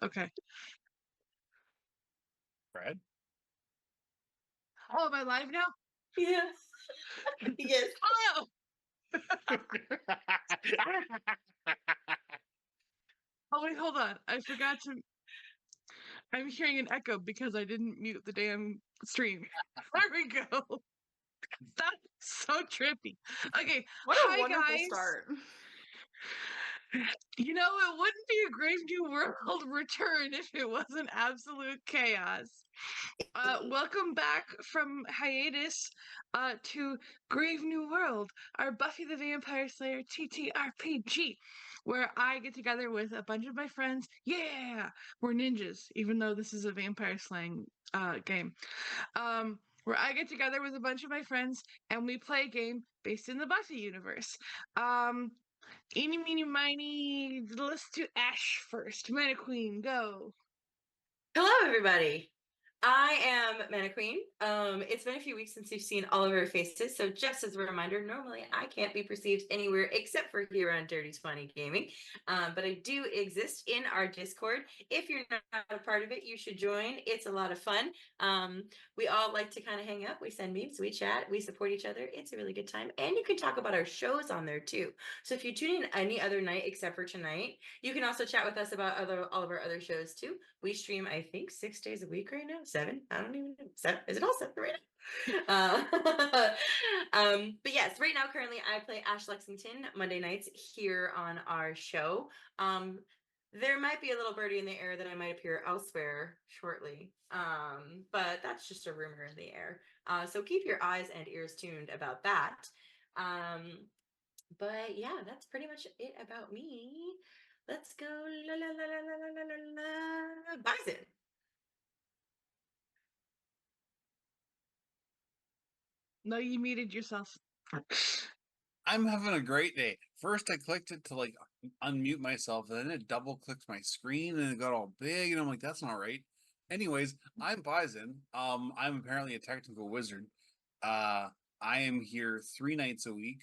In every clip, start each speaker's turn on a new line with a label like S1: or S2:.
S1: Okay.
S2: Fred?
S1: Oh, am I live now?
S3: Yes. Yes.
S1: Hello. Oh wait, hold on. I forgot to. I'm hearing an echo because I didn't mute the damn stream. There we go. That's so trippy. Okay.
S3: What a
S1: Hi
S3: wonderful
S1: guys.
S3: start.
S1: You know, it wouldn't be a Grave New World return if it wasn't absolute chaos. Welcome back from hiatus to Grave New World, our Buffy the Vampire Slayer TTRPG, where I get together with a bunch of my friends. Yeah, we're ninjas, even though this is a vampire slaying game. Where I get together with a bunch of my friends and we play a game based in the Buffy universe. Eeny, meeny, miny, let's do Ash first. Mana Queen, go.
S3: Hello, everybody. I am Mana Queen. It's been a few weeks since you've seen all of our faces, so just as a reminder, normally I can't be perceived anywhere except for here on Dirty Swanee Gaming, but I do exist in our Discord. If you're not a part of it, you should join. It's a lot of fun. We all like to kind of hang out. We send memes, we chat, we support each other. It's a really good time, and you can talk about our shows on there too. So if you tune in any other night except for tonight, you can also chat with us about all of our other shows too. We stream, I think, 6 days a week right now. 7? I don't even know. 7? Is it all 7 right now? But yes, right now, currently, I play Ash Lexington Monday nights here on our show. There might be a little birdie in the air that I might appear elsewhere shortly, but that's just a rumor in the air. So keep your eyes and ears tuned about that. But yeah, that's pretty much it about me. Let's go. La la la la la la la la. Bison.
S1: No, you muted yourself.
S2: I'm having a great day. First, I clicked it to like unmute myself, and then it double clicked my screen, and it got all big, and I'm like, that's not right. Anyways, I'm Bison. I'm apparently a technical wizard. I am here 3 nights a week.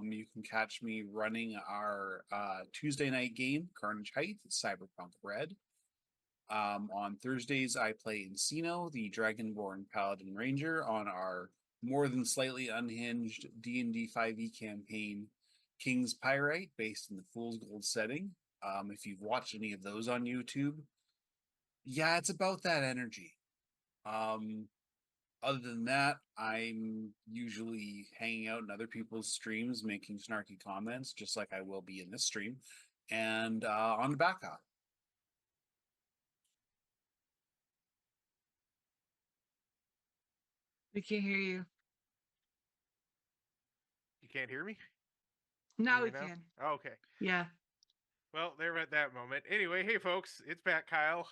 S2: You can catch me running our Tuesday night game, Carnage Heights, Cyberpunk Red. On Thursdays, I play Encino, the Dragonborn Paladin Ranger, on our more than slightly unhinged D&D 5e campaign, King's Pyrite, based in the Fool's Gold setting. If you've watched any of those on YouTube, yeah, it's about that energy. Other than that, I'm usually hanging out in other people's streams, making snarky comments, just like I will be in this stream, and on the back half.
S1: We can't hear you.
S4: You can't hear me?
S1: Now
S4: Hear
S1: we
S4: me now?
S1: can.
S4: Oh, okay.
S1: Yeah.
S4: Well, there at that moment. Anyway, hey folks, it's Pat Kyle.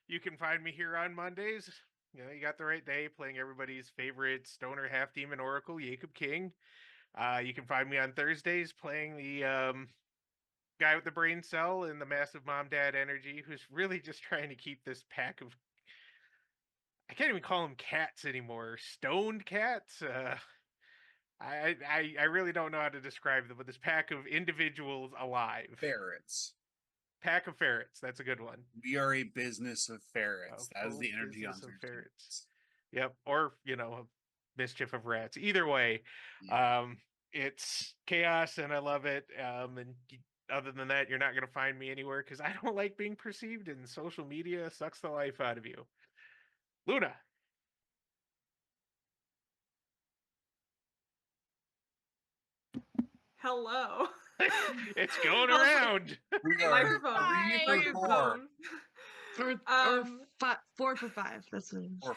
S4: You can find me here on Mondays. You know, you got the right day playing everybody's favorite stoner half demon oracle, Jacob King. You can find me on Thursdays playing the guy with the brain cell and the massive mom dad energy, who's really just trying to keep this pack of, I can't even call them cats anymore, stoned cats. I really don't know how to describe them, but this pack of individuals alive.
S2: Ferrets.
S4: Pack of ferrets. That's a good one.
S2: We are a business of ferrets.
S4: A
S2: That is
S4: full
S2: the energy on
S4: business of
S2: Thursday
S4: ferrets.
S2: nights.
S4: Yep. Or, a mischief of rats. Either way,
S2: Yeah.
S4: it's chaos and I love it. And other than that, you're not going to find me anywhere because I don't like being perceived, and social media sucks the life out of you. Luna.
S5: Hello.
S4: It's going around.
S2: We are
S5: Microphone.
S2: 3 for 4.
S5: Microphone.
S1: Or 4 for 5. That's what it is.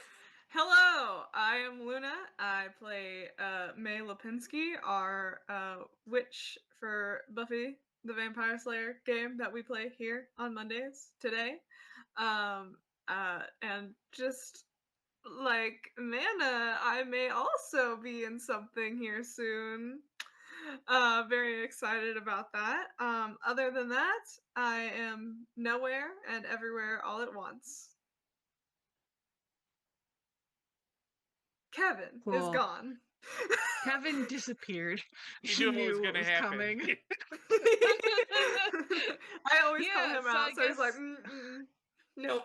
S5: Hello, I am Luna. I play May Lipinski, our witch for Buffy the Vampire Slayer game that we play here on Mondays today. And just like Mana, I may also be in something here soon. Very excited about that. Other than that, I am nowhere and everywhere all at once. Kevin is
S1: Cool.
S5: gone.
S1: Kevin disappeared.
S4: You
S1: She
S4: knew it was
S1: knew
S4: going
S1: it
S4: to
S1: was
S4: happen.
S1: coming.
S5: I always call
S1: Yeah,
S5: him
S1: so
S5: out,
S1: I
S5: so he's like,
S1: guess
S3: Nope.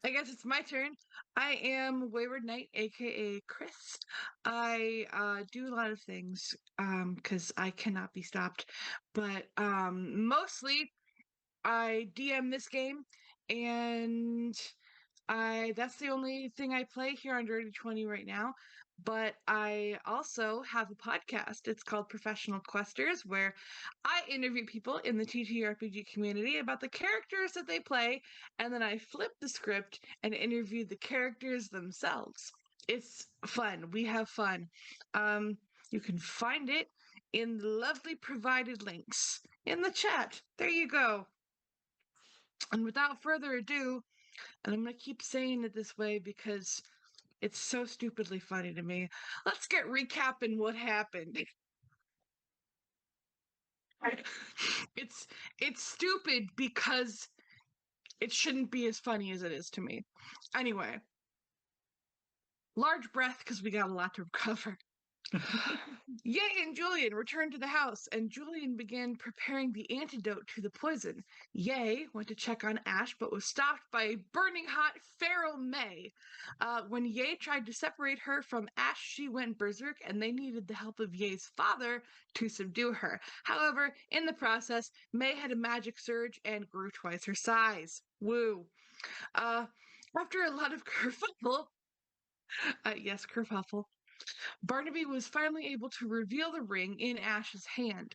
S1: I guess it's my turn. I am Wayward Knight, aka Chris. I do a lot of things because I cannot be stopped. But mostly I DM this game, and that's the only thing I play here on Dirty 20 right now. But I also have a podcast. It's called Professional Questers, where I interview people in the TTRPG community about the characters that they play, and then I flip the script and interview the characters themselves. It's fun. We have fun. You can find it in the lovely provided links in the chat. There you go. And without further ado, and I'm going to keep saying it this way because it's so stupidly funny to me. Let's get recapping what happened. it's it's stupid because it shouldn't be as funny as it is to me. Anyway, large breath because we got a lot to cover. Ye and Julian returned to the house, and Julian began preparing the antidote to the poison. Ye went to check on Ash, but was stopped by a burning hot feral May. When Ye tried to separate her from Ash, she went berserk, and they needed the help of Ye's father to subdue her. However, in the process, May had a magic surge and grew twice her size. Woo. After a lot of kerfuffle, yes, kerfuffle, Barnaby was finally able to reveal the ring in Ash's hand.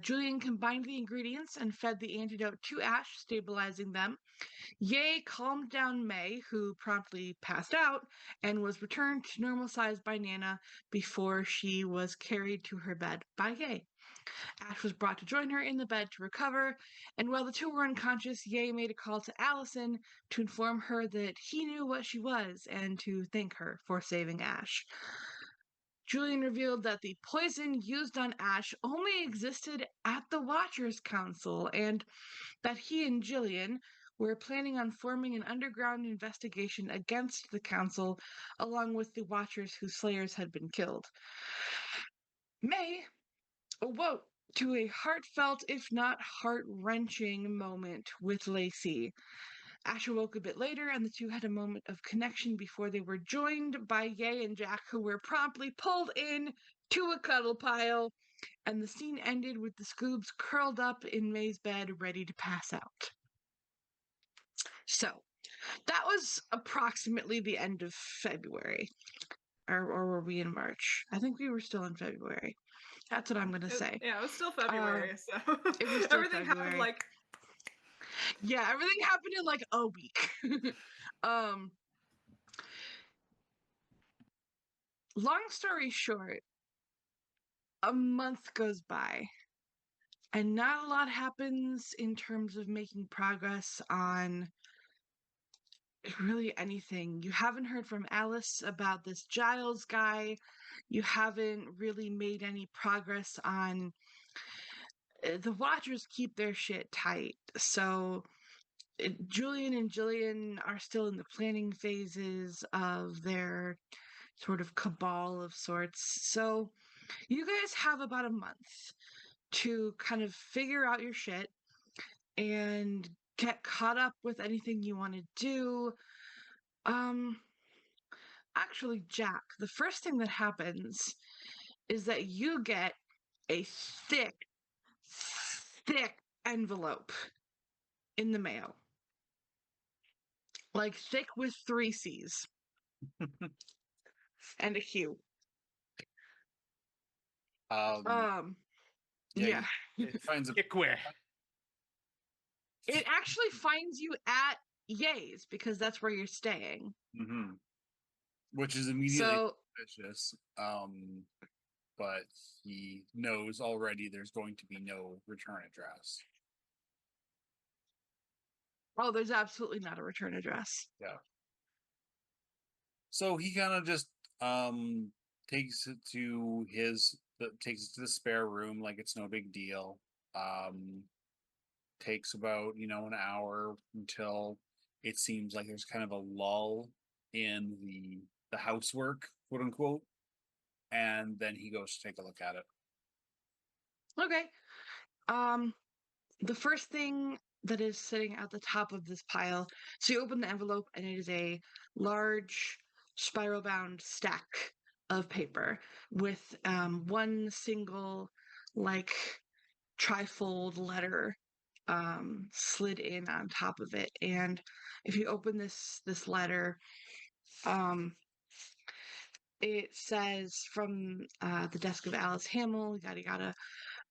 S1: Julian combined the ingredients and fed the antidote to Ash, stabilizing them. Ye calmed down May, who promptly passed out, and was returned to normal size by Nana before she was carried to her bed by Ye. Ash was brought to join her in the bed to recover, and while the two were unconscious, Ye made a call to Allison to inform her that he knew what she was and to thank her for saving Ash. Julian revealed that the poison used on Ash only existed at the Watchers Council, and that he and Jillian were planning on forming an underground investigation against the council, along with the Watchers whose slayers had been killed. May awoke to a heartfelt, if not heart-wrenching, moment with Lacey. Ash awoke a bit later, and the two had a moment of connection before they were joined by Ye and Jack, who were promptly pulled in to a cuddle pile, and the scene ended with the Scoobs curled up in May's bed, ready to pass out. So, that was approximately the end of February. Or were we in March? I think we were still in February. That's what I'm going to say.
S5: Yeah, it was still February, so
S1: It was still
S5: everything happened
S1: February.
S5: like
S1: Yeah, everything happened in like a week. Long story short, a month goes by and not a lot happens in terms of making progress on really anything. You haven't heard from Alice about this Giles guy. You haven't really made any progress on the Watchers keep their shit tight. So Julian and Jillian are still in the planning phases of their sort of cabal of sorts. So you guys have about a month to kind of figure out your shit and get caught up with anything you want to do. Actually, Jack, the first thing that happens is that you get a thick, thick envelope in the mail. Like thick with 3 C's and a Q. Yeah.
S2: It finds a
S4: Ikwe.
S1: It actually finds you at Ye's because that's where you're staying.
S2: mm-hmm. Which is immediately
S1: So,
S2: suspicious. But he knows already there's going to be no return address.
S1: oh, there's absolutely not a return address.
S2: Yeah. So he kind of just takes it to the spare room like it's no big deal. Takes about an hour until it seems like there's kind of a lull in the housework, quote unquote. and then he goes to take a look at it.
S1: Okay. The first thing that is sitting at the top of this pile, so you open the envelope and it is a large spiral bound stack of paper with one single like trifold letter slid in on top of it. And if you open this letter, um it says from the desk of Alice Hamill, yada yada.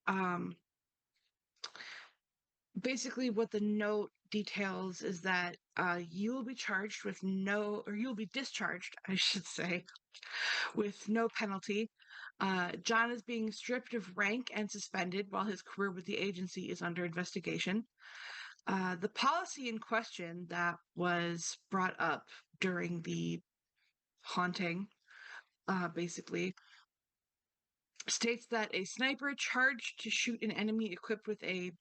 S1: Um, Basically, what the note details is that you will be charged with no, or you'll be discharged, I should say, with no penalty. John is being stripped of rank and suspended while his career with the agency is under investigation. The policy in question that was brought up during the haunting, basically, states that a sniper charged to shoot an enemy equipped with a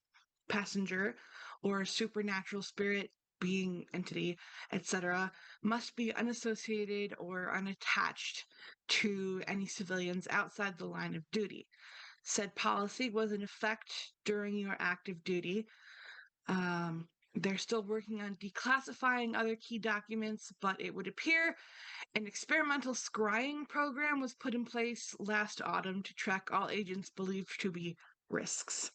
S1: passenger or supernatural spirit being entity, etc., must be unassociated or unattached to any civilians outside the line of duty. Said policy was in effect during your active duty. They're still working on declassifying other key documents, but it would appear an experimental scrying program was put in place last autumn to track all agents believed to be risks.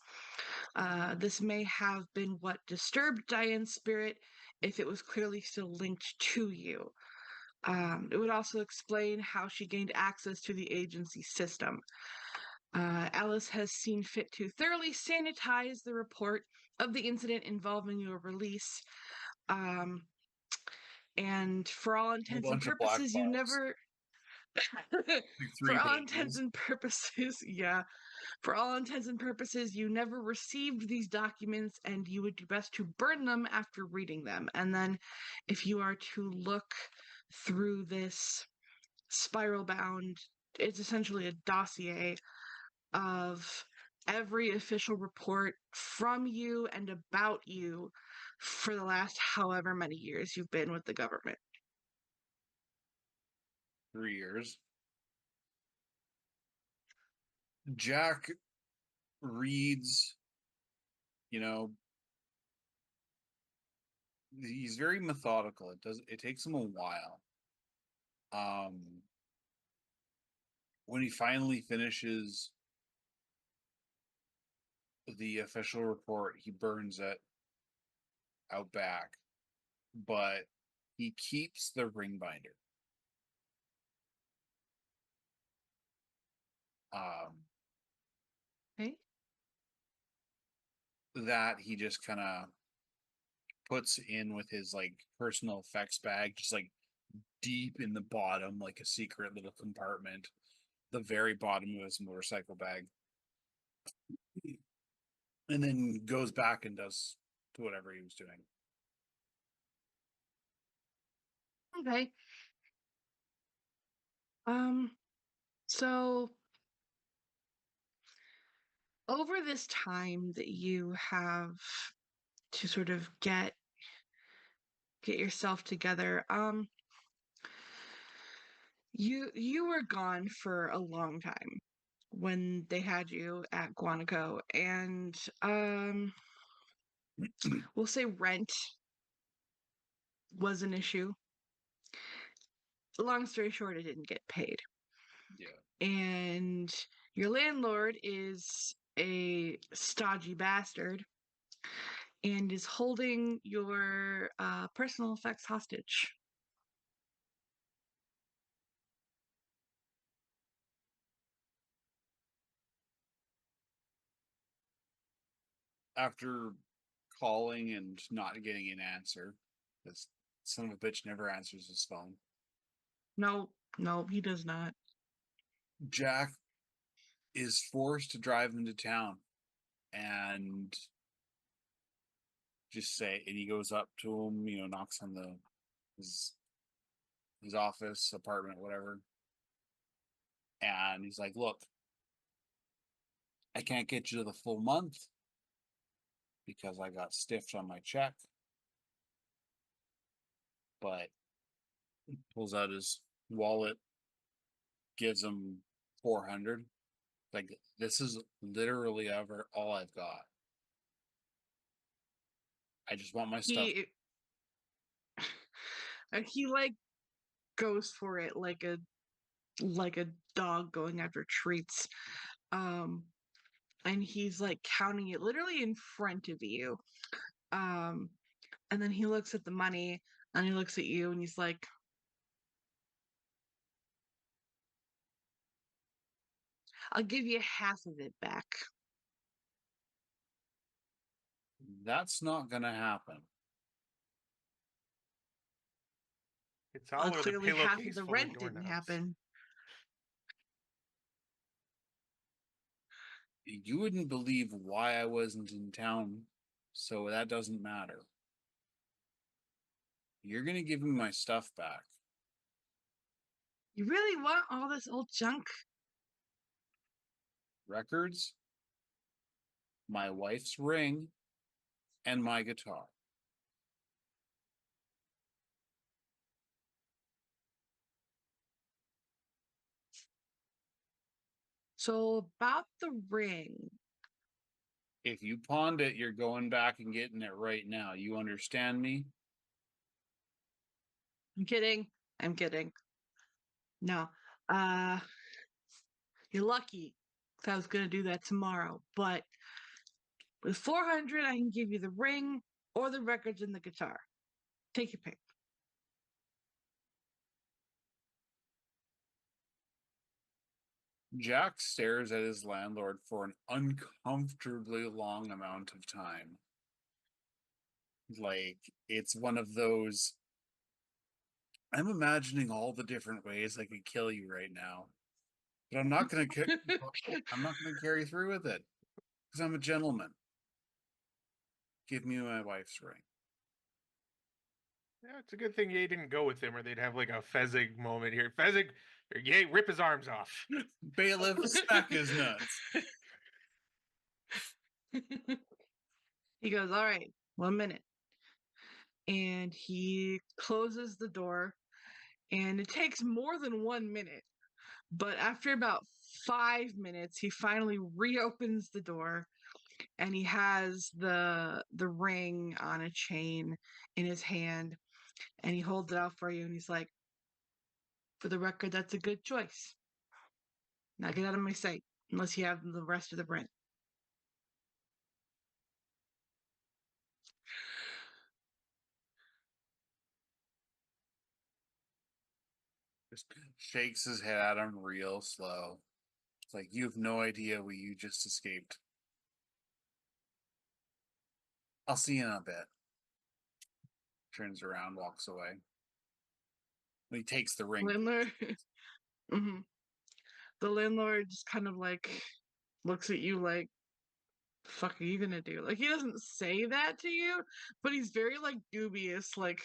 S1: This may have been what disturbed Diane's spirit if it was clearly still linked to you. It would also explain how she gained access to the agency system. Alice has seen fit to thoroughly sanitize the report of the incident involving your release. And for all intents and
S2: bunch of black
S1: purposes, you
S2: box.
S1: never.
S2: Like
S1: For
S2: 3
S1: all intents
S2: pages.
S1: and purposes, yeah. For all intents and purposes, you never received these documents, and you would do best to burn them after reading them. And then, if you are to look through this spiral bound, it's essentially a dossier of every official report from you and about you for the last however many years you've been with the government.
S2: 3 years. Jack reads, you know, he's very methodical. It takes him a while. When he finally finishes the official report, he burns it out back, but he keeps the ring binder.
S1: Okay?
S2: That he just kind of puts in with his like personal effects bag, just like deep in the bottom, like a secret little compartment, the very bottom of his motorcycle bag, and then goes back and does whatever he was doing.
S1: Okay. So over this time that you have to sort of get yourself together, you were gone for a long time when they had you at Guanaco, and we'll say rent was an issue. Long story short, it didn't get paid.
S2: Yeah.
S1: And your landlord is a stodgy bastard and is holding your personal effects hostage.
S2: After calling and not getting an answer, this son of a bitch never answers his phone.
S1: No, he does not.
S2: Jack is forced to drive him to town and just say, and he goes up to him, knocks on his office, apartment, whatever. And he's like, look, I can't get you to the full month because I got stiffed on my check. But he pulls out his wallet, gives him 400. Like, this is literally ever all I've got. I just want my stuff.
S1: He like goes for it like a dog going after treats. And he's like counting it literally in front of you. And then he looks at the money and he looks at you and he's like, I'll give you half of it back.
S2: That's not gonna happen.
S4: It's all or the
S1: Clearly half of
S4: pillowcase
S1: the
S4: full of
S1: rent didn't
S4: doorknobs.
S1: happen.
S2: You wouldn't believe why I wasn't in town, so that doesn't matter. You're gonna give me my stuff back.
S1: You really want all this old junk?
S2: Records, my wife's ring, and my guitar.
S1: So about the ring.
S2: If you pawned it, you're going back and getting it right now. You understand me?
S1: I'm kidding. I'm kidding. No. You're lucky. 'Cause I was gonna do that tomorrow. But with 400, I can give you the ring or the records and the guitar. Take your pick.
S2: Jack stares at his landlord for an uncomfortably long amount of time. Like, it's one of those. I'm imagining all the different ways I could kill you right now, but I'm not gonna. I'm not gonna carry through with it because I'm a gentleman. Give me my wife's ring.
S4: Yeah, it's a good thing Ye didn't go with him, or they'd have like a Fezzik moment here. Fezzik, or Ye, rip his arms off.
S2: Bailiff, smack his nuts.
S1: He goes, all right, 1 minute. And he closes the door, and it takes more than 1 minute. But after about 5 minutes, he finally reopens the door, and he has the ring on a chain in his hand, and he holds it out for you, and he's like, for the record, that's a good choice. Now get out of my sight, unless you have the rest of the rent.
S2: Just shakes his head at him real slow. It's like, you have no idea what you just escaped. I'll see you in a bit. Turns around, walks away. He takes the ring.
S1: Landlord, hmm the landlord just kind of like looks at you like, the fuck are you gonna do? Like he doesn't say that to you, but he's very like dubious, like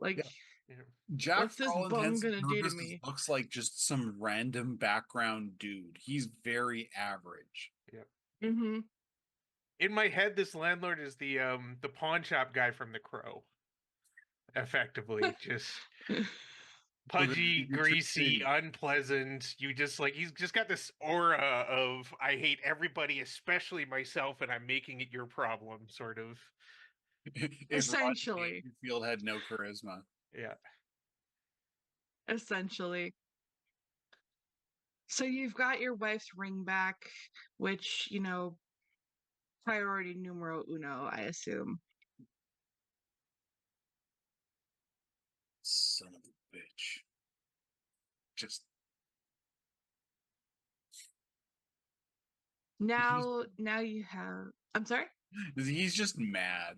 S2: Yeah. Jack,
S1: what's
S2: for
S1: this
S2: all
S1: bum
S2: intents and
S1: gonna do to
S2: purposes,
S1: me?
S2: looks like just some random background dude. He's very average.
S1: Mm-hmm.
S4: In my head, this landlord is the pawn shop guy from The Crow. Effectively, just pudgy, greasy, unpleasant. You just like he's just got this aura of I hate everybody, especially myself, and I'm making it your problem, sort of.
S2: If
S1: Essentially.
S2: Field had no charisma.
S4: Yeah.
S1: Essentially. So you've got your wife's ring back, which, priority numero uno, I assume.
S2: Son of a bitch. Just
S1: Now you have. I'm sorry.
S2: he's just mad.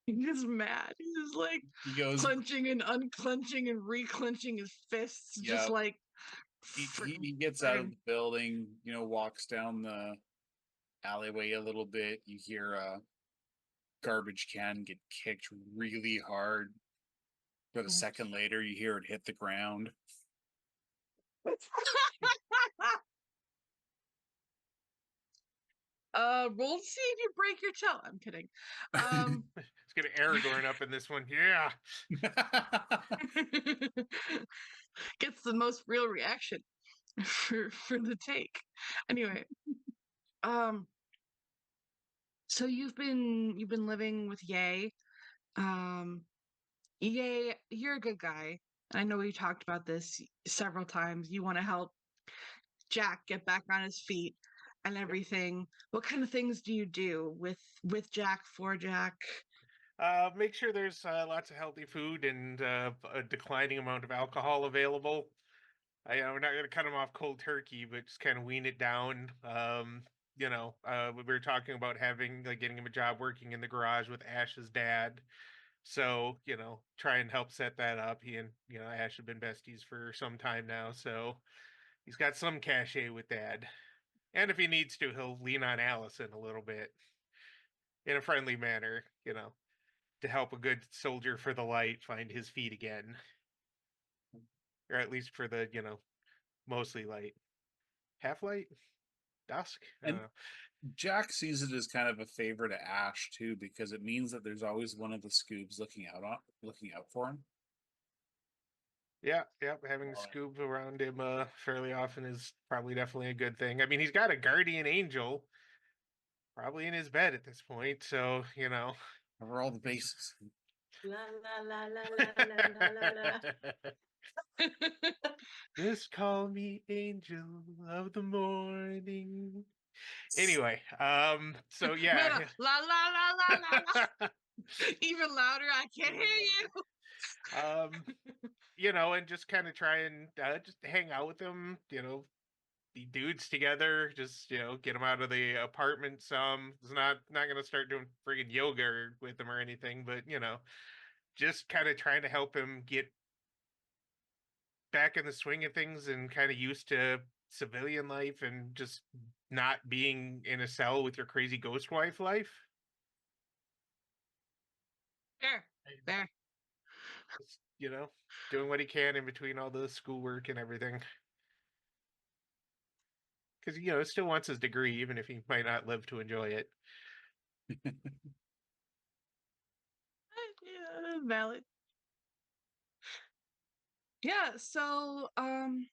S1: He's mad. He's just like
S2: He goes,
S1: clenching and unclenching and reclenching his fists, just like.
S2: he gets out of the building, walks down the alleyway a little bit. You hear a garbage can get kicked really hard. But a second later, you hear it hit the ground.
S1: Roll to see if you break your toe. I'm kidding.
S4: It's gonna Aragorn up in this one. Yeah.
S1: Gets the most real reaction. for the take. Anyway, um, so you've been living with Ye. Um, Ye, you're a good guy. I know we talked about this several times. You want to help Jack get back on his feet and
S4: Yep.
S1: everything. What kind of things do you do with Jack, for Jack?
S4: Make sure there's lots of healthy food and a declining amount of alcohol available. We're not going to cut him off cold turkey, but just kind of wean it down. We were talking about getting him a job working in the garage with Ash's dad. So, try and help set that up. He and, Ash have been besties for some time now. So he's got some cachet with dad. And if he needs to, he'll lean on Allison a little bit in a friendly manner, to help a good soldier for the light find his feet again. Or at least for the, mostly light. Half light? Dusk? I don't
S2: And
S4: know.
S2: Jack sees it as kind of a favor to Ash too, because it means that there's always one of the Scoobs looking out for him.
S4: Yeah, having
S2: Right.
S4: Scoob around him fairly often is probably definitely a good thing. I mean, he's got a guardian angel probably in his bed at this point, so,
S2: Cover all the bases.
S3: La la la la la la la la la.
S4: Just call me angel of the morning. Anyway, so
S1: No,
S4: yeah.
S1: la la la la la la. Even louder, I can't hear you.
S4: um, and just kind of try and just hang out with him, be dudes together, just get him out of the apartment some. It's not gonna start doing friggin' yoga with him or anything, but just kind of trying to help him get back in the swing of things and kind of used to civilian life and just not being in a cell with your crazy ghost wife life.
S1: There, there.
S4: Just, doing what he can in between all the schoolwork and everything. Because still wants his degree, even if he might not live to enjoy it.
S1: Yeah, valid. Yeah, so
S4: And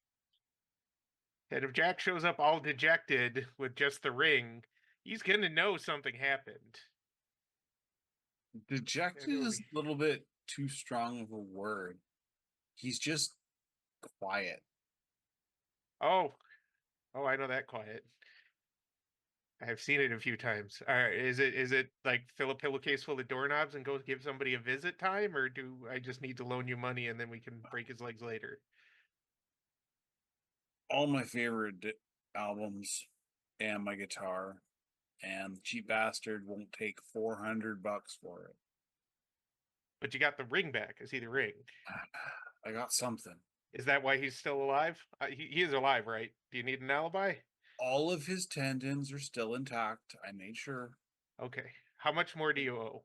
S4: if Jack shows up all dejected with just the ring, he's gonna know something happened.
S2: Dejected
S4: And it'll
S2: is
S4: be,
S2: a little bit too strong of a word. He's just quiet.
S4: oh, I know that quiet. I've seen it a few times. Is it like fill a pillowcase full of doorknobs and go give somebody a visit time, or do I just need to loan you money and then we can break his legs later?
S2: All my favorite albums and my guitar, and the cheap bastard won't take $400 for it.
S4: But you got the ring back. I see the ring.
S2: I got something.
S4: Is that why he's still alive? He is alive, right? Do you need an alibi?
S2: All of his tendons are still intact. I made sure.
S4: Okay. How much more do you owe?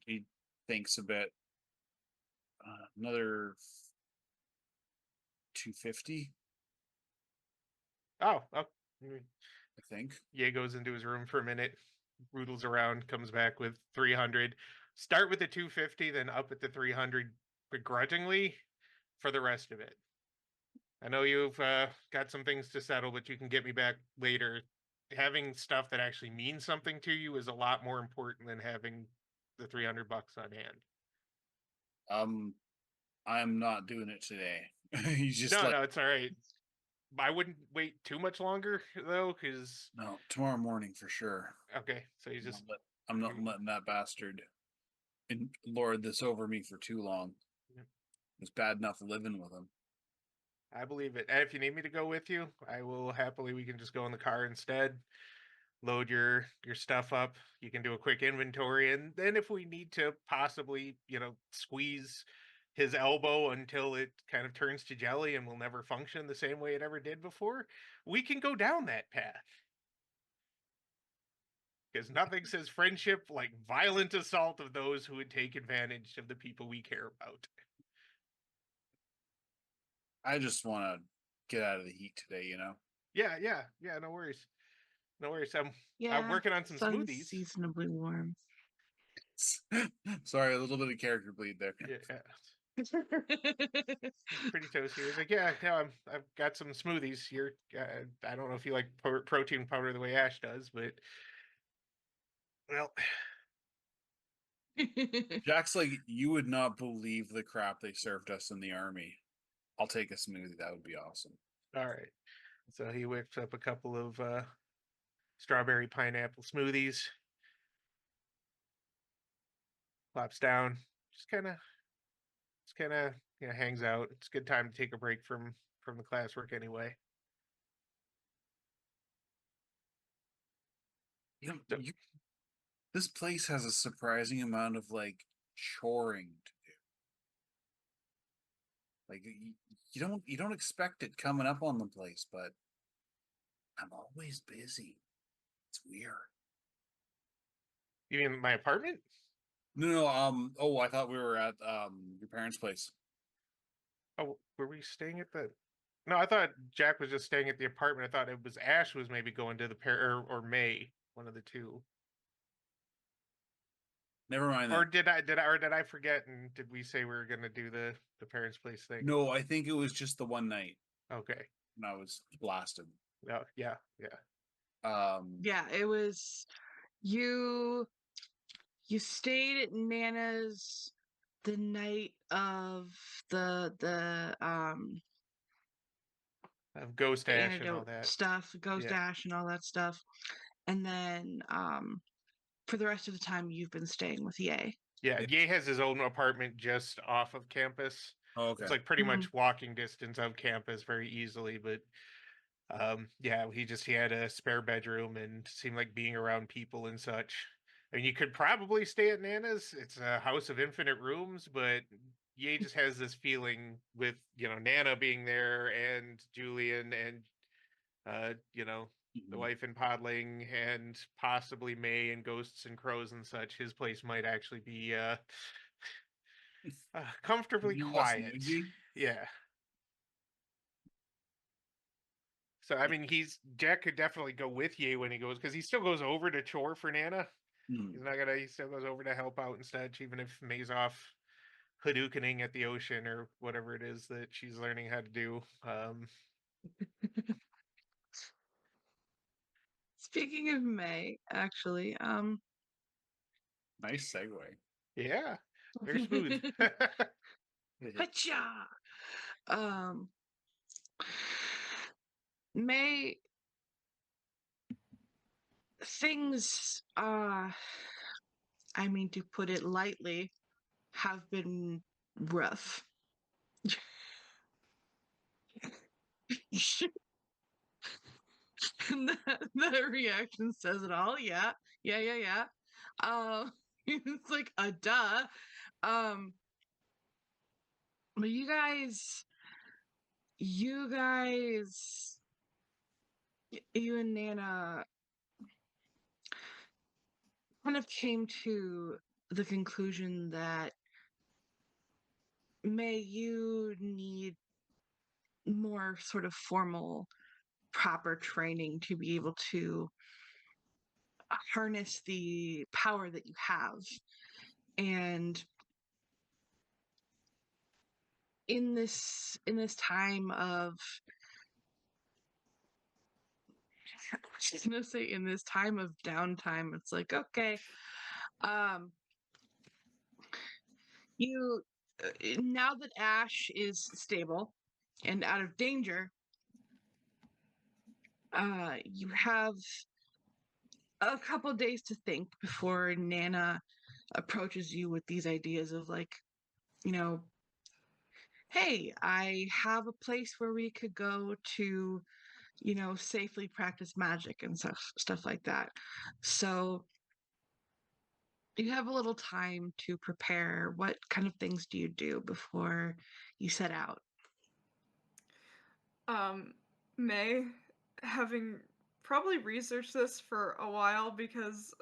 S2: He thinks a bit. Another 250,
S4: Oh,
S2: I think.
S4: Ye goes into his room for a minute, roodles around, comes back with 300. Start with the 250, then up at the 300 begrudgingly for the rest of it. I know you've got some things to settle, but you can get me back later. Having stuff that actually means something to you is a lot more important than having the $300 on hand.
S2: I'm not doing it today. He's just
S4: No,
S2: like,
S4: no, it's all right. I wouldn't wait too much longer though, because
S2: no, tomorrow morning for sure.
S4: okay, so he's just
S2: I'm not letting that bastard lord this over me for too long. It's bad enough living with him.
S4: I believe it. And if you need me to go with you, I will happily. We can just go in the car instead. Load your stuff up. You can do a quick inventory, and then if we need to possibly, squeeze his elbow until it kind of turns to jelly and will never function the same way it ever did before, we can go down that path. Because nothing says friendship like violent assault of those who would take advantage of the people we care about.
S2: I just want to get out of the heat today,
S4: Yeah. No worries. No worries. I'm
S1: yeah,
S4: working on some
S1: sun's
S4: smoothies.
S1: seasonably warm.
S2: Sorry, a little bit of character bleed there.
S4: Yeah. Pretty toasty. He was like, "Yeah, no, I've got some smoothies here. I don't know if you like protein powder the way Ash does, but well,
S2: Jack's like, you would not believe the crap they served us in the army. I'll take a smoothie. That would be awesome.
S4: all right." So he whipped up a couple of strawberry pineapple smoothies, plops down, just kind of hangs out. It's a good time to take a break from the classwork anyway.
S2: You know,
S4: So,
S2: this place has a surprising amount of like choring to do. Like you don't expect it coming up on the place, but I'm always busy. It's weird.
S4: you mean my apartment?
S2: No, oh, I thought we were at your parents' place.
S4: Oh, were we staying at the? No, I thought Jack was just staying at the apartment. I thought it was Ash was maybe going to the pair or May, one of the two.
S2: Never mind
S4: Or
S2: that.
S4: did I forget and did we say we were gonna do the parents' place thing?
S2: No, I think it was just the one night
S4: Okay.
S2: when I was blasted.
S4: No, yeah, yeah.
S1: Yeah, it was you you stayed at Nana's the night of the
S4: Of Ghost
S1: the
S4: Ash and all
S1: antidote
S4: that.
S1: stuff, Ghost
S4: Yeah.
S1: Dash and all that stuff. And then for the rest of the time you've been staying with Ye.
S4: Yeah,
S2: Yeah.
S4: Ye has his own apartment just off of campus.
S2: Oh,
S4: It's
S2: okay.
S4: like pretty
S1: Mhm.
S4: much walking distance of campus very easily, but yeah, he had a spare bedroom and seemed like being around people and such. I mean, you could probably stay at Nana's. It's a house of infinite rooms, but Ye just has this feeling with, Nana being there and Julian and the
S2: Mhm.
S4: wife in Podling and possibly May and Ghosts and Crows and such. His place might actually be comfortably
S2: Less
S4: quiet.
S2: noisy.
S4: Yeah. So I mean, Jack could definitely go with Ye when he goes because he still goes over to chore for Nana.
S2: Hmm.
S4: He still goes over to help out and such, even if May's off Hadoukening at the ocean or whatever it is that she's learning how to do.
S1: Speaking of May, actually,
S2: Nice segue.
S4: Yeah, very smooth.
S1: Hacha! Um, May things, I mean, to put it lightly, have been rough. And that reaction says it all. Yeah, yeah. It's like a duh. Um, but you guys, you and Nana kind of came to the conclusion that May you need more sort of formal, proper training to be able to harness the power that you have. And in this time of I was gonna say in this time of downtime, it's like, okay, um, you now that Ash is stable and out of danger, you have a couple days to think before Nana approaches you with these ideas of like, you know, hey, I have a place where we could go to, safely practice magic and stuff like that. So you have a little time to prepare. What kind of things do you do before you set out?
S5: Um, May, having probably researched this for a while because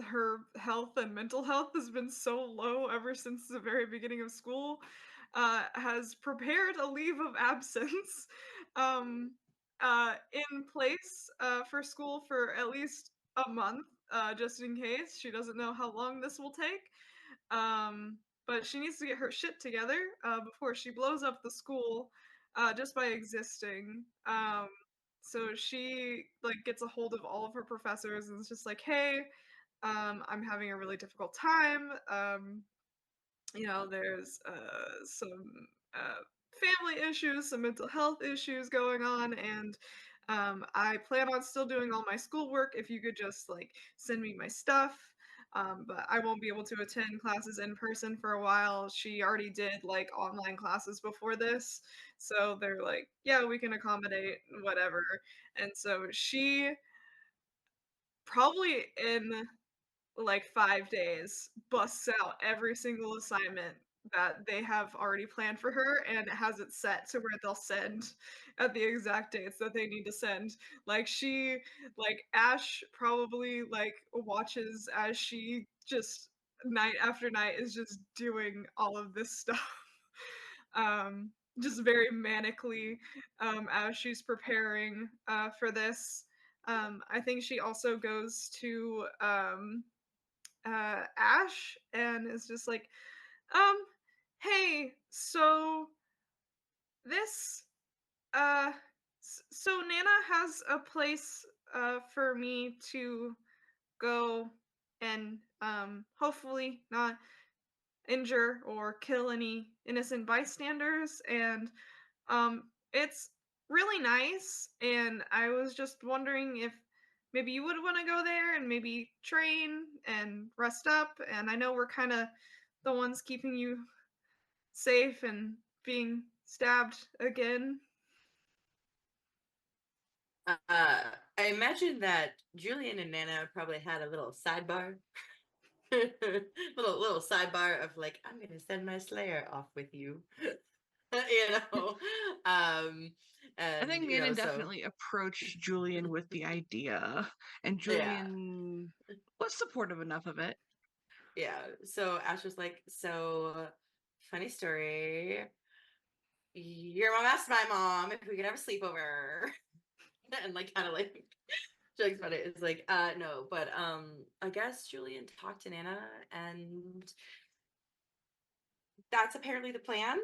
S5: her health and mental health has been so low ever since the very beginning of school, has prepared a leave of absence um, in place for school for at least a month, just in case. She doesn't know how long this will take. Um, but she needs to get her shit together before she blows up the school just by existing. So she like gets a hold of all of her professors and is just like, "Hey, I'm having a really difficult time. There's some family issues, some mental health issues going on, and I plan on still doing all my schoolwork if you could just like send me my stuff. But I won't be able to attend classes in person for a while. She already did like online classes before this, so they're like, yeah, we can accommodate whatever. And so she probably in like 5 days, busts out every single assignment that they have already planned for her and has it set to where they'll send at the exact dates that they need to send. Ash probably, like, watches as she just night after night is just doing all of this stuff. Um, just very manically, as she's preparing, for this. I think she also goes to, Ash and is just like, um, hey, so this, so Nana has a place, for me to go and, hopefully not injure or kill any innocent bystanders, and, it's really nice, and I was just wondering if maybe you would wanna go there and maybe train and rest up, and I know we're kinda the ones keeping you safe and being stabbed again.
S3: I imagine that Julian and Nana probably had a little sidebar, little sidebar of like, I'm gonna send my Slayer off with you, you know, um,
S1: I
S3: and
S1: think
S3: you
S1: Nana
S3: know, so
S1: definitely approached Julian with the idea, and
S3: yeah,
S1: Julian was supportive enough of it.
S3: yeah. So Ash was like, so funny story. Your mom asked my mom if we could have a sleepover, and like kind of like jokes about it. It's like, no, but I guess Julian talked to Nana, and that's apparently the plan.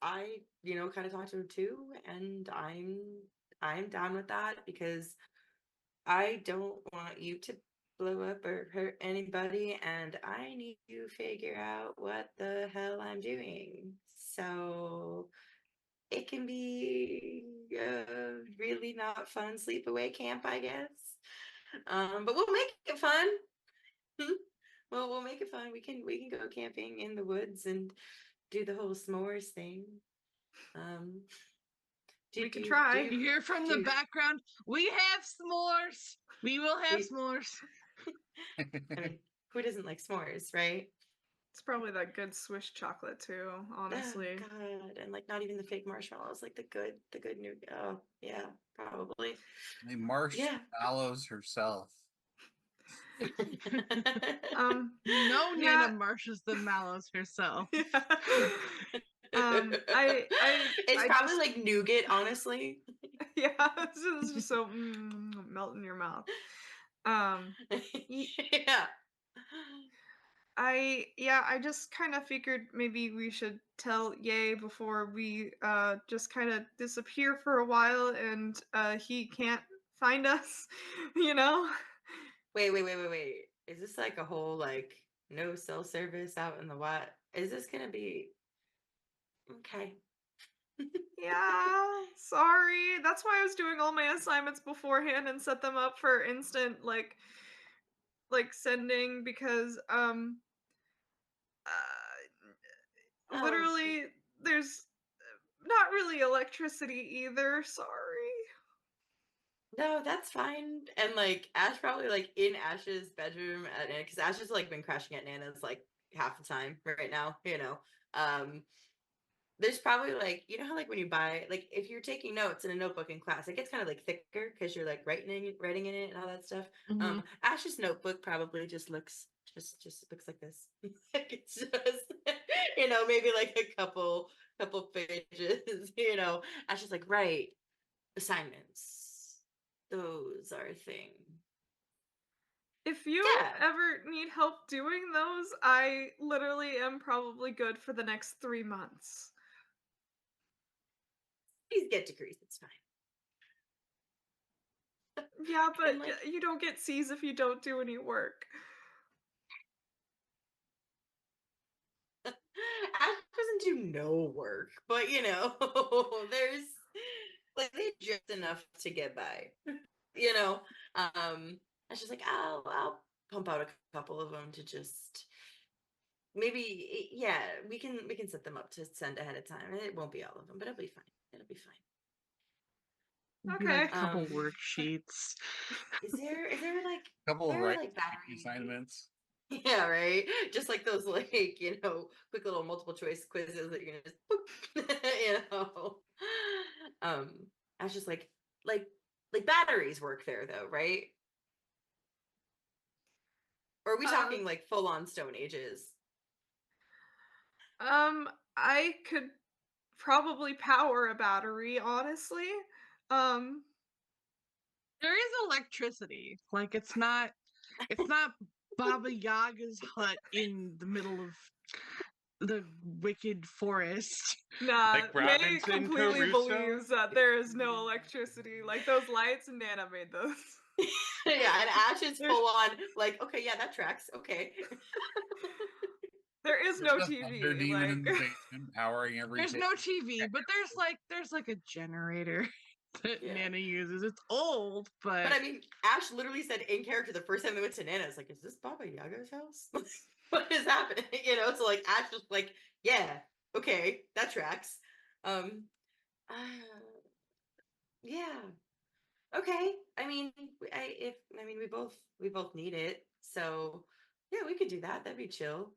S3: I, kind of talked to him too, and I'm down with that because I don't want you to blow up or hurt anybody, and I need to figure out what the hell I'm doing. So it can be a really not fun sleepaway camp, I guess. But we'll make it fun. Well, we'll make it fun. We can go camping in the woods and do the whole s'mores thing. Um,
S5: We could
S3: do
S5: try.
S1: You hear from the
S3: do
S1: background, we have s'mores. We will have
S3: we,
S1: s'mores.
S3: I mean, who doesn't like s'mores, right?
S5: It's probably that good Swiss chocolate too,
S3: Oh
S5: honestly.
S3: God, and like not even the fake marshmallows, like the good new. Oh yeah, probably.
S2: They
S3: Yeah.
S2: marshmallows herself.
S1: You know Nana
S5: Yeah,
S1: marshes the mallows herself.
S5: yeah. I
S3: It's probably
S5: just
S3: like nougat, honestly.
S5: yeah, it's just so melt in your mouth. Um, y-
S3: Yeah.
S5: I just kind of figured maybe we should tell Ye before we just kind of disappear for a while and he can't find us, you know?
S3: Wait. Is this like a whole like no cell service out in the what? Is this gonna be okay?
S5: Yeah, sorry. That's why I was doing all my assignments beforehand and set them up for instant like sending because
S3: Oh,
S5: literally there's not really electricity either. Sorry.
S3: no, that's fine. And like Ash probably like in Ash's bedroom at Nana, because Ash has like been crashing at Nana's like half the time right now, there's probably like how like when you buy like if you're taking notes in a notebook in class, it gets kind of like thicker because you're like writing in it and all that stuff.
S1: Mhm.
S3: Ash's notebook probably just looks like this. Like it's just maybe like a couple pages. Ash is like, right, assignments. Those are a thing.
S5: If you
S3: Yeah.
S5: ever need help doing those, I literally am probably good for the next 3 months.
S3: Please get degrees. It's fine.
S5: Yeah, but
S3: And like,
S5: you don't get C's if you don't do any work.
S3: Ash doesn't do no work, but you know, there's like they just enough to get by. You know, Ash is like, I'll pump out a couple of them to just maybe, yeah, we can set them up to send ahead of time. It won't be all of them, but it'll be fine. It'll be fine.
S1: Be like
S5: Okay.
S1: a couple
S3: Um,
S1: worksheets.
S3: is there like
S2: Couple of
S3: there are
S2: writing
S3: like battery
S2: assignments.
S3: Yeah, right. Just like those, like, quick little multiple choice quizzes that you're gonna just boop, I was just like batteries work there though, right? Or are we
S5: Uh,
S3: talking like full on Stone Ages?
S5: I could probably power a battery, honestly. Um,
S1: There is electricity. Like it's not Baba Yaga's hut in the middle of the wicked forest.
S5: nah,
S4: Like
S5: May
S4: Robinson
S5: completely
S4: Crusoe.
S5: believes that there is no electricity. Like those lights, Nana made those.
S3: Yeah, and Ash is full on like, okay, yeah, that tracks. Okay.
S5: There is
S2: There's
S5: no
S2: a thunder
S5: TV.
S2: demon
S5: Like
S2: in the basement powering
S1: There's
S2: everything.
S1: no TV, but there's like a generator that
S3: Yeah.
S1: Nana uses. It's old,
S3: But
S1: but
S3: I mean, Ash literally said in character the first time they went to Nana's, like, is this Baba Yaga's house? What is happening? So like Ash was like, yeah, okay, that tracks. Um, uh, yeah, okay. I mean, we both need it, so yeah, we could do that. That'd be chill.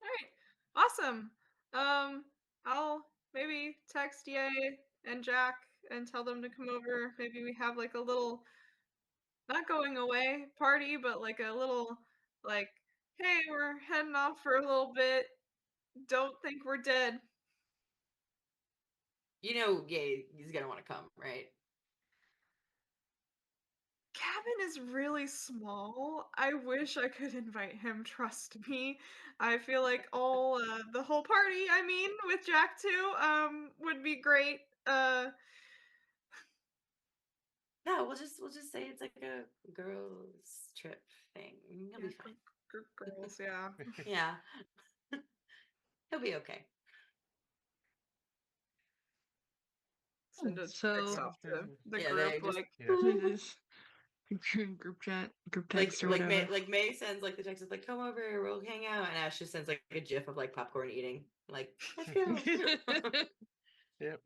S5: all right, awesome. I'll maybe text Ye and Jack and tell them to come over. Maybe we have like a little not going away party, but like a little like, hey, we're heading off for a little bit. Don't think we're dead.
S3: Yeah, he's gonna want to come, right?
S5: Cabin is really small. I wish I could invite him, trust me. I feel like all the whole party, I mean, with Jack too, would be great.
S3: No, we'll just say it's like a girls' trip thing. He'll
S5: Yeah,
S3: be fine.
S5: girls, yeah.
S3: Yeah, he'll be okay.
S5: Send a text
S1: so
S5: off to the
S3: Yeah,
S5: group
S3: they just
S5: like
S4: Yeah.
S1: this group chat, group
S3: like
S1: text or
S3: like
S1: whatever.
S3: May sends like the text is like, come over, we'll hang out, and Ash just sends like a gif of like popcorn eating. Like, let's go.
S4: Yep.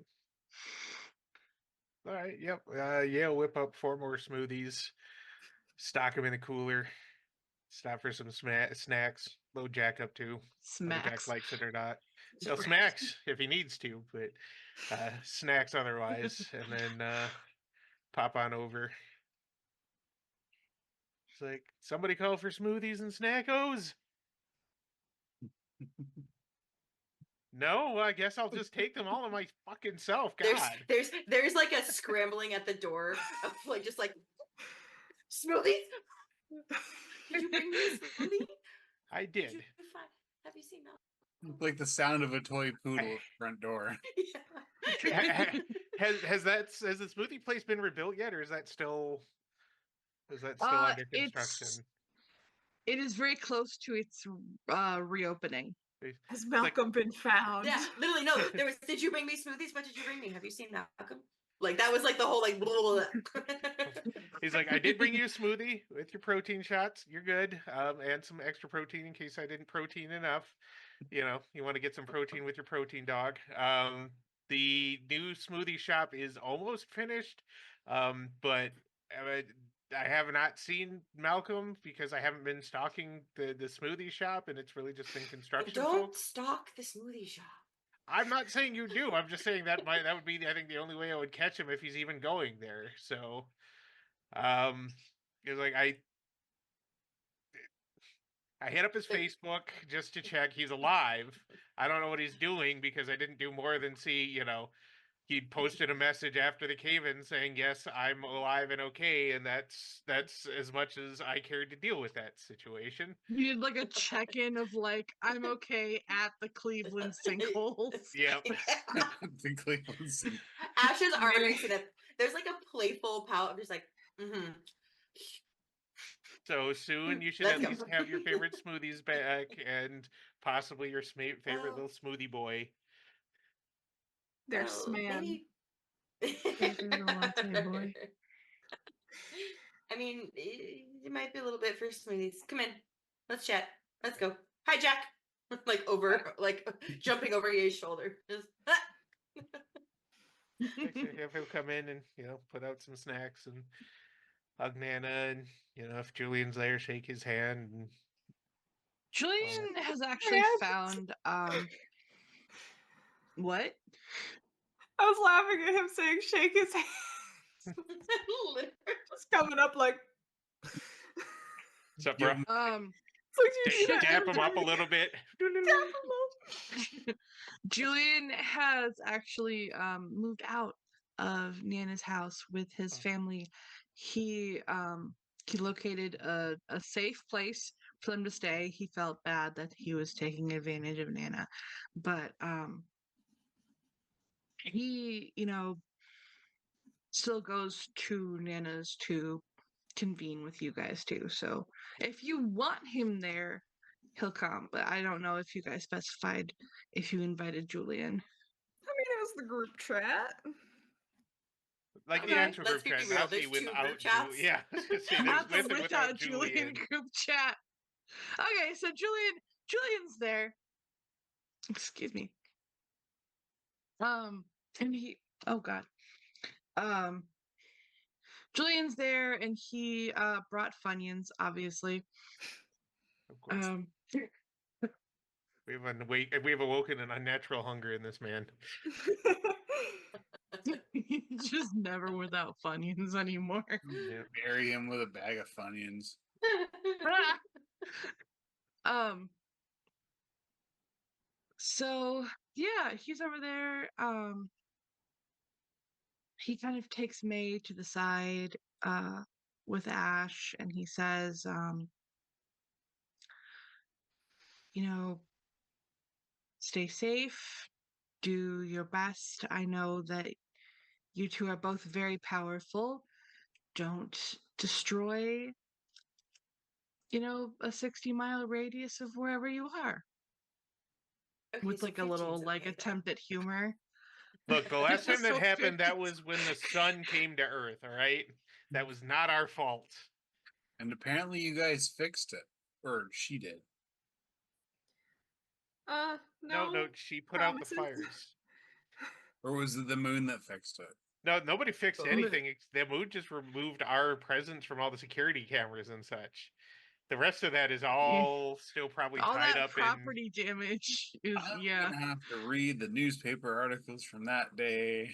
S4: All right. Yep. Yeah. Whip up 4 more smoothies. Stock them in the cooler. Stop for some snacks. Load Jack up too, whether Jack
S1: Smacks.
S4: likes it or not. He'll smacks if he needs to, but snacks otherwise. And then pop on over. It's like, somebody call for smoothies and snackos? No, I guess I'll just take them all to my fucking self.
S3: There's
S4: God.
S3: there's like a scrambling at the door of like just like smoothies. Did you bring me a smoothie?
S4: I
S3: Did
S4: did.
S3: you find? Have you seen that?
S2: Like the sound of a toy poodle at the front door.
S3: Yeah.
S4: Has the smoothie place been rebuilt yet, or is that still under construction?
S1: It is very close to its reopening.
S5: has
S4: It's like,
S5: Malcolm been found?
S3: Yeah, literally, no. There was. Did you bring me smoothies? What did you bring me? Have you seen Malcolm? Like that was like the whole like. Blah.
S4: he's like, I did bring you a smoothie with your protein shots. You're good, and some extra protein in case I didn't protein enough. You want to get some protein with your protein dog. The new smoothie shop is almost finished, but uh, I have not seen Malcolm because I haven't been stalking the smoothie shop, and it's really just been construction
S3: Don't
S4: folks.
S3: stalk the smoothie shop.
S4: I'm not saying you do. I'm just saying that would be, I think, the only way I would catch him if he's even going there. So, it's like I hit up his Facebook just to check he's alive. I don't know what he's doing because I didn't do more than see, he posted a message after the cave-in saying, "Yes, I'm alive and okay," and that's as much as I cared to deal with that situation.
S1: You did like a check-in of like, I'm okay at the Cleveland sinkholes.
S4: Yep.
S2: The Cleveland Sink.
S3: Ash is already
S1: Very-
S3: sitting up. There's like a playful pout of just like, mm-hmm.
S4: So soon you should
S3: Let's
S4: at
S3: go.
S4: least have your favorite smoothies back and possibly your favorite
S3: Oh.
S4: little smoothie boy.
S5: There's man.
S3: Maybe.
S1: Favorite latte boy.
S3: I mean, it might be a little bit for smoothies. Come in. Let's chat. Let's go. Hi, Jack. Like over, like jumping over his shoulder. Just
S4: Actually, have him come in and put out some snacks and hug Nana, and if Julian's there, shake his hand. And
S1: Julian has actually found what?
S5: I was laughing at him saying shake his hand. Just coming up like
S4: what's up,
S2: Give
S4: bro?
S2: him-
S5: it's like you do that
S4: Dap
S5: every
S4: him up a
S5: time.
S4: little bit.
S1: Julian has actually moved out of Nana's house with his family. He located a safe place for them to stay. He felt bad that he was taking advantage of Nana, but he, still goes to Nana's to convene with you guys too. So if you want him there, he'll come. But I don't know if you guys specified if you invited Julian.
S5: I mean, it was the group chat.
S4: Like the
S5: Okay,
S4: actual
S3: let's
S4: group
S3: be
S4: chat,
S3: real,
S4: not the
S3: there's two group
S4: without
S3: chats.
S4: Julian. Yeah, I was gonna say there's
S1: Not the
S4: with and
S1: without
S4: without
S1: Julian
S4: Julian.
S1: group chat. Okay, so Julian's there. Excuse me. And he, oh God. Um, Julian's there, and he brought Funyuns, obviously.
S4: Of course,
S1: Um,
S4: we have awoken an unnatural hunger in this man.
S1: he's just never without Funyuns anymore.
S4: Yeah.
S2: Bury him with a bag of Funyuns.
S1: um, so yeah, he's over there. He kind of takes May to the side with Ash, and he says, you know, stay safe, do your best. I know that you two are both very powerful. Don't destroy, a 60-mile radius of wherever you are.
S3: Okay,
S1: With
S3: so
S1: like a little
S3: 15's
S1: like
S3: okay, though.
S1: attempt at humor.
S4: Look, the last time that
S1: So
S4: happened, that
S1: 15's
S4: was when the sun came to Earth. All right, that was not our fault.
S2: And apparently you guys fixed it. Or she did.
S4: No, she put out the
S5: promises.
S4: fires.
S2: Or was it the moon that fixed it?
S4: No, nobody fixed
S3: Oh.
S4: anything. The moon just removed our presence from all the security cameras and such. The rest of that is all still probably
S1: all
S4: tied
S1: that
S4: up
S1: property damage is
S2: I'm
S1: yeah.
S2: gonna have to read the newspaper articles from that day.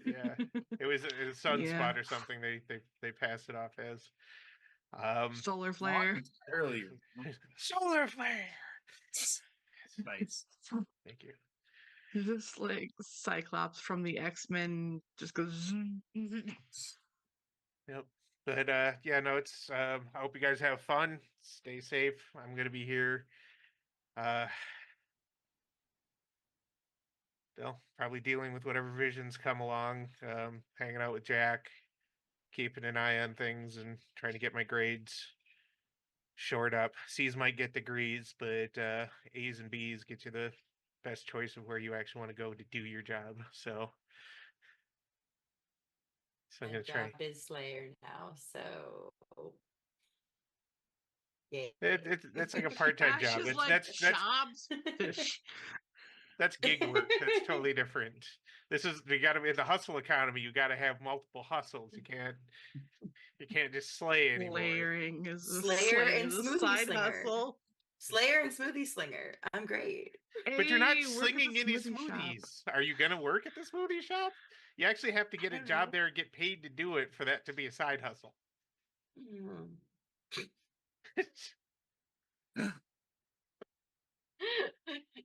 S4: Yeah, it was a sunspot or something. They passed it off as
S1: Solar
S2: Not
S1: flare.
S2: entirely.
S4: solar flare.
S2: Nice.
S4: Thank you.
S1: Just like Cyclops from the X-Men just goes zoom.
S4: Yep. But yeah, no, it's I hope you guys have fun. Stay safe. I'm gonna be here. Still probably dealing with whatever visions come along. Hanging out with Jack, keeping an eye on things, and trying to get my grades shored up. C's might get degrees, but A's and B's get you the best choice of where you actually want to go to do your job. So I'm
S3: My
S4: gonna try.
S3: job is Slayer now, so yeah.
S4: That's like a part-time
S1: Ash
S4: job.
S1: is
S4: It's
S1: like
S4: that's
S1: jobs.
S4: that's gig work. That's totally different. This is you got to be in the hustle economy. You got to have multiple hustles. You can't just slay anymore.
S1: Layering is a
S3: Slayer and
S1: is a
S3: Smoothie
S1: side
S3: Slinger.
S1: hustle.
S3: Slayer and Smoothie Slinger. I'm great.
S4: But you're not
S1: Hey, work at the
S4: slinging any
S1: smoothie shop.
S4: smoothies. Are you going to work at the smoothie shop? You actually have to get
S3: I
S4: a
S3: don't
S4: job
S3: know.
S4: there and get paid to do it for that to be a side hustle.
S3: Hmm.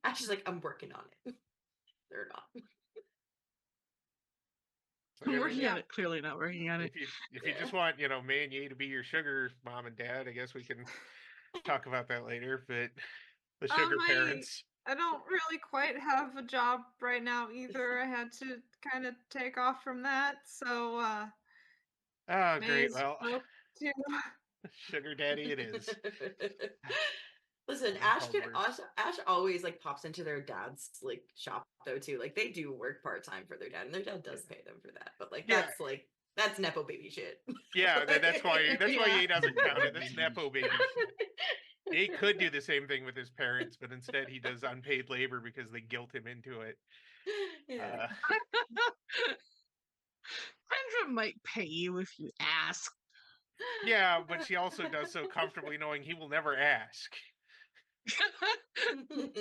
S3: Ash is like, I'm working on it. They're not.
S4: So,
S1: I'm
S4: I
S1: working
S4: mean,
S1: on it. Clearly not working on it.
S4: if you just want, May and Ye to be your sugar mom and dad, I guess we can talk about that later. But the sugar parents.
S5: I don't really quite have a job right now either. I had to kind of take off from that, so
S4: Oh, great.
S5: May's
S4: Well,
S5: broke too.
S4: sugar daddy it is.
S3: Listen,
S4: All called work.
S3: Ash always like pops into their dad's like shop though too. Like they do work part-time for their dad, and their dad does pay them for that. But
S4: Yeah.
S3: that's nepo baby shit.
S4: Yeah, that's why
S1: Yeah.
S4: Ye doesn't count it. That's nepo baby shit. Ye could do the same thing with his parents, but instead he does unpaid labor because they guilt him into it.
S3: Yeah.
S1: Kendra might pay you if you ask.
S4: Yeah, but she also does so comfortably knowing he will never ask.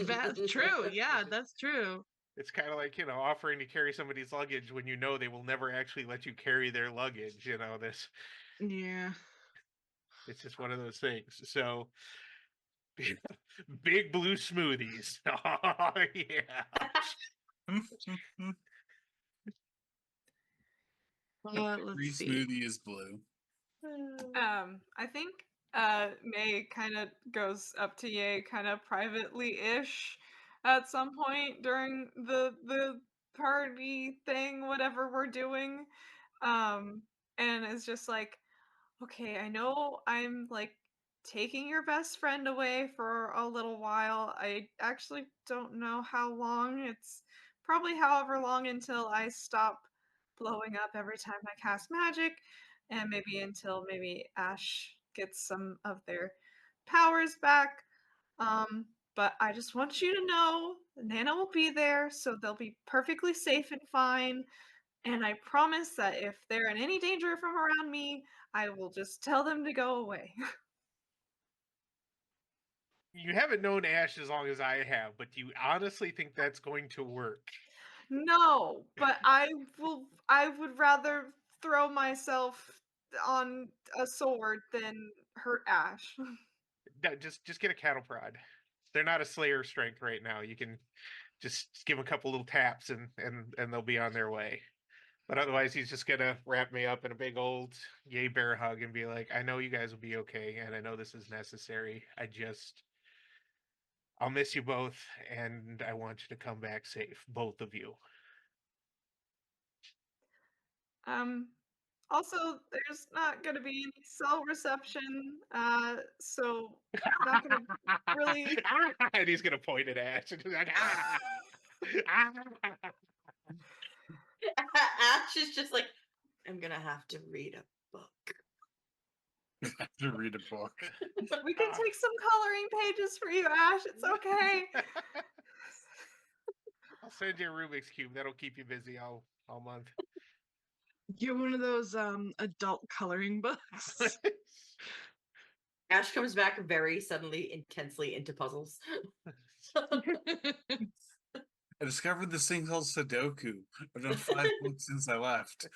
S1: That's true. Yeah, that's true.
S4: It's kind of like, offering to carry somebody's luggage when you know they will never actually let you carry their luggage.
S1: Yeah.
S4: It's just one of those things. So, big blue smoothies. Oh, yeah.
S1: Let's
S2: Every
S1: see.
S2: smoothie is blue.
S5: I think May kind of goes up to Ye kind of privately-ish at some point during the party thing, whatever we're doing. And it's just like, okay, I know I'm like taking your best friend away for a little while. I actually don't know how long. It's probably however long until I stop blowing up every time I cast magic, and maybe until maybe Ash gets some of their powers back. But I just want you to know Nana will be there, so they'll be perfectly safe and fine. And I promise that if they're in any danger from around me, I will just tell them to go away.
S4: You haven't known Ash as long as I have, but do you honestly think that's going to work?
S5: No, but I would rather throw myself on a sword than hurt Ash.
S4: No, just get a cattle prod. They're not a Slayer strength right now. You can just give them a couple little taps and they'll be on their way. But otherwise, he's just gonna wrap me up in a big old yay bear hug and be like, "I know you guys will be okay, and I know this is necessary. I'll miss you both, and I want you to come back safe, both of you."
S5: Um Also, there's not gonna be any cell reception, so not gonna really.
S4: And he's gonna point at Ash and he's like,
S3: Ash is just like, I'm gonna have to read a book.
S2: To read a book.
S5: We can take some coloring pages for you, Ash. It's okay.
S4: I'll send you a Rubik's cube. That'll keep you busy all month.
S1: Get one of those adult coloring books.
S3: Ash comes back very suddenly, intensely into puzzles.
S2: I discovered this thing called Sudoku. I've done 5 books since I left.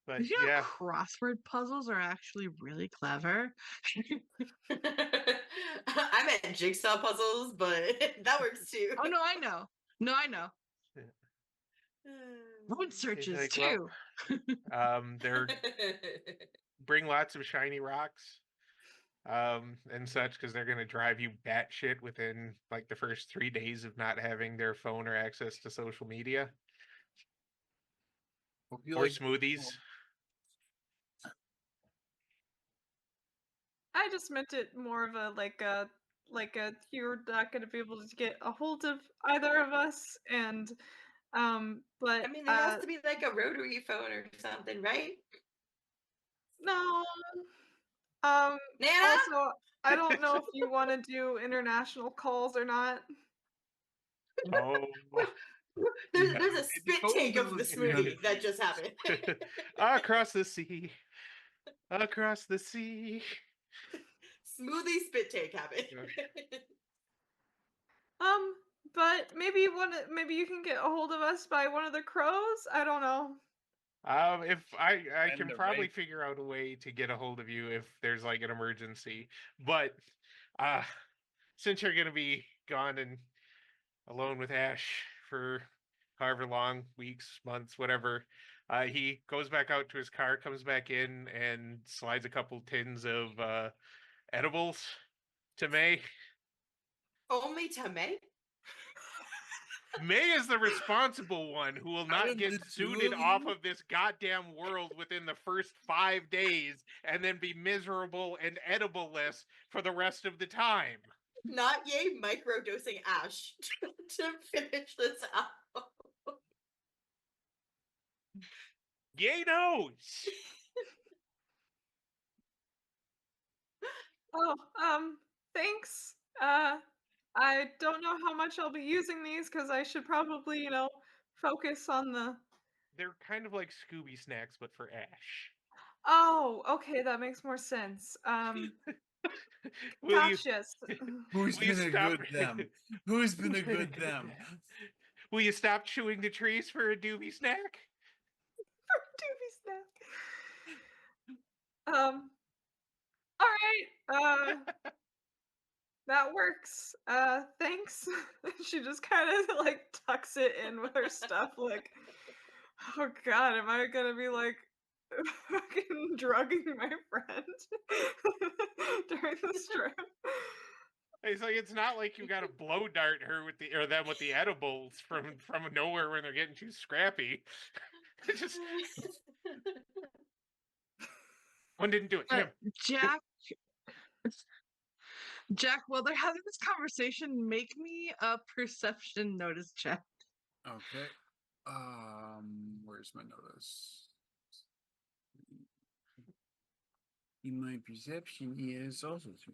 S4: But
S1: Did you know
S4: yeah,
S1: crossword puzzles are actually really clever?
S3: I meant jigsaw puzzles, but that works too.
S1: Oh no, I know. No, I know. Word
S4: he's
S1: searches
S4: like,
S1: too.
S4: they're bring lots of shiny rocks, and such, because they're gonna drive you batshit within like the first 3 days of not having their phone or access to social media
S2: Hope you
S4: or
S2: like
S4: smoothies.
S5: I just meant it more of a you're not gonna be able to get a hold of either of us, and but
S3: I mean, there has to be like a rotary phone or something, right?
S5: no.
S3: Nana?
S5: Also, I don't know if you want to do international calls or not.
S4: Oh,
S3: There's a
S2: It
S3: spit
S2: totally
S3: take of
S2: doesn't
S3: the
S2: give you
S3: smoothie that just happened.
S4: across the sea, across the sea.
S3: Smoothie spit take happened.
S5: But maybe you can get a hold of us by one of the crows. I don't know.
S4: If I
S2: And
S4: can
S2: the
S4: probably
S2: right-
S4: figure out a way to get a hold of you if there's like an emergency, but uh, since you're gonna be gone and alone with Ash for however long, weeks, months, whatever. He goes back out to his car, comes back in, and slides a couple tins of edibles to May.
S3: Only to May?
S4: May is the responsible one who will not
S2: did
S4: get
S2: the two
S4: suited
S2: of
S4: off
S2: you?
S4: of this goddamn world within the first 5 days and then be miserable and edible-less for the rest of the time.
S3: Not yay microdosing Ash to finish this out.
S4: Yay knows.
S5: Oh, thanks. I don't know how much I'll be using these because I should probably, focus on the.
S4: They're kind of like Scooby snacks, but for Ash.
S5: Oh, okay, that makes more sense.
S4: Will you
S5: Gotcha.
S2: Who's
S4: will you
S2: been a
S4: stop
S2: good them? Who's been a good them?
S4: Will you stop chewing the trees for a doobie snack?
S5: Doobie snack. All right. That works. Thanks. She just kind of like tucks it in with her stuff. Like, oh God, am I gonna be like fucking drugging my friend during this trip?
S4: It's like it's not like you got to blow dart her with the or them with the edibles from nowhere when they're getting too scrappy. It's just one didn't do it. Him.
S1: Jack, while they're having this conversation, make me a perception notice check.
S2: Okay. Where's my notice? In my perception is also 3.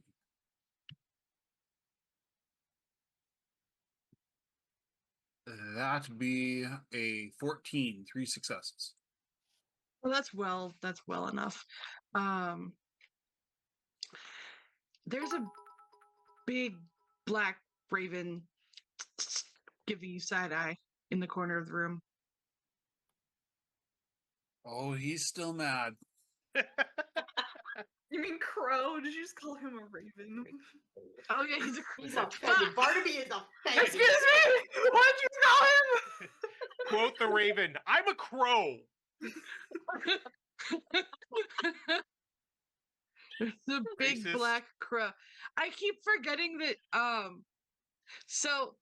S2: That'd be a 14, 3 successes.
S1: Well, that's well enough. There's a big black raven giving you side eye in the corner of the room.
S2: Oh, he's still mad.
S5: You mean crow? Did you just call him a raven?
S1: Oh yeah, he's a
S3: He's offended. Barnaby is offended.
S5: Excuse me! What did you call him?
S4: Quote the Raven. I'm a crow.
S1: The big
S4: Racist.
S1: black crow. I keep forgetting that so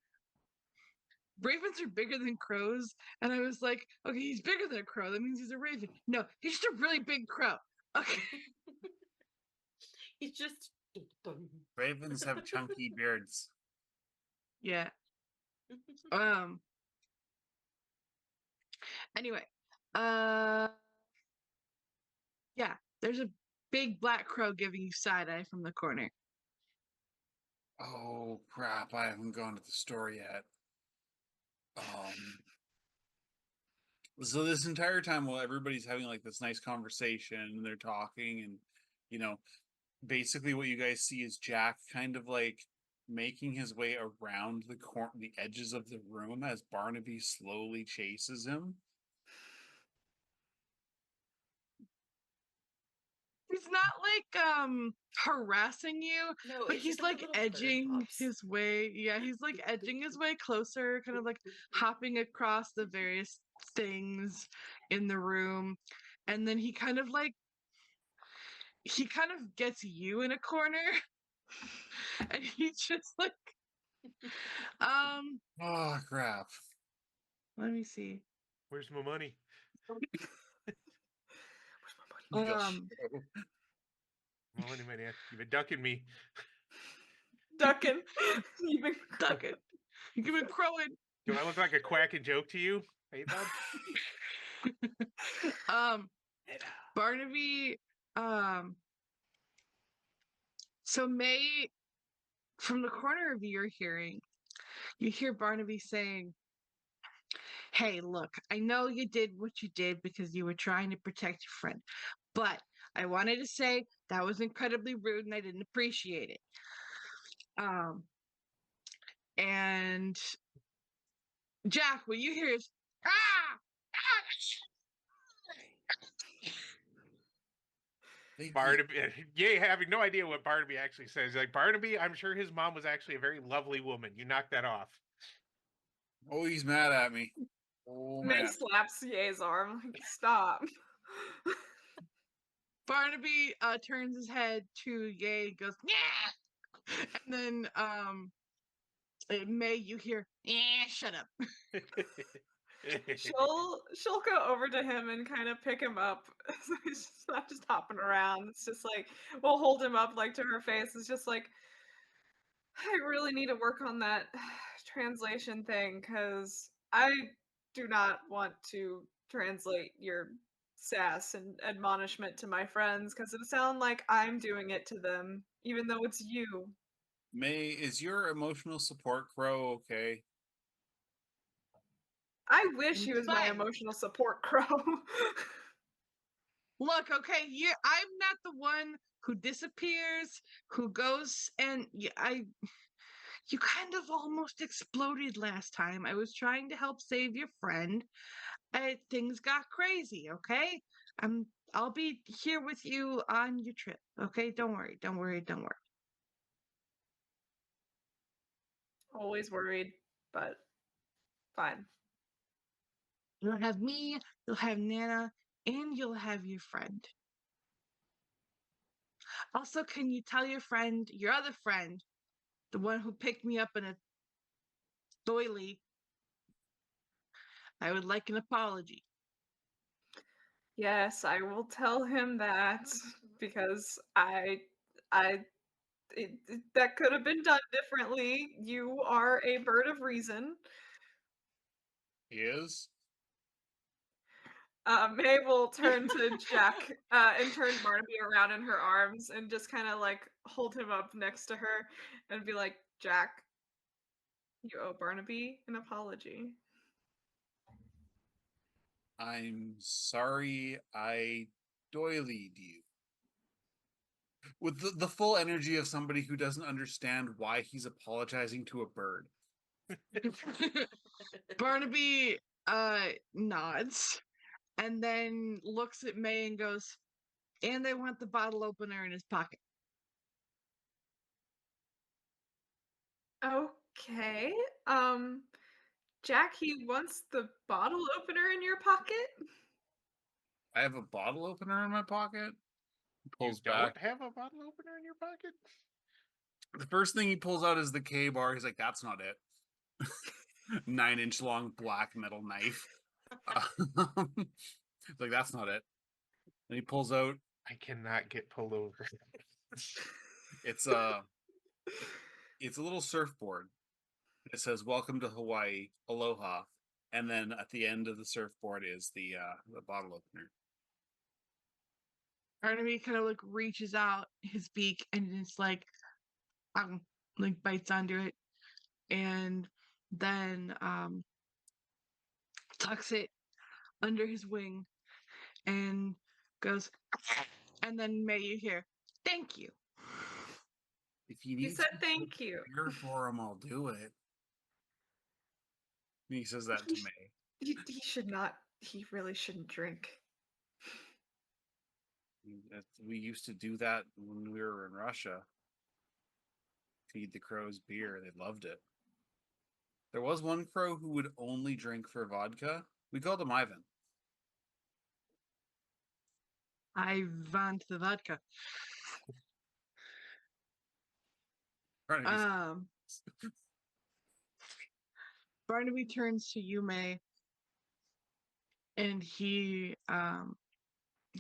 S1: ravens are bigger than crows, and I was like, okay, he's bigger than a crow, that means he's a raven. No, he's just a really big crow. Okay.
S3: He's just.
S2: Ravens have chunky beards.
S1: Yeah. Anyway, yeah, there's a big black crow giving you side eye from the corner.
S2: Oh crap! I haven't gone to the store yet. So this entire time while everybody's having like this nice conversation and they're talking and basically what you guys see is Jack kind of like making his way around the edges of the room as Barnaby slowly chases him.
S1: He's not like harassing you,
S3: No,
S1: but
S3: it's
S1: he's
S3: just like
S1: like
S3: the little bird
S1: edging
S3: hops.
S1: his way. Yeah, he's like edging his way closer, kind of like hopping across the various things in the room. And then he kind of gets you in a corner. And he's just like
S2: Oh crap.
S1: let me see.
S4: Where's my money?
S1: Um
S4: My money, my man. You've been ducking me.
S5: Ducking. You've been
S1: duck it. You've been crowing.
S4: Do I look like a quack and joke to you? Hey, bud.
S1: Barnaby, so May, from the corner of your hearing, you hear Barnaby saying, hey, look, I know you did what you did because you were trying to protect your friend, but I wanted to say that was incredibly rude and I didn't appreciate it. And Jack, what you hear is, ah!
S4: Barnaby, yay, having no idea what Barnaby actually says. Like, Barnaby, I'm sure his mom was actually a very lovely woman. You knocked that off.
S2: Oh, he's mad at me. Oh
S5: May
S2: man.
S5: slaps Ye's arm. Like, stop.
S1: Barnaby turns his head to Ye, goes, yeah! And then May, you hear, yeah, shut up.
S5: She'll go over to him and kind of pick him up. So he's just not just hopping around. It's just like we'll hold him up like to her face. It's just like I really need to work on that translation thing because I do not want to translate your sass and admonishment to my friends because it sounds like I'm doing it to them, even though it's you.
S2: May, is your emotional support crow okay?
S5: I wish he
S1: It's
S5: was my
S1: fine.
S5: emotional support crow.
S1: Look, okay, I'm not the one who disappears, who goes, and you kind of almost exploded last time. I was trying to help save your friend. Things got crazy, okay? I'll be here with you on your trip, okay? Don't worry, don't worry, don't worry.
S5: Always worried, but fine.
S1: You'll have me, you'll have Nana, and you'll have your friend. Also, can you tell your friend, your other friend, the one who picked me up in a doily, I would like an apology.
S5: Yes, I will tell him that because I that could have been done differently. You are a bird of reason.
S2: He is?
S5: May will turn to Jack and turn Barnaby around in her arms and just kind of like hold him up next to her and be like, Jack, you owe Barnaby an apology.
S2: I'm sorry I doilied you. With the full energy of somebody who doesn't understand why he's apologizing to a bird.
S1: Barnaby nods and then looks at May and goes, and I want the bottle opener in his pocket.
S5: Okay. Um, Jack, he wants the bottle opener in your pocket?
S2: I have a bottle opener in my pocket. He
S4: You
S2: pulls
S4: don't
S2: back.
S4: have a bottle opener in your pocket?
S2: The first thing he pulls out is the K bar. He's like, that's not it. 9-inch long black metal knife. Like, that's not it. And he pulls out,
S4: I cannot get pulled over.
S2: it's a little surfboard. It says "Welcome to Hawaii, Aloha," and then at the end of the surfboard is the bottle opener.
S1: Barnaby kind of like reaches out his beak and it's like bites onto it and then tucks it under his wing and goes, and then May you hear, thank you.
S2: If you
S5: He
S2: need
S5: said
S2: some
S5: thank you.
S2: beer for him, I'll do it. And he says that to
S5: He,
S2: May.
S5: he should not, he really shouldn't drink.
S2: We used to do that when we were in Russia. Feed the crows beer. They loved it. There was one crow who would only drink for vodka. We called him Ivan.
S1: I want the vodka.
S2: Barnaby's
S1: Barnaby turns to you, May, and he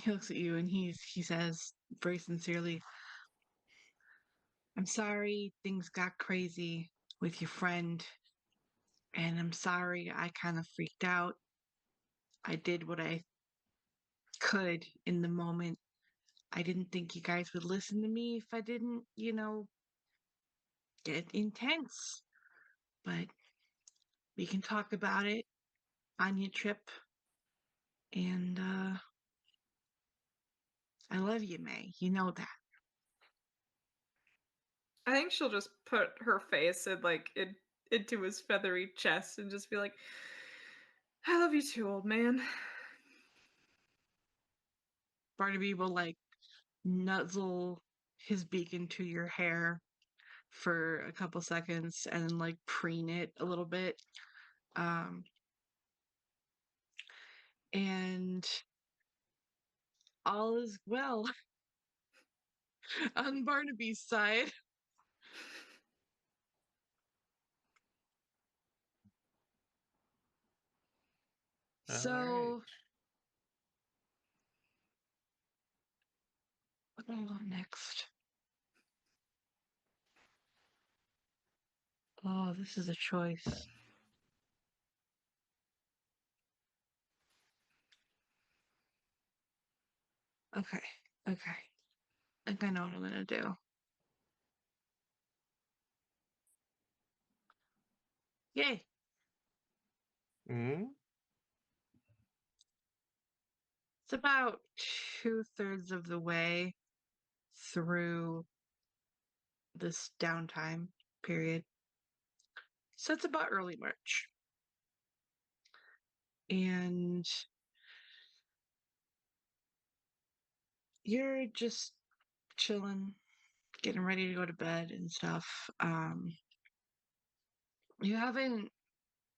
S1: looks at you and he says very sincerely, I'm sorry things got crazy with your friend, and I'm sorry I kind of freaked out. I did what I could in the moment. I didn't think you guys would listen to me if I didn't, get intense. But we can talk about it on your trip. And I love you, May. You know that.
S5: I think she'll just put her face in like into his feathery chest and just be like, I love you too, old man.
S1: Barnaby will like nuzzle his beak into your hair for a couple seconds and then like preen it a little bit. Um, and all is well on Barnaby's side.
S4: All right.
S1: So, what do I want next? Oh, this is a choice. Okay, okay. I think I know what I'm gonna do. Yay!
S4: Mm?
S1: It's about 2/3 of the way through this downtime period. So it's about early March. And you're just chilling, getting ready to go to bed and stuff. You haven't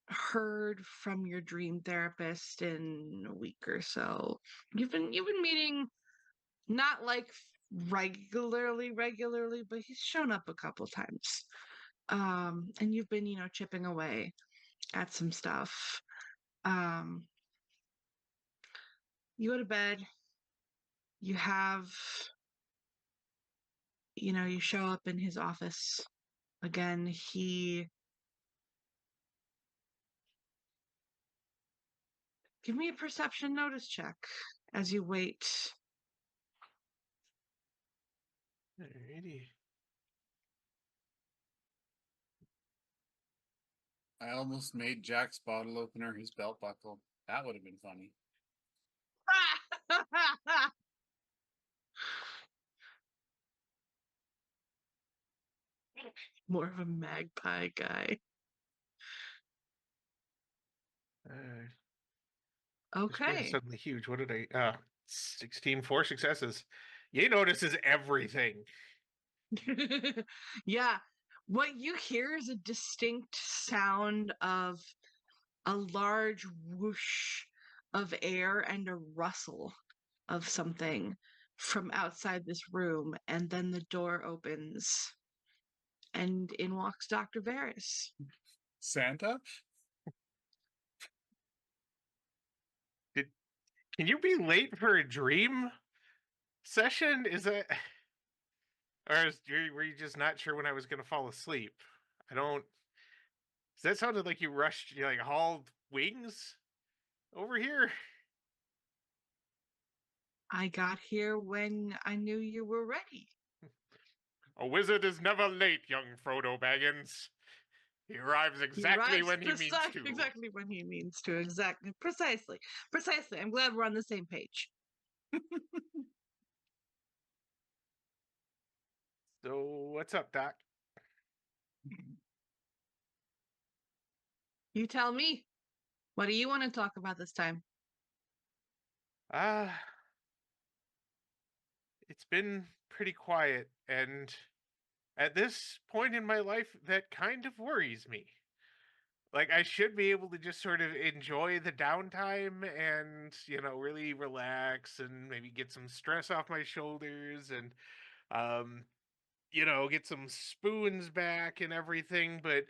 S1: heard from your dream therapist in a week or so. You've been meeting, not like regularly, but he's shown up a couple times. And you've been, chipping away at some stuff. Um, you go to bed, you have, you show up in his office again. Give me a perception notice check as you wait.
S4: Alrighty.
S2: I almost made Jack's bottle opener his belt buckle. That would have been funny.
S1: More of a magpie guy.
S4: This being
S1: Okay.
S4: suddenly huge. What did I? 16, 4 successes. Ye notices everything.
S1: Yeah. What you hear is a distinct sound of a large whoosh of air and a rustle of something from outside this room, and then the door opens and in walks Dr. Varys.
S2: Santa?
S4: Can you be late for a dream session? Is that, were you just not sure when I was going to fall asleep? I don't. That sounded like you rushed, you like hauled wings over here.
S1: I got here when I knew you were ready.
S4: A wizard is never late, young Frodo Baggins. He arrives
S1: He
S4: exactly
S1: arrives
S4: when he means to.
S1: exactly when he means to. Exactly. Precisely. Precisely. I'm glad we're on the same page.
S4: So, what's up, Doc?
S1: You tell me. What do you want to talk about this time?
S4: Ah, it's been pretty quiet, and at this point in my life, that kind of worries me. Like, I should be able to just sort of enjoy the downtime and, really relax and maybe get some stress off my shoulders and, um, get some spoons back and everything, but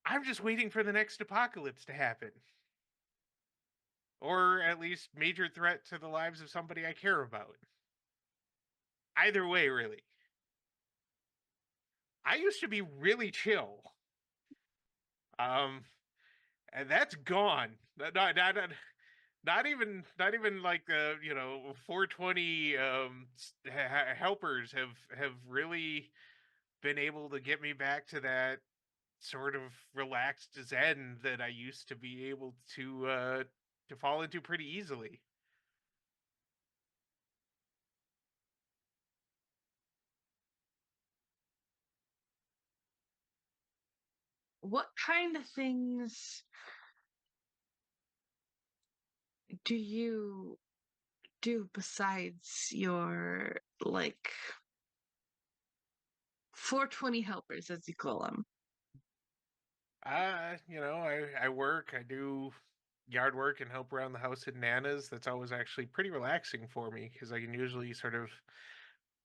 S4: I'm just waiting for the next apocalypse to happen. Or at least major threat to the lives of somebody I care about. Either way, really. I used to be really chill. And that's gone. Not even like 420 helpers have really been able to get me back to that sort of relaxed zen that I used to be able to fall into pretty easily.
S1: What kind of things do you do besides your, like, 420 helpers, as you call them?
S4: I work, I do yard work and help around the house at Nana's. That's always actually pretty relaxing for me because I can usually sort of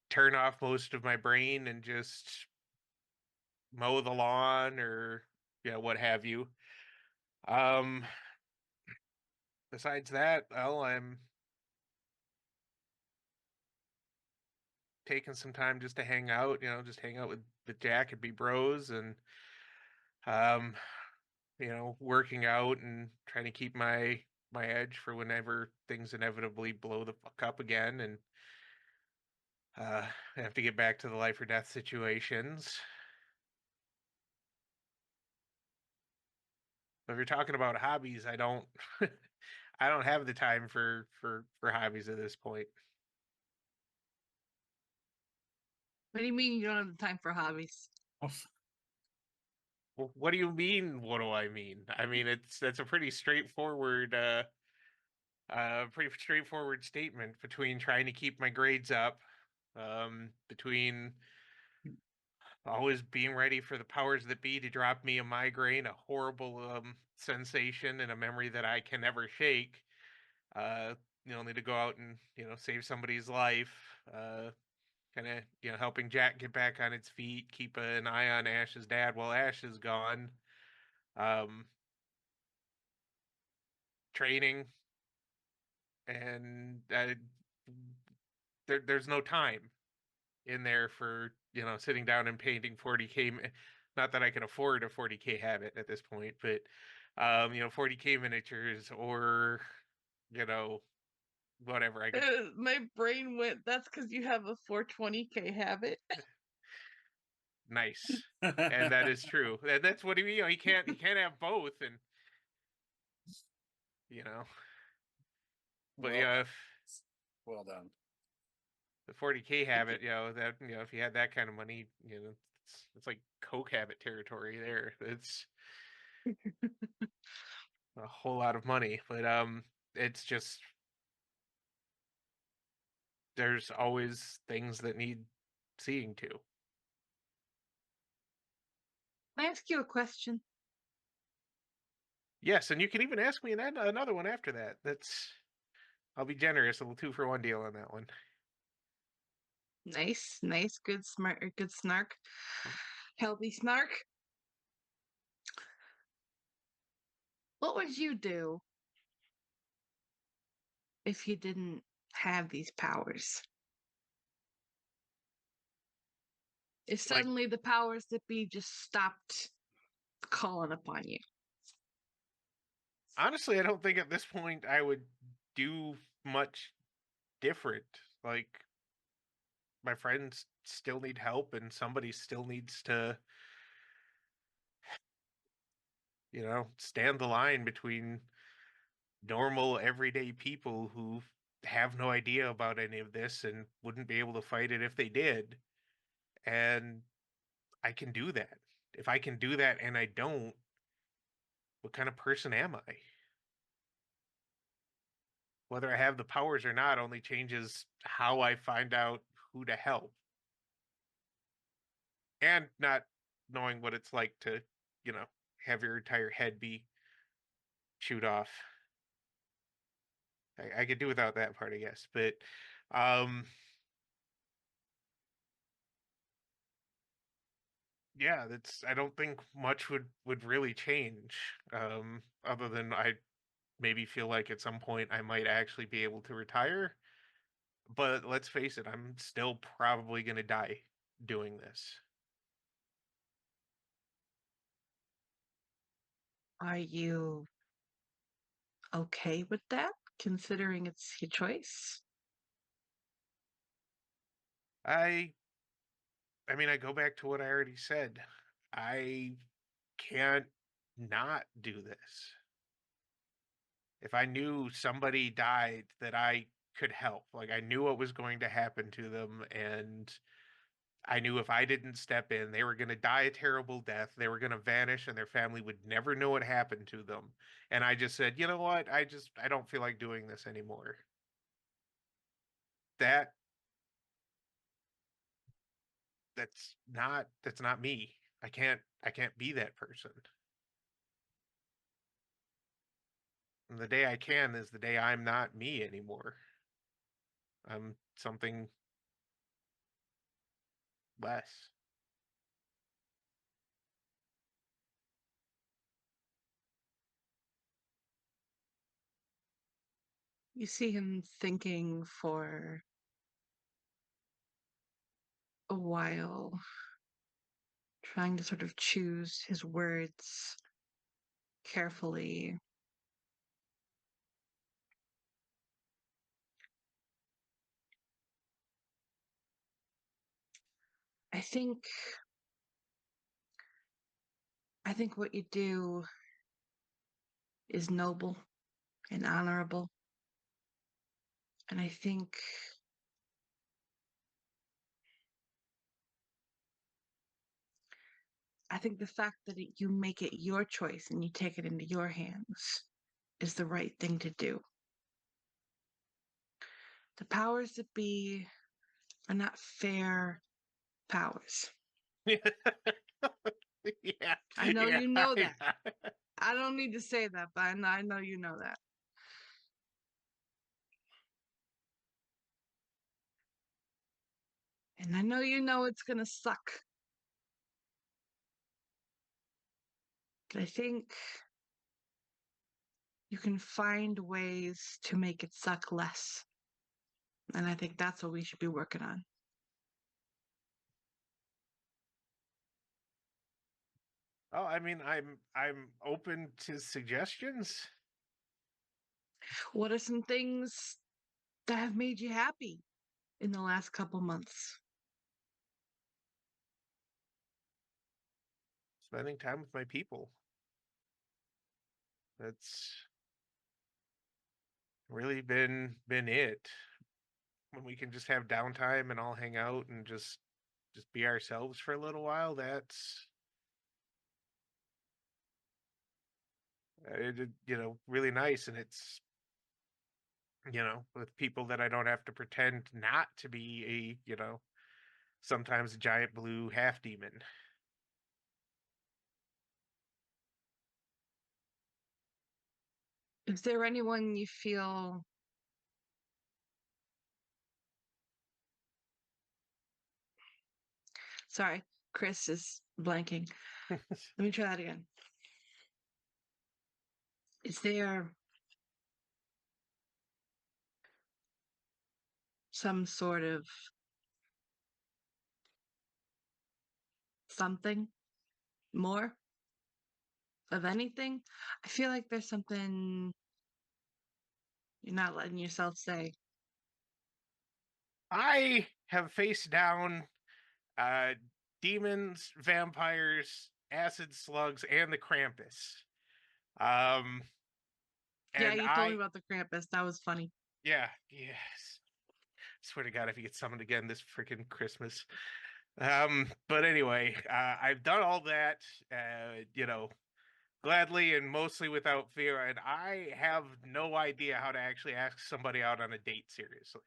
S4: turn off most of my brain and just mow the lawn or what have you. Um, Besides that, well, I'm taking some time just to hang out, just hang out with Jack and be bros and um, working out and trying to keep my edge for whenever things inevitably blow the fuck up again and I have to get back to the life or death situations. But if you're talking about hobbies, I don't I don't have the time for hobbies at this point.
S1: What do you mean you don't have the time for hobbies?
S4: Well, what do you mean? What do I mean? I mean that's a pretty straightforward statement between trying to keep my grades up, between always being ready for the powers that be to drop me a migraine, a horrible sensation and a memory that I can never shake. Need to go out and save somebody's life. Kind of helping Jack get back on its feet, keep an eye on Ash's dad while Ash is gone. Um, Training and there's no time in there for sitting down and painting 40K. Not that I can afford a 40K habit at this point, but 40K miniatures or you know whatever I could.
S1: My brain went, that's because you have a 420K habit.
S4: Nice, and that is true. And that's what he can't have both, and you know. But
S2: Well,
S4: yeah,
S2: well done.
S4: the 40K habit, that if you had that kind of money, it's like Coke habit territory there. It's a whole lot of money, but it's just there's always things that need seeing to.
S1: Can I ask you a question?
S4: Yes, and you can even ask me another one after that. I'll be generous, a little 2-for-1 deal on that one.
S1: Nice, nice, good smart, or good snark. Healthy snark. What would you do if you didn't have these powers? If
S4: Like,
S1: suddenly the powers that be just stopped calling upon you?
S4: honestly, I don't think at this point I would do much different. Like, my friends still need help, and somebody still needs to, stand the line between normal, everyday people who have no idea about any of this and wouldn't be able to fight it if they did. And I can do that. If I can do that and I don't, what kind of person am I? Whether I have the powers or not only changes how I find out who to help. And not knowing what it's like to, you know, have your entire head be chewed off. I could do without that part, I guess. But um yeah, that's I don't think much would really change. Other than I maybe feel like at some point I might actually be able to retire. But let's face it, I'm still probably gonna die doing this.
S1: Are you okay with that, considering it's your choice?
S4: I I mean, I go back to what I already said. I can't not do this. If I knew somebody died that I could help, like I knew what was going to happen to them, and I knew if I didn't step in, they were going to die a terrible death, they were going to vanish, and their family would never know what happened to them. And I just said, you know what? I don't feel like doing this anymore. That that's not me. I can't be that person. And the day I can is the day I'm not me anymore. I'm something less.
S1: You see him thinking for a while, trying to sort of choose his words carefully. I think I think what you do is noble and honorable. And I think the fact that you make it your choice and you take it into your hands is the right thing to do. The powers that be are not fair powers.
S4: Yeah,
S1: I know
S4: yeah,
S1: you know that.
S4: yeah.
S1: I don't need to say that, but I know you know that. And I know you know it's gonna suck. But I think you can find ways to make it suck less. And I think that's what we should be working on.
S4: Oh, I mean, I'm open to suggestions.
S1: What are some things that have made you happy in the last couple months?
S4: Spending time with my people. That's really been it. When we can just have downtime and all hang out and just be ourselves for a little while, that's really nice. And it's with people that I don't have to pretend not to be sometimes a giant blue half demon.
S1: Is there anyone you feel sorry, Chris is blanking. Let me try that again. Is there some sort of something more of anything? I feel like there's something you're not letting yourself say.
S4: I have faced down uh demons, vampires, acid slugs, and the Krampus. Um
S1: Yeah,
S4: and
S1: you told me about the Krampus. That was funny.
S4: yes. Swear to God, if he gets summoned again this freaking Christmas. But anyway, I've done all that, gladly and mostly without fear, and I have no idea how to actually ask somebody out on a date seriously.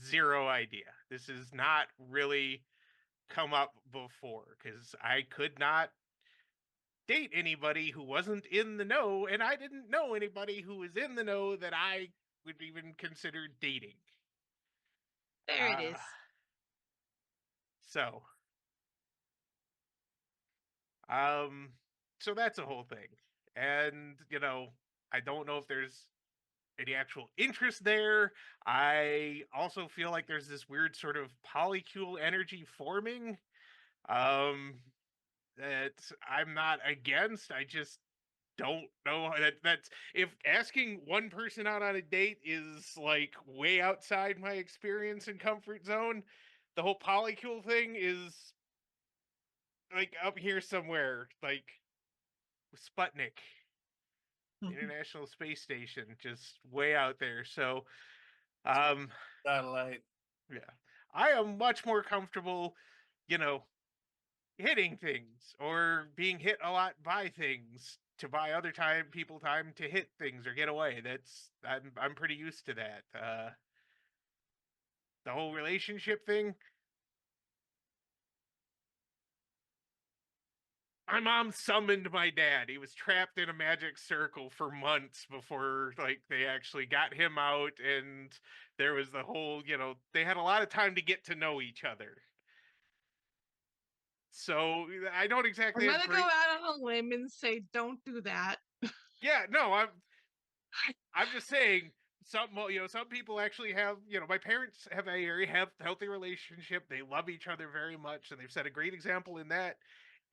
S4: Zero idea. This has not really come up before because I could not date anybody who wasn't in the know, and I didn't know anybody who was in the know that I would even consider dating.
S1: There it
S4: Uh,
S1: is.
S4: so, um, so that's a whole thing, and I don't know if there's any actual interest there. I also feel like there's this weird sort of polycule energy forming. Um, that I'm not against. I just don't know that's if asking one person out on a date is like way outside my experience and comfort zone, the whole polycule thing is like up here somewhere, like Sputnik, International Space Station, just way out there. So, um,
S2: Satellite.
S4: yeah, I am much more comfortable, you know, hitting things or being hit a lot by things to buy other people time to hit things or get away. I'm pretty used to that. The whole relationship thing, My mom summoned my dad. He was trapped in a magic circle for months before like they actually got him out, and there was the whole, they had a lot of time to get to know each other. So I don't exactly
S1: I'm
S4: have
S1: gonna go
S4: great.
S1: out on a limb and say, don't do that.
S4: Yeah, no, I'm just saying some people actually have, my parents have a very healthy relationship. They love each other very much, and they've set a great example in that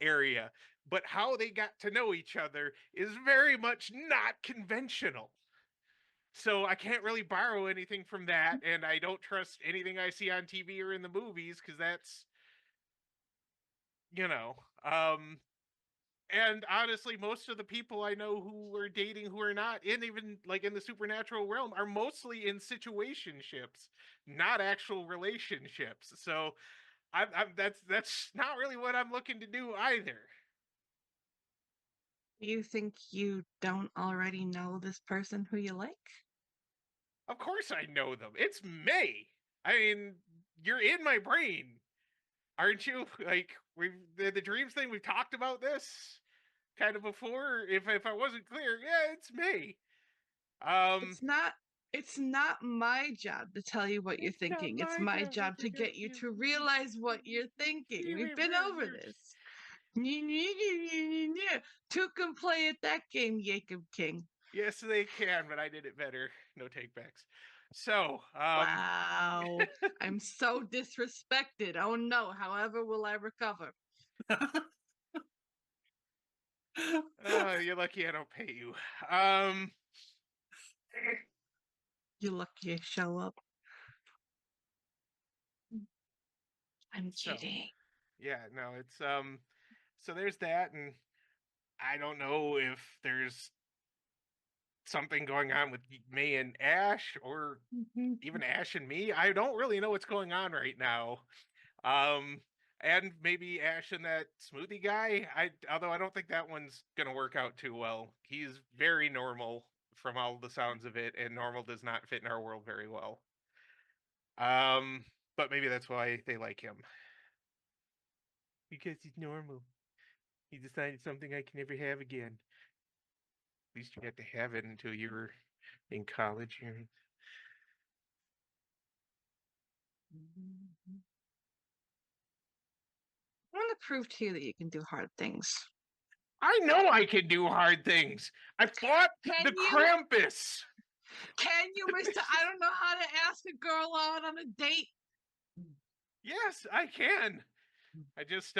S4: area. But how they got to know each other is very much not conventional. So I can't really borrow anything from that, and I don't trust anything I see on TV or in the movies because that's, you know, um and honestly, most of the people I know who are dating who are not in even like in the supernatural realm are mostly in situationships, not actual relationships. So that's not really what I'm looking to do either.
S1: You think you don't already know this person who you like?
S4: Of course I know them. It's May. I mean, you're in my brain, aren't you? Like the dreams thing. We've talked about this kind of before. If I wasn't clear, yeah, it's May.
S1: It's not it's not my job to tell you what you're
S4: It's not
S1: thinking. It's
S4: my
S1: my
S4: job
S1: job
S4: to
S1: to
S4: get
S1: get you
S4: you.
S1: to realize what you're thinking. We've been over this. Two can play at that game, Jacob King.
S4: Yes, they can, but I did it better. No takebacks. So,
S1: Wow. I'm so disrespected. Oh no. However, will I recover?
S4: you're lucky I don't pay you. Um,
S1: You lucky I show up. I'm
S4: so
S1: kidding.
S4: yeah, no, it's so there's that, and I don't know if there's something going on with May and Ash, or even Ash and me. I don't really know what's going on right now. Um, and maybe Ash and that smoothie guy. Although I don't think that one's gonna work out too well. He's very normal from all the sounds of it, and normal does not fit in our world very well. Um, but maybe that's why they like him. Because he's normal. He decided something I can never have again. At least you got to have it until you were in college.
S1: I want to prove to you that you can do hard things.
S4: I know I can do hard things. I fought
S1: Can
S4: the
S1: you?
S4: Krampus.
S1: Can you, Mr. I don't know how to ask a girl out on a date?
S4: Yes, I can. I just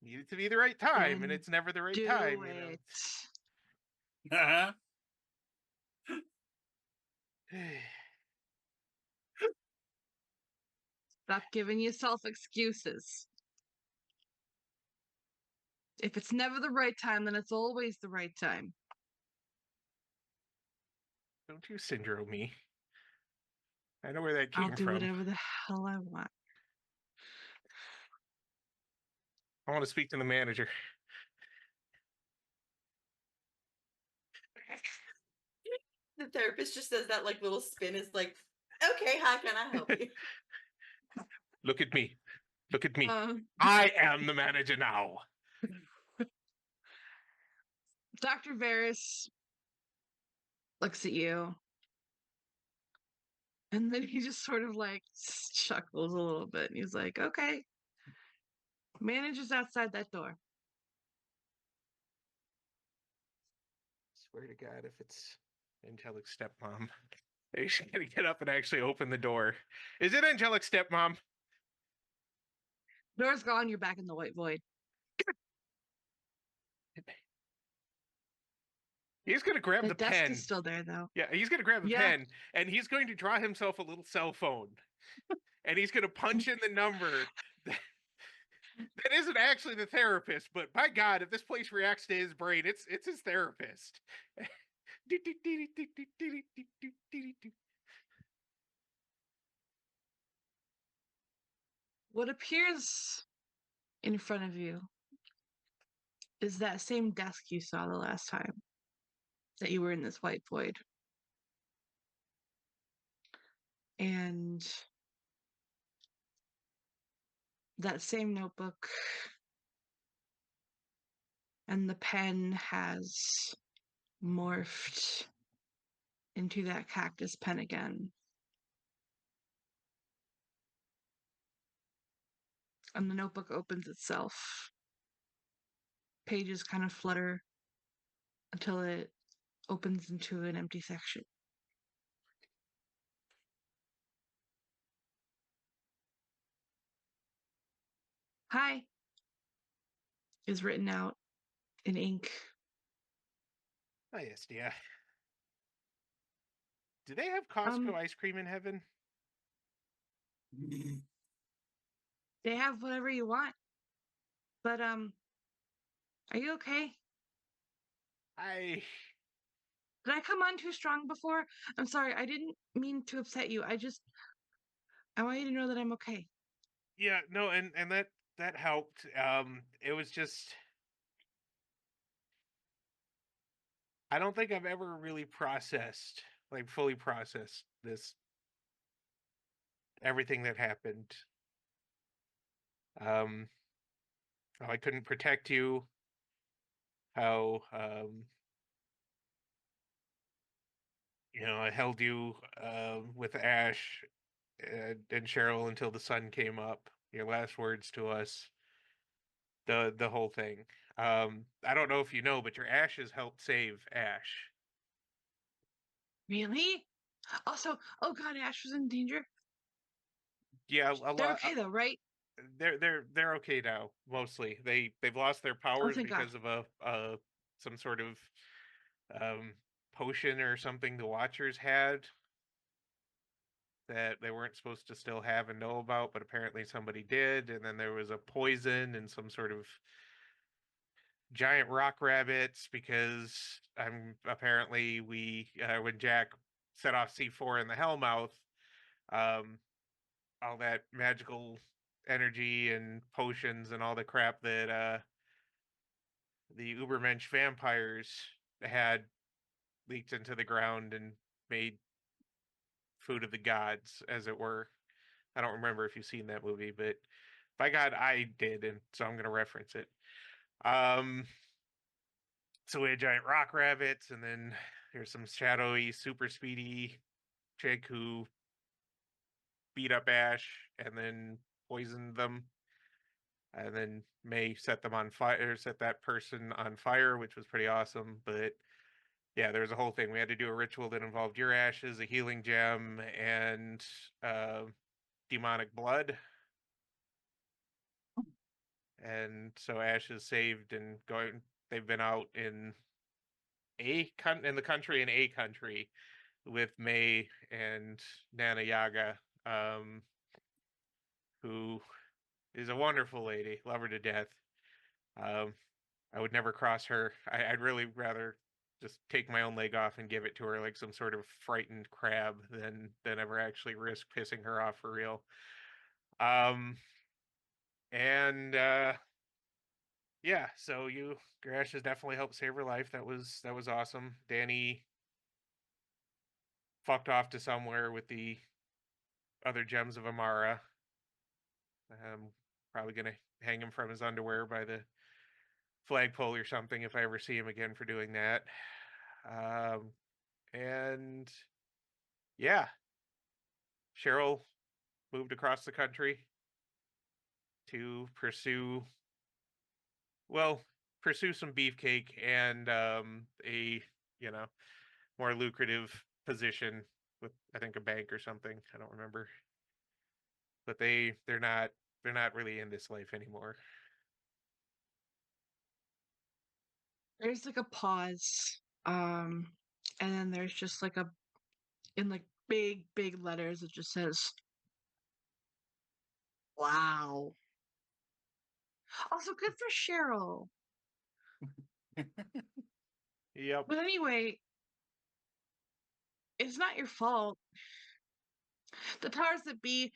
S4: need it to be the right time, and
S1: Then
S4: it's never the right
S1: do
S4: time,
S1: it.
S2: Uh-huh.
S1: Stop giving yourself excuses. If it's never the right time, then it's always the right time.
S4: Don't you syndrome me. I know where that
S1: I'll
S4: came
S1: do
S4: from.
S1: whatever the hell I want.
S4: I want to speak to the manager.
S3: The therapist just does that like little spin. Is like, okay, how can I help you?
S4: Look at me. Look at me.
S1: Um,
S4: I am the manager now.
S1: Dr. Varys looks at you, and then he just sort of like chuckles a little bit, and he's like, okay, manager's outside that door.
S4: Swear to God, if it's Angelic Stepmom, she's gonna get up and actually open the door. Is it Angelic Stepmom?
S1: Door's gone, you're back in the white void.
S4: He's gonna grab
S1: The
S4: the
S1: desk is
S4: pen.
S1: still there, though.
S4: Yeah, he's gonna grab a
S1: Yeah.
S4: pen, and he's going to draw himself a little cell phone, and he's gonna punch in the number that isn't actually the therapist, but by God, if this place reacts to his brain, it's his therapist.
S1: What appears in front of you is that same desk you saw the last time that you were in this white void. And that same notebook and the pen has morphed into that cactus pen again. And the notebook opens itself. Pages kind of flutter until it opens into an empty section. Hi is written out in ink.
S4: Oh yes, yeah. Do they have Costco ice cream in heaven?
S1: They have whatever you want. But are you okay?
S4: I
S1: Did I come on too strong before? I'm sorry, I didn't mean to upset you. I want you to know that I'm okay.
S4: yeah, no, and that helped. It was just I don't think I've ever really processed, like fully processed this everything that happened. How I couldn't protect you, how I held you with Ash and Cheryl until the sun came up. Your last words to us, the whole thing. I don't know if you know, but your ashes helped save Ash.
S1: Really? Also, oh god, Ash was in danger.
S4: Yeah, a
S1: They're
S4: lot.
S1: okay though, right?
S4: They're okay now. Mostly, they've lost their
S1: Oh,
S4: powers
S1: thank God.
S4: because of a some sort of um, potion or something the Watchers had that they weren't supposed to still have and know about, but apparently somebody did. And then there was a poison and some sort of giant rock rabbits because apparently we when Jack set off C4 in the Hellmouth, um, all that magical energy and potions and all the crap that the Ubermensch vampires had leaked into the ground and made food of the gods, as it were. I don't remember if you've seen that movie, but by God, I did, and so I'm going to reference it. Um, so we had giant rock rabbits, and then there's some shadowy, super speedy chick who beat up Ash and then poisoned them, and then May set them on fire, set that person on fire, which was pretty awesome. But yeah, there was a whole thing. We had to do a ritual that involved your ashes, a healing gem, and demonic blood. And so Ash is saved and going. They've been out in in the country in a country with May and Nana Yaga, who is a wonderful lady. Love her to death. Um, I would never cross her. I'd really rather just take my own leg off and give it to her like some sort of frightened crab than ever actually risk pissing her off for real. Um, and yeah, so Grash has definitely helped save her life. That was awesome. Danny fucked off to somewhere with the other gems of Amara. Probably gonna hang him from his underwear by the flagpole or something if I ever see him again for doing that. Um, and yeah, Cheryl moved across the country to well, pursue some beefcake and a you know more lucrative position with I think a bank or something. I don't remember, but they're not really in this life anymore.
S1: There's like a pause. And then there's just like a in like big, big letters, it just says, wow. Also good for Cheryl.
S4: Yep.
S1: But anyway, it's not your fault. The powers that be,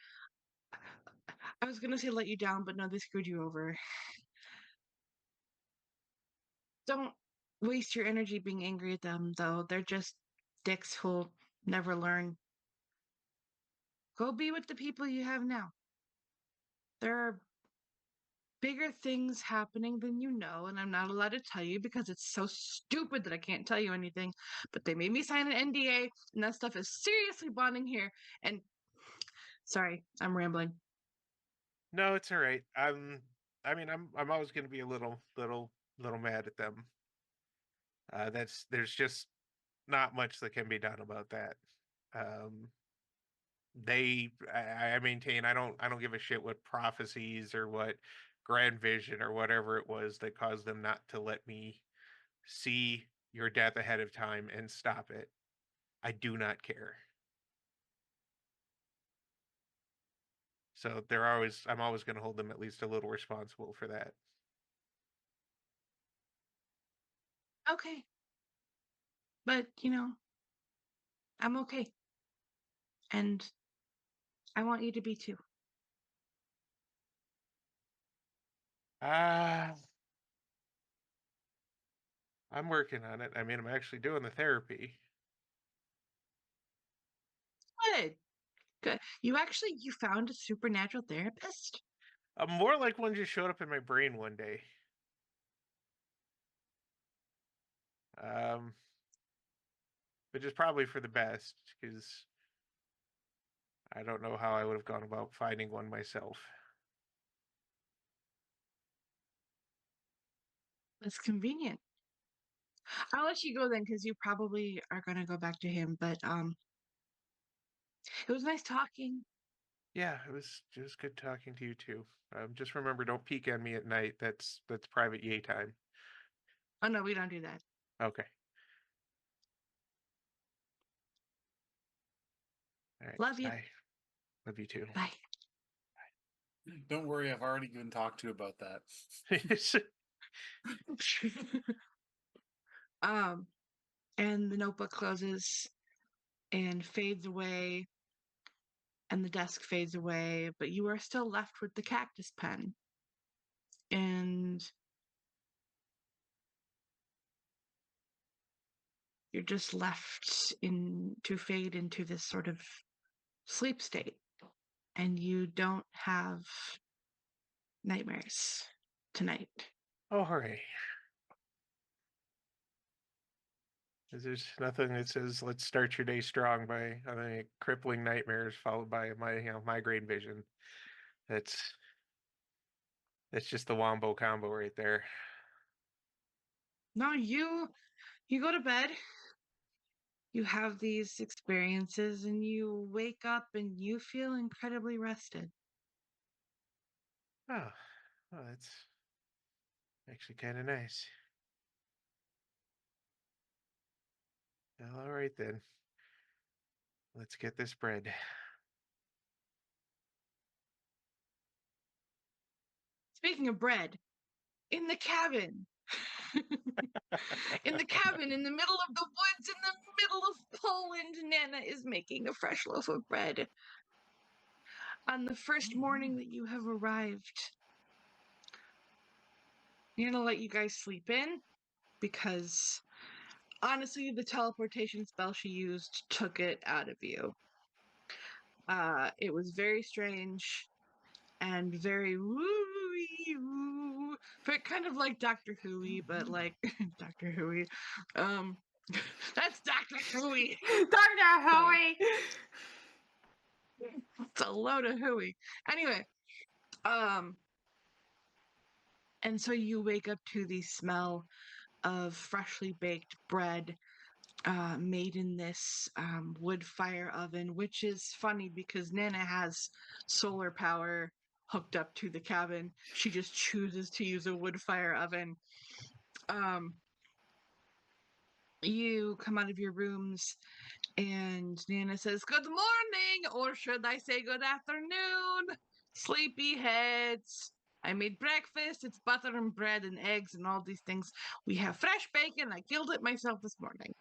S1: I was gonna say let you down, but no, they screwed you over. Don't waste your energy being angry at them, though. They're just dicks who'll never learn. Go be with the people you have now. There are bigger things happening than you know, and I'm not allowed to tell you because it's so stupid that I can't tell you anything. But they made me sign an NDA, and that stuff is seriously bonding here. And sorry, I'm rambling.
S4: No, it's all right. I mean, I'm always going to be a little mad at them. There's just not much that can be done about that. Um, I maintain I don't give a shit what prophecies or what grand vision or whatever it was that caused them not to let me see your death ahead of time and stop it. I do not care. So I'm always going to hold them at least a little responsible for that.
S1: Okay. But, I'm okay. And I want you to be too.
S4: Ah, I'm working on it. I mean, I'm actually doing the therapy.
S1: Good. Good. You found a supernatural therapist?
S4: More like one just showed up in my brain one day. Um, which is probably for the best because I don't know how I would have gone about finding one myself.
S1: That's convenient. I'll let you go then because you probably are going to go back to him. But it was nice talking.
S4: Yeah, it was just good talking to you too. Just remember, don't peek on me at night. That's private yay time.
S1: Oh, no, we don't do that.
S4: Okay. All right.
S1: Love you.
S4: Bye. Love you too.
S1: Bye.
S2: Don't worry, I've already been talked to about that.
S1: um, and the notebook closes and fades away, and the desk fades away, but you are still left with the cactus pen. And you're just left to fade into this sort of sleep state. And you don't have nightmares tonight.
S4: Oh, hooray. There's nothing that says let's start your day strong by crippling nightmares followed by my migraine vision. That's just the wombo combo right there.
S1: No, you go to bed. You have these experiences and you wake up and you feel incredibly rested.
S4: Oh, well, that's actually kind of nice. Well, all right then. Let's get this bread.
S1: Speaking of bread, in the cabin. In the cabin in the middle of the woods in the middle of Poland, Nana is making a fresh loaf of bread. On the first morning that you have arrived, Nana let you guys sleep in because honestly, the teleportation spell she used took it out of you. It was very strange and very woo, but kind of like Doctor Who-y, but like Doctor Who-y. That's Doctor Who-y.
S5: Dr. Hoey.
S1: It's a load of hooey. Anyway, and so you wake up to the smell of freshly baked bread made in this wood fire oven, which is funny because Nana has solar power hooked up to the cabin. She just chooses to use a wood fire oven. You come out of your rooms and Nana says, "Good morning," or should I say good afternoon, sleepy heads. I made breakfast. It's butter and bread and eggs and all these things. We have fresh bacon. I killed it myself this morning.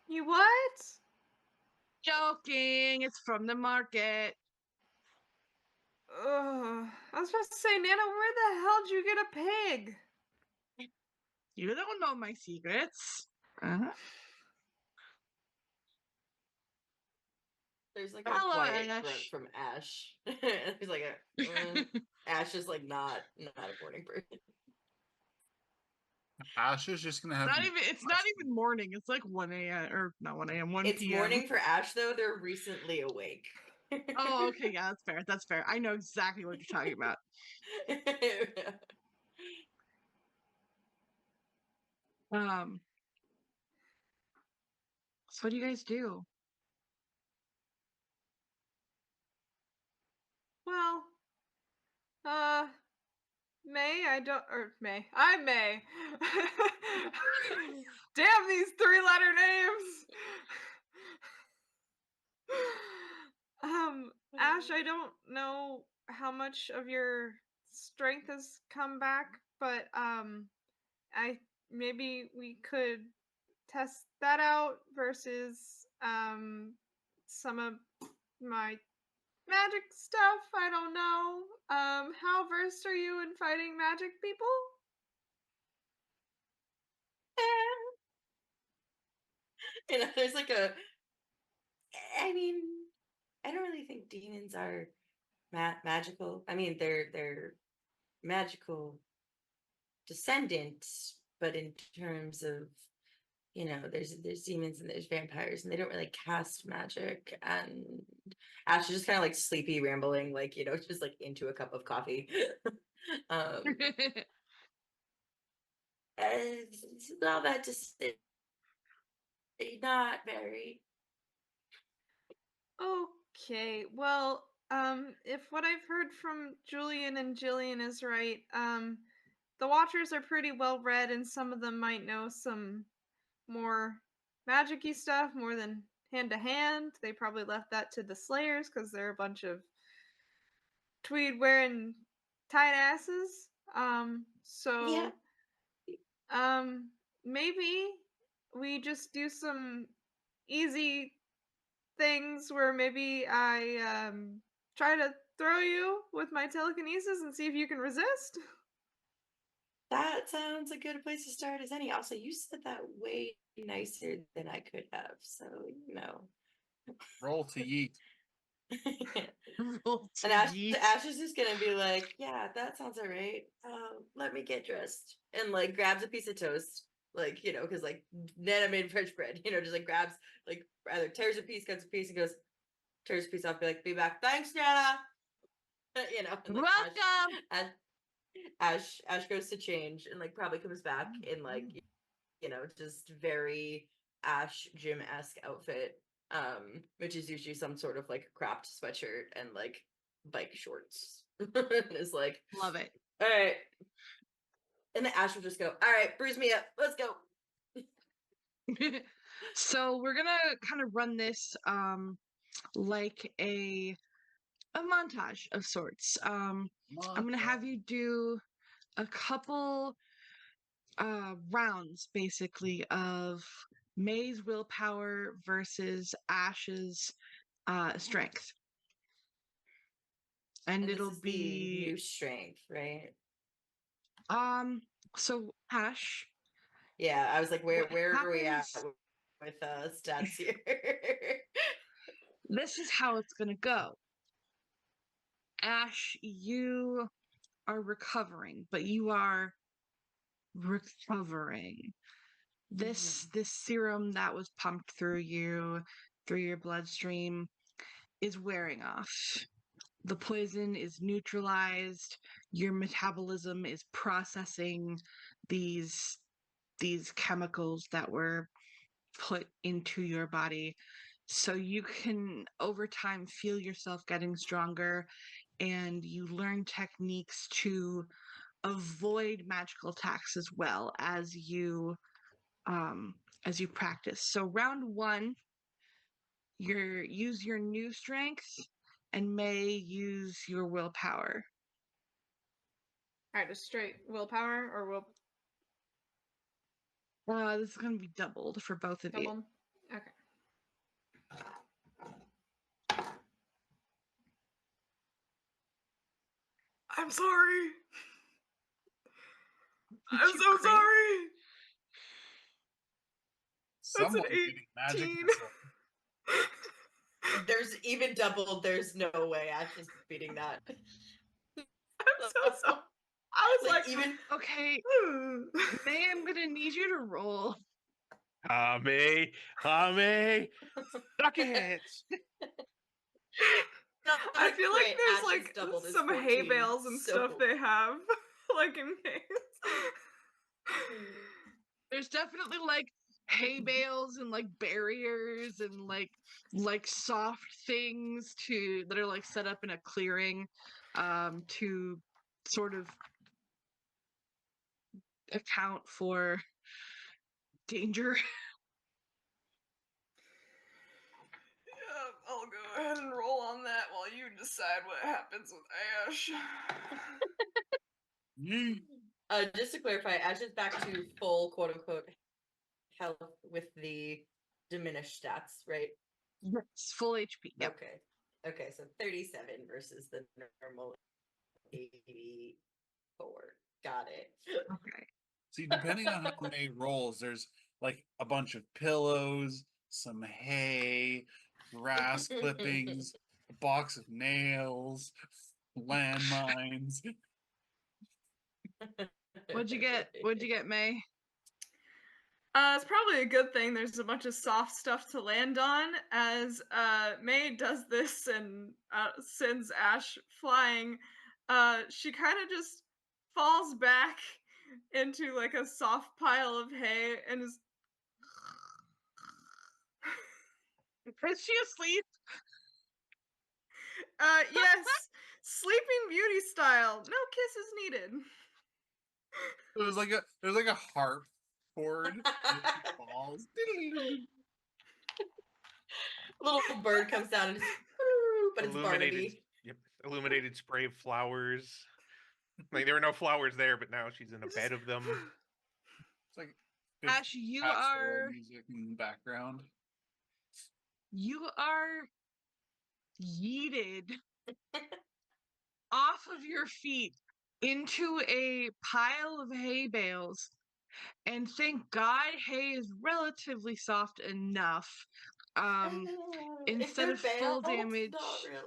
S5: You what?
S1: Joking. It's from the market.
S5: Ugh. I was about to say, Nana, where the hell did you get a pig?
S1: You don't know my secrets. Uh-huh.
S3: So there's like a
S1: Hello,
S3: quiet
S1: Ash.
S3: grunt from Ash. He's like, Ash is like not a morning person.
S2: Ash is just gonna have
S1: It's not even morning. It's like 1 a.m. or not 1 a.m. 1
S3: It's
S1: p.m.
S3: morning for Ash though. They're recently awake.
S1: Oh, okay, yeah, that's fair. That's fair. I know exactly what you're talking about. So what do you guys do?
S5: Well, May, I'm May. Damn these 3-letter names. Ash, I don't know how much of your strength has come back, but I maybe we could test that out versus some of my magic stuff. I don't know. How versed are you in fighting magic people?
S3: There's like I mean, I don't really think demons are magical. I mean, they're magical descendants, but in terms of there's demons and there's vampires, and they don't really cast magic. And Ash is just kind of like sleepy, rambling, like just like into a cup of coffee. All that to say, not very.
S5: Okay, well, if what I've heard from Julian and Jillian is right, the Watchers are pretty well read, and some of them might know some more magic-y stuff more than hand to hand. They probably left that to the Slayers because they're a bunch of tweed wearing tight asses.
S3: Yeah,
S5: Um, maybe we just do some easy things where maybe I try to throw you with my telekinesis and see if you can resist.
S3: that sounds a good place to start as any. Also, you said that way nicer than I could have, so
S2: roll to yeet.
S1: Roll to
S3: And
S1: yeet.
S3: Ash is just gonna be like, "Yeah, that sounds all right. Let me get dressed," and like grabs a piece of toast, like because like Nana made French bread, just like grabs like either tears a piece, cuts a piece, and goes tears a piece off, be like, "Be back, thanks, Nana." And like
S1: Welcome.
S3: Ash goes to change and like probably comes back in like just very Ash gym-esque outfit, which is usually some sort of like cropped sweatshirt and like bike shorts. And it's like,
S1: Love it.
S3: all right. And then Ash will just go, all right, bruise me up. Let's go.
S1: So we're gonna kind of run this like a montage of sorts. I'm gonna have you do a couple rounds basically of May's willpower versus Ash's strength. And
S3: this
S1: it'll
S3: is the
S1: be
S3: new strength, right?
S1: so Ash,
S3: Yeah, I was like,
S1: what
S3: where are we at
S1: happens,
S3: with stats here?
S1: this is how it's gonna go. Ash, you are recovering, but you are recovering. This serum that was pumped through your bloodstream is wearing off. The poison is neutralized. Your metabolism is processing these chemicals that were put into your body, so you can over time feel yourself getting stronger, and you learn techniques to avoid magical attacks as well as you practice. So round one, use your new strength, and May use your willpower.
S5: All right, just straight willpower or will
S1: This is going to be doubled for both of you.
S5: double. Okay. I'm sorry. I'm
S1: you
S5: so
S1: crit?
S5: sorry. That's an
S2: Someone's getting magic
S5: 18.
S2: missile.
S3: There's even doubled. There's no way Ash is beating that.
S5: I'm so sorry. I was like,
S3: even
S1: Okay,
S5: "Hmm."
S1: May, I'm gonna need you to roll.
S4: May, suck it.
S5: I feel like there's
S3: Ash's
S5: like
S3: doubled is
S5: some hay
S3: 14,
S5: bales and stuff
S3: so-
S5: they have, like in case.
S1: There's definitely like hay bales and like barriers and like soft things to that are like set up in a clearing to sort of account for danger.
S5: Yeah, I'll go ahead and roll on that while you decide what happens with Ash.
S3: Just to clarify, Ash is back to full quote unquote health with the diminished stats, right?
S1: Yes, full HP. Yep.
S3: Okay. Okay, so 37 versus the normal 84. Got it.
S1: Okay.
S2: See, depending on how May rolls, there's like a bunch of pillows, some hay, grass clippings, a box of nails, landmines.
S1: What'd you get? What'd you get, May?
S5: It's probably a good thing there's a bunch of soft stuff to land on as May does this and sends Ash flying. She kind of just falls back into like a soft pile of hay and is
S1: Is she asleep?
S5: yes, Sleeping Beauty style. No kisses needed.
S2: There's like a harp chord and she falls.
S3: Little bird comes down and just, but it's Barnaby.
S4: Yep, illuminated spray of flowers. Like there were no flowers there, but now she's in a bed of them.
S2: It's like
S1: Ash, you
S2: pastoral
S1: are
S2: music in the background.
S1: yeeted off of your feet into a pile of hay bales. And thank God hay is relatively soft enough. Instead of full damage,
S3: Not really.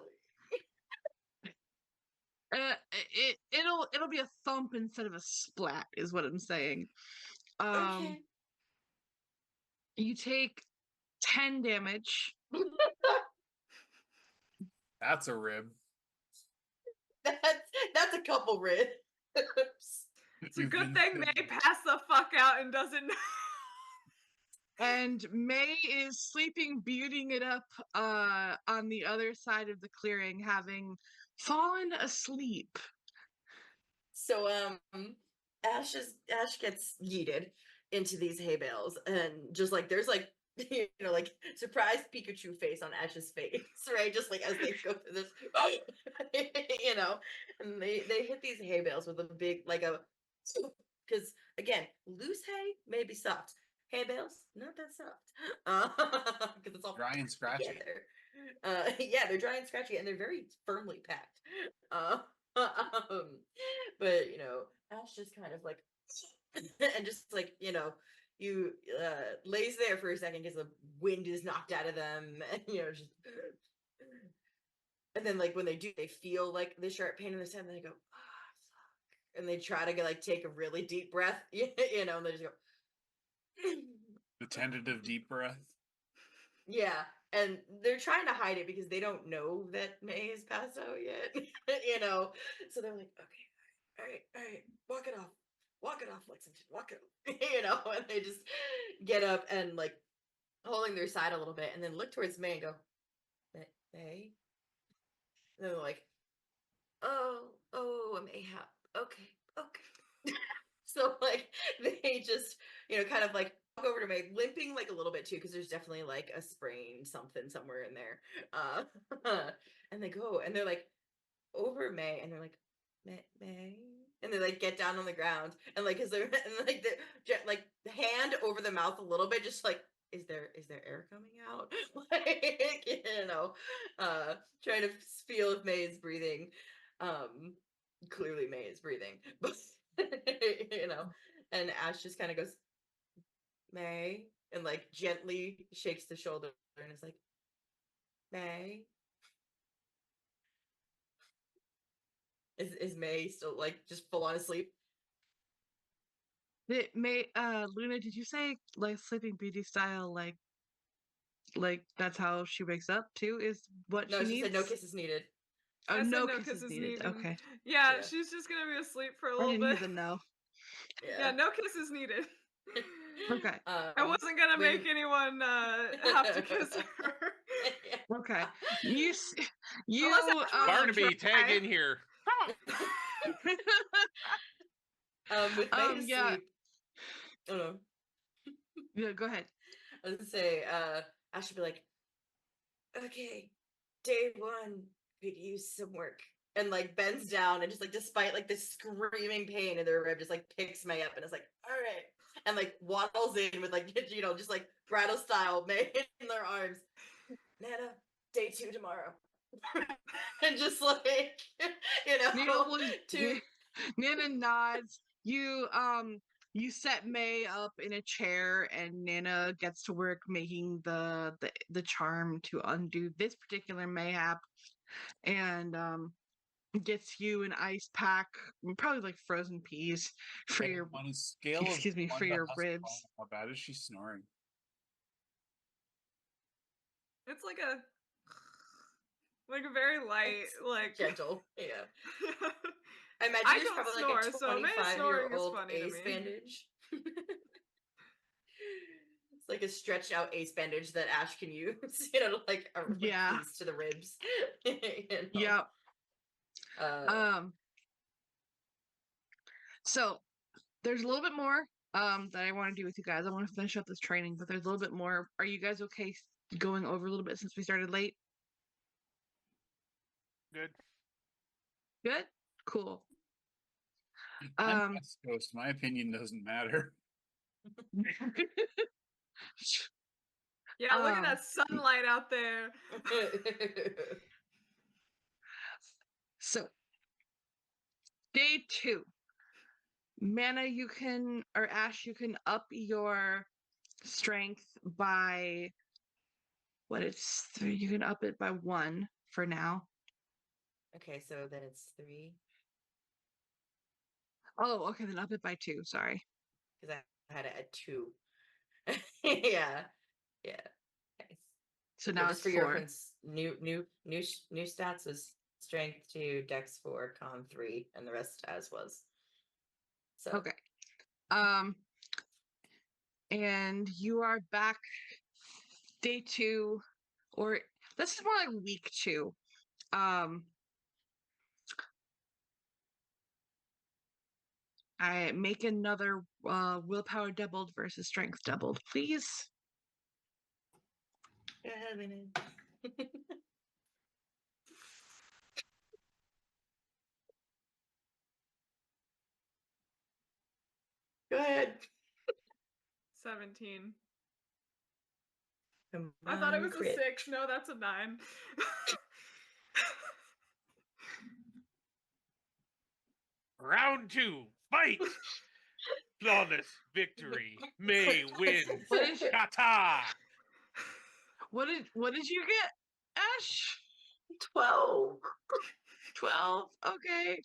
S1: it'll be a thump instead of a splat, is what I'm saying.
S3: Okay.
S1: You take 10 damage.
S2: That's a rib.
S3: That's a couple ribs.
S5: It's a
S2: You've
S5: good
S2: been
S5: thing May
S2: fibbed.
S5: passed the fuck out and doesn't know.
S1: And May is sleeping, beautying it up on the other side of the clearing, having fallen asleep.
S3: So Ash gets yeeted into these hay bales and just like there's like like surprised Pikachu face on Ash's face, right? Just like as they go through this and they hit these hay bales with a big like a because again, loose hay may be soft. Hay bales, not that soft. Because it's all
S2: Dry and scratchy.
S3: together. Yeah, they're dry and scratchy and they're very firmly packed. But Ash just kind of like and just like you lays there for a second because the wind is knocked out of them and just and then like when they do they feel like the sharp pain in the side and they go fuck and they try to like take a really deep breath and they just go
S2: The tentative deep breath.
S3: yeah, and they're trying to hide it because they don't know that May has passed out yet. So they're like, okay, all right, walk it off, Lexington, walk it off. And they just get up and like holding their side a little bit, and then look towards May and go, May, and they're like, oh, Mayhap, okay. So like they just kind of like walk over to May, limping like a little bit too, because there's definitely like a sprain something somewhere in there. And they go and they're like over May, and they're like May, and they like get down on the ground and like because they're and like like the hand over the mouth a little bit, just like is there air coming out? Like trying to feel if May is breathing. Clearly May is breathing, but and Ash just kind of goes, May, and like gently shakes the shoulder and is like, May. Is May still like just full on asleep?
S1: Luna, did you say like Sleeping Beauty style, like that's how she wakes up too, is what
S3: No,
S1: she
S3: she said no
S1: needs?
S3: kisses needed.
S1: Oh,
S5: I said
S1: no
S5: no
S1: kisses
S5: kisses
S1: needed.
S5: needed.
S1: Okay.
S5: Yeah,
S3: Yeah.
S5: she's just gonna be asleep for a
S1: I
S5: little
S1: didn't
S5: bit.
S1: hear the no.
S5: Yeah, no kisses needed.
S1: Okay.
S5: I wasn't gonna
S3: when-
S5: make anyone have to kiss her.
S3: Yeah.
S1: Okay. You s- you
S5: Unless Ash wants to
S4: Barnaby, tag
S5: try.
S4: in here.
S3: With May to
S1: yeah,
S3: sleep. Oh no.
S1: yeah, go ahead.
S3: I was gonna say, I should be like, okay, day one, could use some work. And like bends down and just like despite like this screaming pain in their rib, just like picks May up and is like, all right. And like waddles in with like, just like bridal style, May in their arms. Nana, day 2 tomorrow. And just like,
S1: Nana was
S3: to
S1: Nana nods. You set May up in a chair, and Nana gets to work making the charm to undo this particular mayhap, and gets you an ice pack, probably like frozen peas for
S2: Okay,
S1: your
S2: on a scale of
S1: excuse me,
S2: 1
S1: for
S2: to
S1: your
S2: Husky,
S1: ribs.
S2: how bad is she snoring?
S5: It's like a very light,
S3: it's
S5: like
S3: gentle. Yeah. I imagine
S5: I
S3: there's
S5: don't
S3: probably
S5: snore,
S3: like a
S5: so May's snoring is
S3: 25-year-old
S5: funny to
S3: ace
S5: me.
S3: bandage. It's like a stretched out ace bandage that Ash can use, to like
S1: Yeah.
S3: piece to the ribs.
S1: Yeah.
S3: Uh,
S1: So there's a little bit more that I want to do with you guys. I want to finish up this training, but there's a little bit more. Are you guys okay going over a little bit since we started late?
S4: Good.
S1: Good? Cool.
S2: I'm
S1: Um
S2: West Coast. My opinion doesn't matter.
S5: Yeah, look at
S1: Um,
S5: that sunlight out there.
S1: so day 2. Mana, you can, or Ash, you can up your strength by what it's 3. You can up it by 1 for now.
S3: Okay, so then it's 3
S1: Oh, okay, then up it by 2. Sorry.
S3: because I had it at 2. Yeah, yeah. Nice.
S1: So
S3: Yeah,
S1: now
S3: just
S1: it's
S3: for your
S1: 4.
S3: reference, new stats was strength 2, dex 4, con 3, and the rest as was. So
S1: Okay. Um, and you are back day 2, or this is more like week 2. Um, I make another willpower doubled versus strength doubled, please.
S3: go ahead, Lena. Go ahead.
S5: 17.
S3: Come
S5: I thought it
S3: on,
S5: was a
S3: crit.
S5: 6. No, that's a 9.
S4: Round 2, fight! Flawless victory. May wins.
S1: What is
S4: Kata!
S1: what did you get, Ash?
S3: 12.
S1: 12. Okay.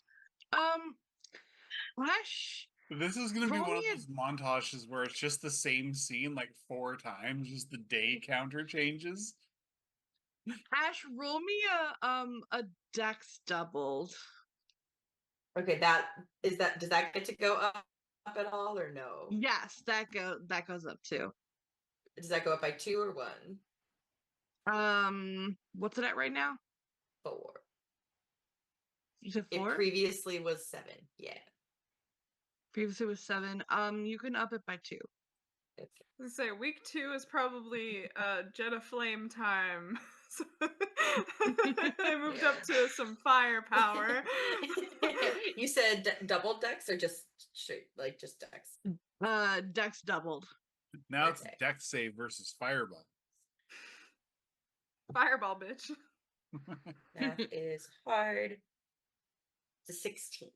S1: Ash,
S2: This is gonna be
S1: roll
S2: one of
S1: me
S2: those montages where it's just the same scene like 4 times, just the day counter changes.
S1: Ash, roll me a dex doubled.
S3: Okay, does that get to go up at all or no?
S1: Yes, that goes up too.
S3: Does that go up by 2 or 1?
S1: What's it at right now?
S3: 4.
S1: You said
S3: It
S1: 4?
S3: previously was 7. Yeah.
S1: Previously it was 7. You can up it by 2.
S3: Okay.
S5: Let's say week 2 is probably jet of flame time. So I moved up to some firepower.
S3: You said double dex or just straight, like just dex?
S1: Dex doubled.
S2: Now it's
S3: Okay.
S2: dex save versus fireball.
S5: Fireball, bitch.
S3: Math is hard. It's a 16.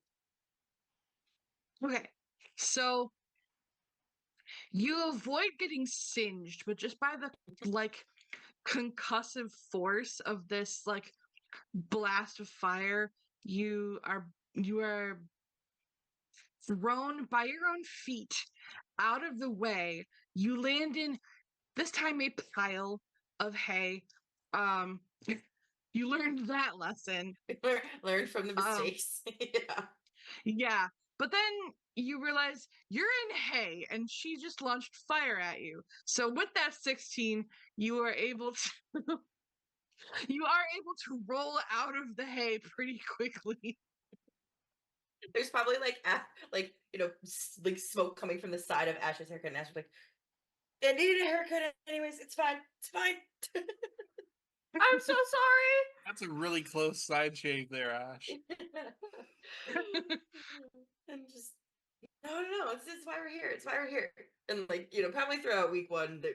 S1: Okay. So you avoid getting singed, but just by the like concussive force of this like blast of fire, you are thrown by your own feet out of the way. You land in this time a pile of hay. Um, you learned that lesson.
S3: Learn from the
S1: Um,
S3: mistakes. Yeah.
S1: yeah, but then you realize you're in hay, and she just launched fire at you. So with that 16, you are able to you are able to roll out of the hay pretty quickly.
S3: There's probably like like smoke coming from the side of Ash's haircut, and Ash's like, I needed a haircut anyways. It's fine. It's fine.
S5: I'm so sorry.
S2: That's a really close side shave there, Ash.
S3: And just no. It's why we're here. It's why we're here. And like probably throughout week one, that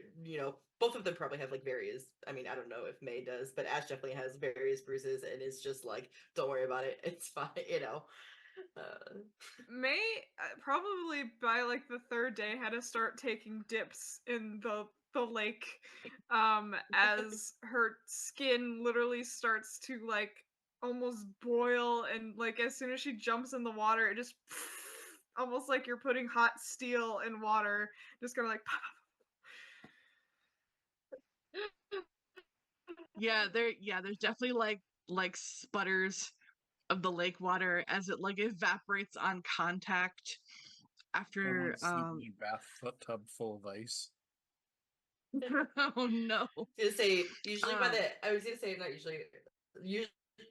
S3: both of them probably have like various. I mean, I don't know if May does, but Ash definitely has various bruises, and it's just like, don't worry about it. It's fine.
S5: May probably by like the third day had to start taking dips in the lake as her skin literally starts to like almost boil, and like as soon as she jumps in the water it just almost like you're putting hot steel in water, just kind of like
S1: There's definitely like sputters of the lake water as it like evaporates on contact after
S2: Someone's sleeping in a bathtub full of ice.
S1: oh no.
S3: To say usually by
S1: Um,
S3: the I was gonna say not usually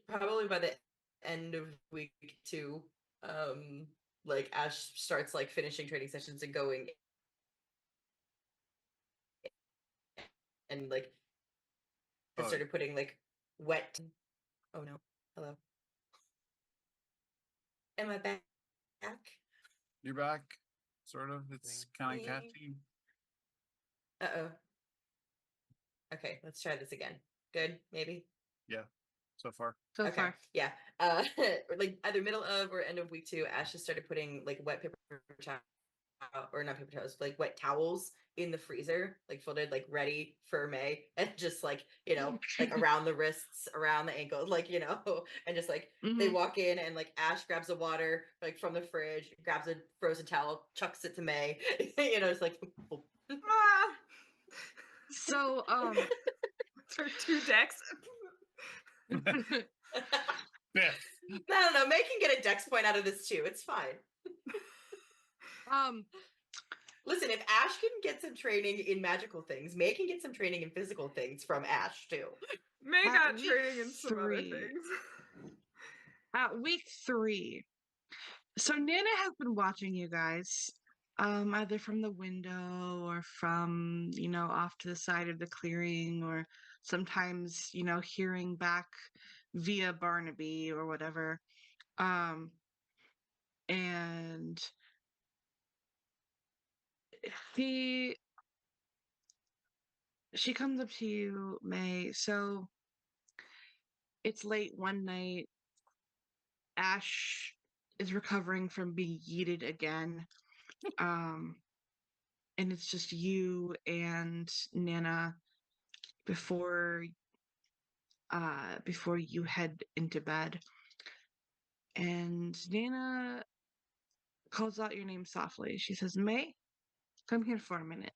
S3: probably by the end of week two, like Ash starts like finishing training sessions and going, and like has
S2: Oh,
S3: started putting like wet. Oh no, hello, am I back?
S2: you're back, sort of. It's kind of catchy.
S3: Uh-oh. Okay, let's try this again. Good, maybe.
S2: Yeah, so far.
S1: so
S3: Okay,
S1: far.
S3: yeah. Like either middle of or end of week two, Ash just started putting like wet paper towel, or not paper towels, like wet towels in the freezer, like folded, like ready for May, and just like like around the wrists, around the ankles, like and just like they
S1: Mhm.
S3: walk in, and like Ash grabs the water like from the fridge, grabs a frozen towel, chucks it to May. It's like
S5: ah!
S1: So
S5: Her two decks.
S2: Biff.
S3: I don't know. May can get a dex point out of this too. It's fine.
S1: um
S3: Listen, if Ash can get some training in magical things, May can get some training in physical things from Ash too.
S5: May
S1: At
S5: got
S1: week
S5: training in some other
S1: 3.
S5: things.
S1: At week 3. So Nana has been watching you guys, either from the window or from, off to the side of the clearing, or sometimes, hearing back via Barnaby or whatever. And she she comes up to you, May. So it's late one night. Ash is recovering from being yeeted again. Um, and it's just you and Nana before before you head into bed. And Nana calls out your name softly. She says, May, come here for a minute.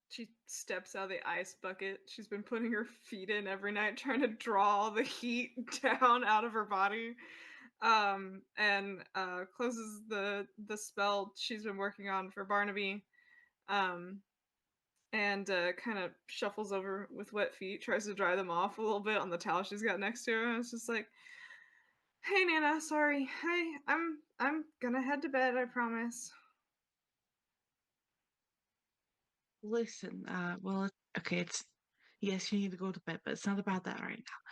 S5: She steps out of the ice bucket she's been putting her feet in every night, trying to draw all the heat down out of her body. And closes the spell she's been working on for Barnaby. Um, and kind of shuffles over with wet feet, tries to dry them off a little bit on the towel she's got next to her. And it's just like, "Hey, Nana, sorry. Hey, I'm gonna head to bed. I promise."
S1: Listen, well, okay, yes, you need to go to bed, but it's not about that right now.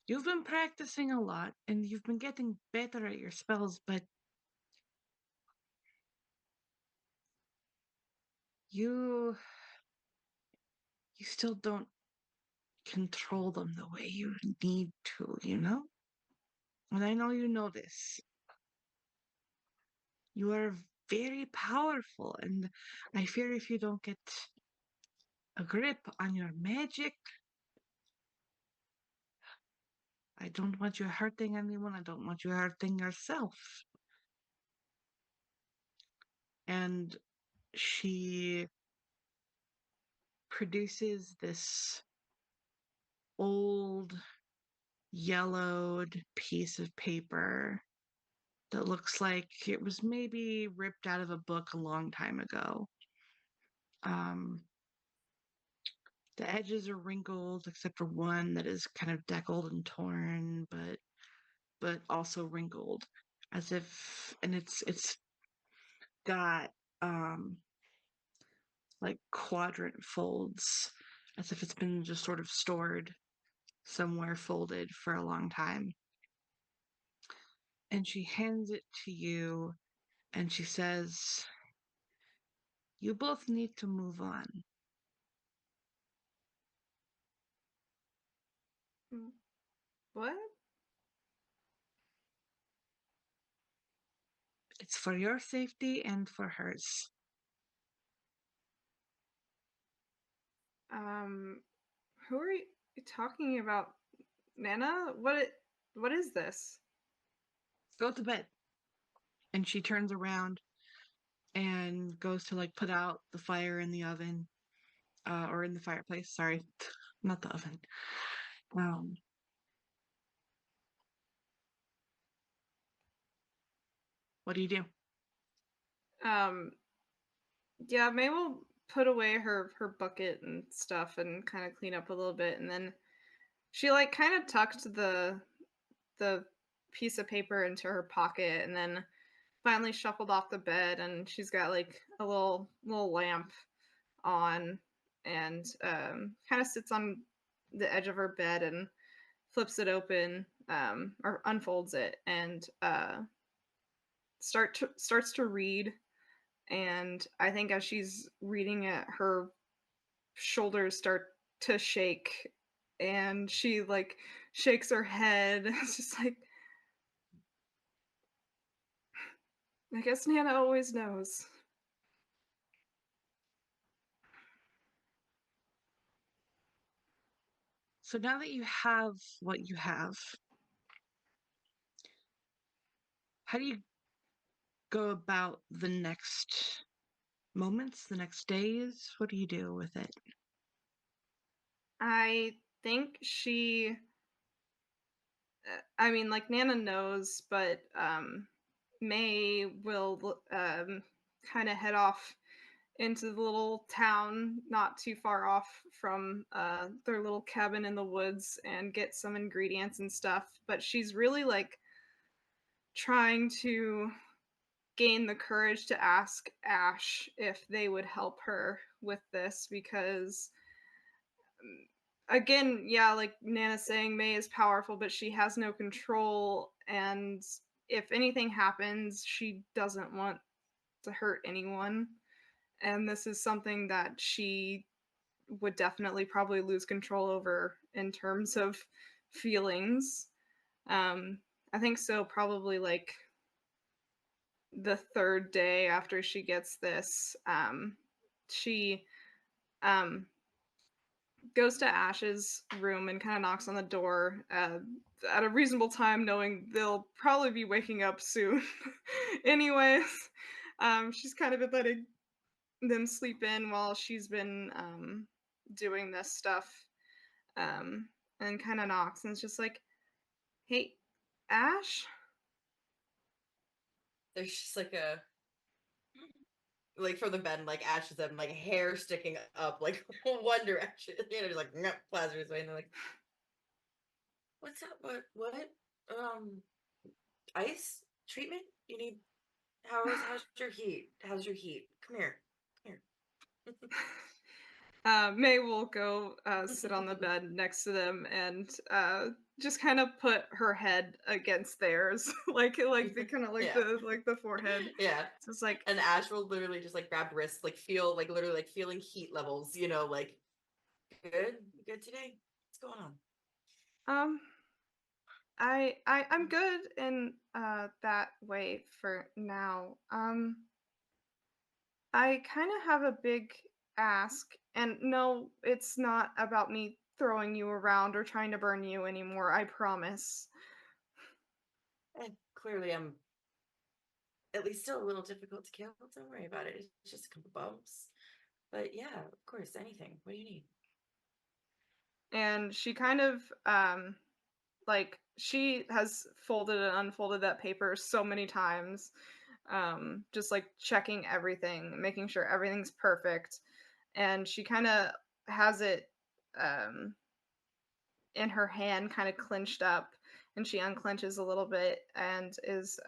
S1: You've been practicing a lot and you've been getting better at your spells, but you still don't control them the way you need to, And I know you know this. You are very powerful, and I fear if you don't get a grip on your magic, I don't want you hurting anyone. I don't want you hurting yourself. And she produces this old, yellowed piece of paper that looks like it was maybe ripped out of a book a long time ago. Um, the edges are wrinkled, except for one that is kind of deckled and torn, but also wrinkled, as if, and it's got like quadrant folds, as if it's been just sort of stored somewhere folded for a long time. And she hands it to you and she says, "You both need to move on.
S5: What?
S1: It's for your safety and for hers."
S5: Um, who are you talking about? Nana? What is this?
S1: Go to bed. And she turns around and goes to like put out the fire in the oven, or in the fireplace. Sorry, not the oven. Um, what do you do?
S5: Um, yeah, May will put away her bucket and stuff and kind of clean up a little bit, and then she like kind of tucked the piece of paper into her pocket, and then finally shuffled off the bed, and she's got like a little lamp on, and kind of sits on the edge of her bed and flips it open, or unfolds it, and starts to read. And I think as she's reading it, her shoulders start to shake, and she like shakes her head. It's just like, I guess Nana always knows.
S1: So now that you have what you have, how do you go about the next moments, the next days? What do you do with it?
S5: I think she I mean, like Nana knows, but May will kind of head off into the little town not too far off from their little cabin in the woods and get some ingredients and stuff. But she's really like trying to gain the courage to ask Ash if they would help her with this because again, yeah, like Nana saying May is powerful, but she has no control. And if anything happens, she doesn't want to hurt anyone. And this is something that she would definitely probably lose control over in terms of feelings. Um, I think so, probably like the third day after she gets this, she um, goes to Ash's room and kind of knocks on the door at a reasonable time, knowing they'll probably be waking up soon. Anyways, she's kind of been letting them sleep in while she's been doing this stuff, and kind of knocks and it's just like, "Hey, Ash."
S3: There's just like a like from the bed, like ashes and like hair sticking up, like one direction. You know, just like Lazarus way, and they're like, "What's up? What? Um, ice treatment? You need? How's your heat? How's your heat? Come here, come
S5: May will go sit on the bed next to them and just kind of put her head against theirs, like the
S3: here."
S5: kind of like
S3: Yeah,
S5: the forehead.
S3: yeah.
S5: So it's like,
S3: And Ash will literally just like grab wrists, like feel like literally like feeling heat levels. You know, like good, good today. What's going on?
S5: um, I'm good in that way for now. I kind of have a big ask, and no, it's not about me throwing you around or trying to burn you anymore, I promise.
S3: And clearly, I'm at least still a little difficult to kill. Don't worry about it. It's just a couple bumps. But yeah, of course, anything. What do you need?
S5: And she kind of like she has folded and unfolded that paper so many times, just like checking everything, making sure everything's perfect. And she kind of has it um in her hand, kind of clenched up, and she unclenches a little bit and is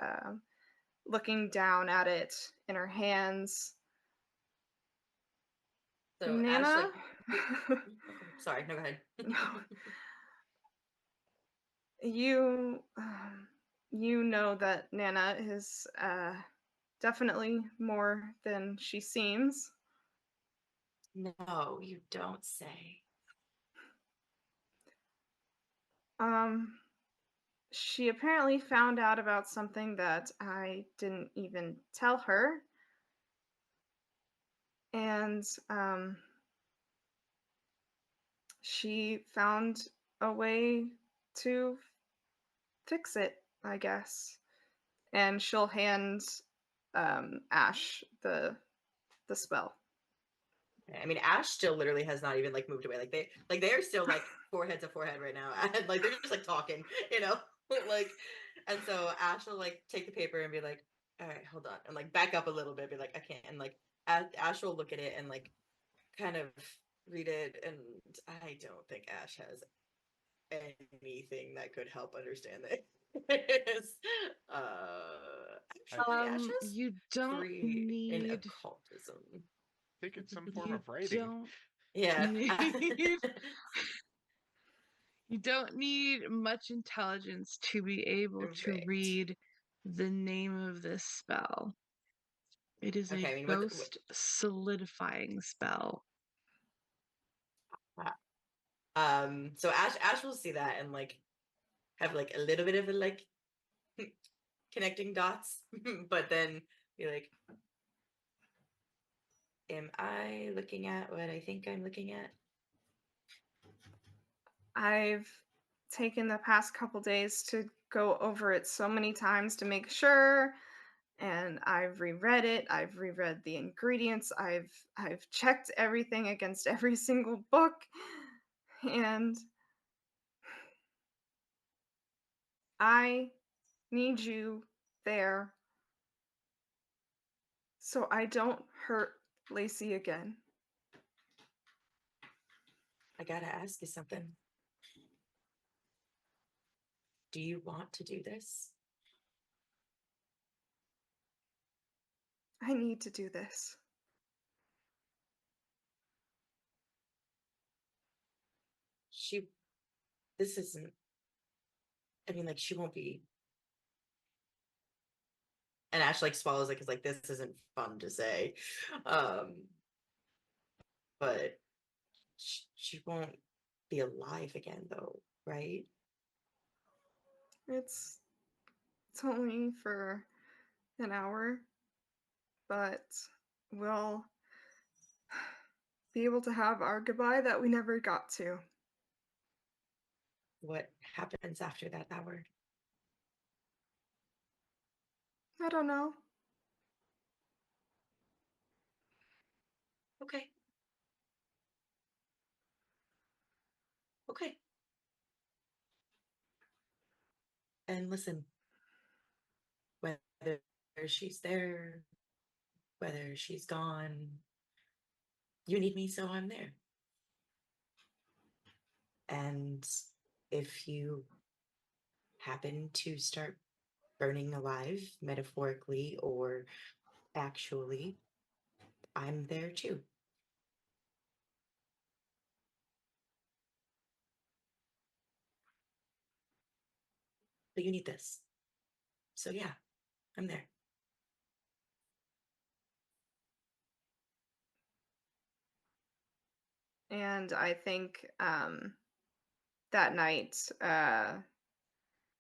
S5: looking down at it in her hands.
S3: So Ash,
S5: Nana?
S3: like, okay, sorry, no, go ahead.
S5: No, you you know that Nana is definitely more than she seems.
S3: No, you don't say.
S5: Um, she apparently found out about something that I didn't even tell her, and she found a way to fix it, I guess. And she'll hand Ash the spell.
S3: I mean, Ash still literally has not even like moved away. Like they are still like forehead to forehead right now, and like they're just like talking, you know, like. And so Ash will like take the paper and be like, "All right, hold on," and like back up a little bit, be like, "I can't," and like Ash will look at it and like kind of read it, and I don't think Ash has anything that could help understand this. Actually, Ash has
S1: You don't
S3: 3 in
S1: need
S3: occultism.
S4: think it's some form
S1: you
S4: of writing.
S1: don't
S3: Yeah.
S1: need you don't need much intelligence to be able to
S3: Right.
S1: read the name of this spell. It is
S3: Okay,
S1: a
S3: I mean, what
S1: ghost solidifying spell.
S3: so Ash will see that and like have like a little bit of a like connecting dots, but then be like, am I looking at what I think I'm looking at?
S5: I've taken the past couple days to go over it so many times to make sure, and I've reread it. I've reread the ingredients. I've checked everything against every single book, and I need you there so I don't hurt Lacey again.
S3: I gotta ask you something. Do you want to do this?
S5: I need to do this.
S3: She, this isn't, I mean, like, she won't be. And Ash like swallows it because like this isn't fun to say. Um, but she won't be alive again though, right?
S5: It's it's only for an hour, but we'll be able to have our goodbye that we never got to.
S3: What happens after that hour?
S5: I don't know.
S3: Okay. Okay. And listen, whether she's there, whether she's gone, you need me, so I'm there. And if you happen to start burning alive, metaphorically or actually, I'm there too. But you need this. So yeah, I'm there.
S5: And I think that night,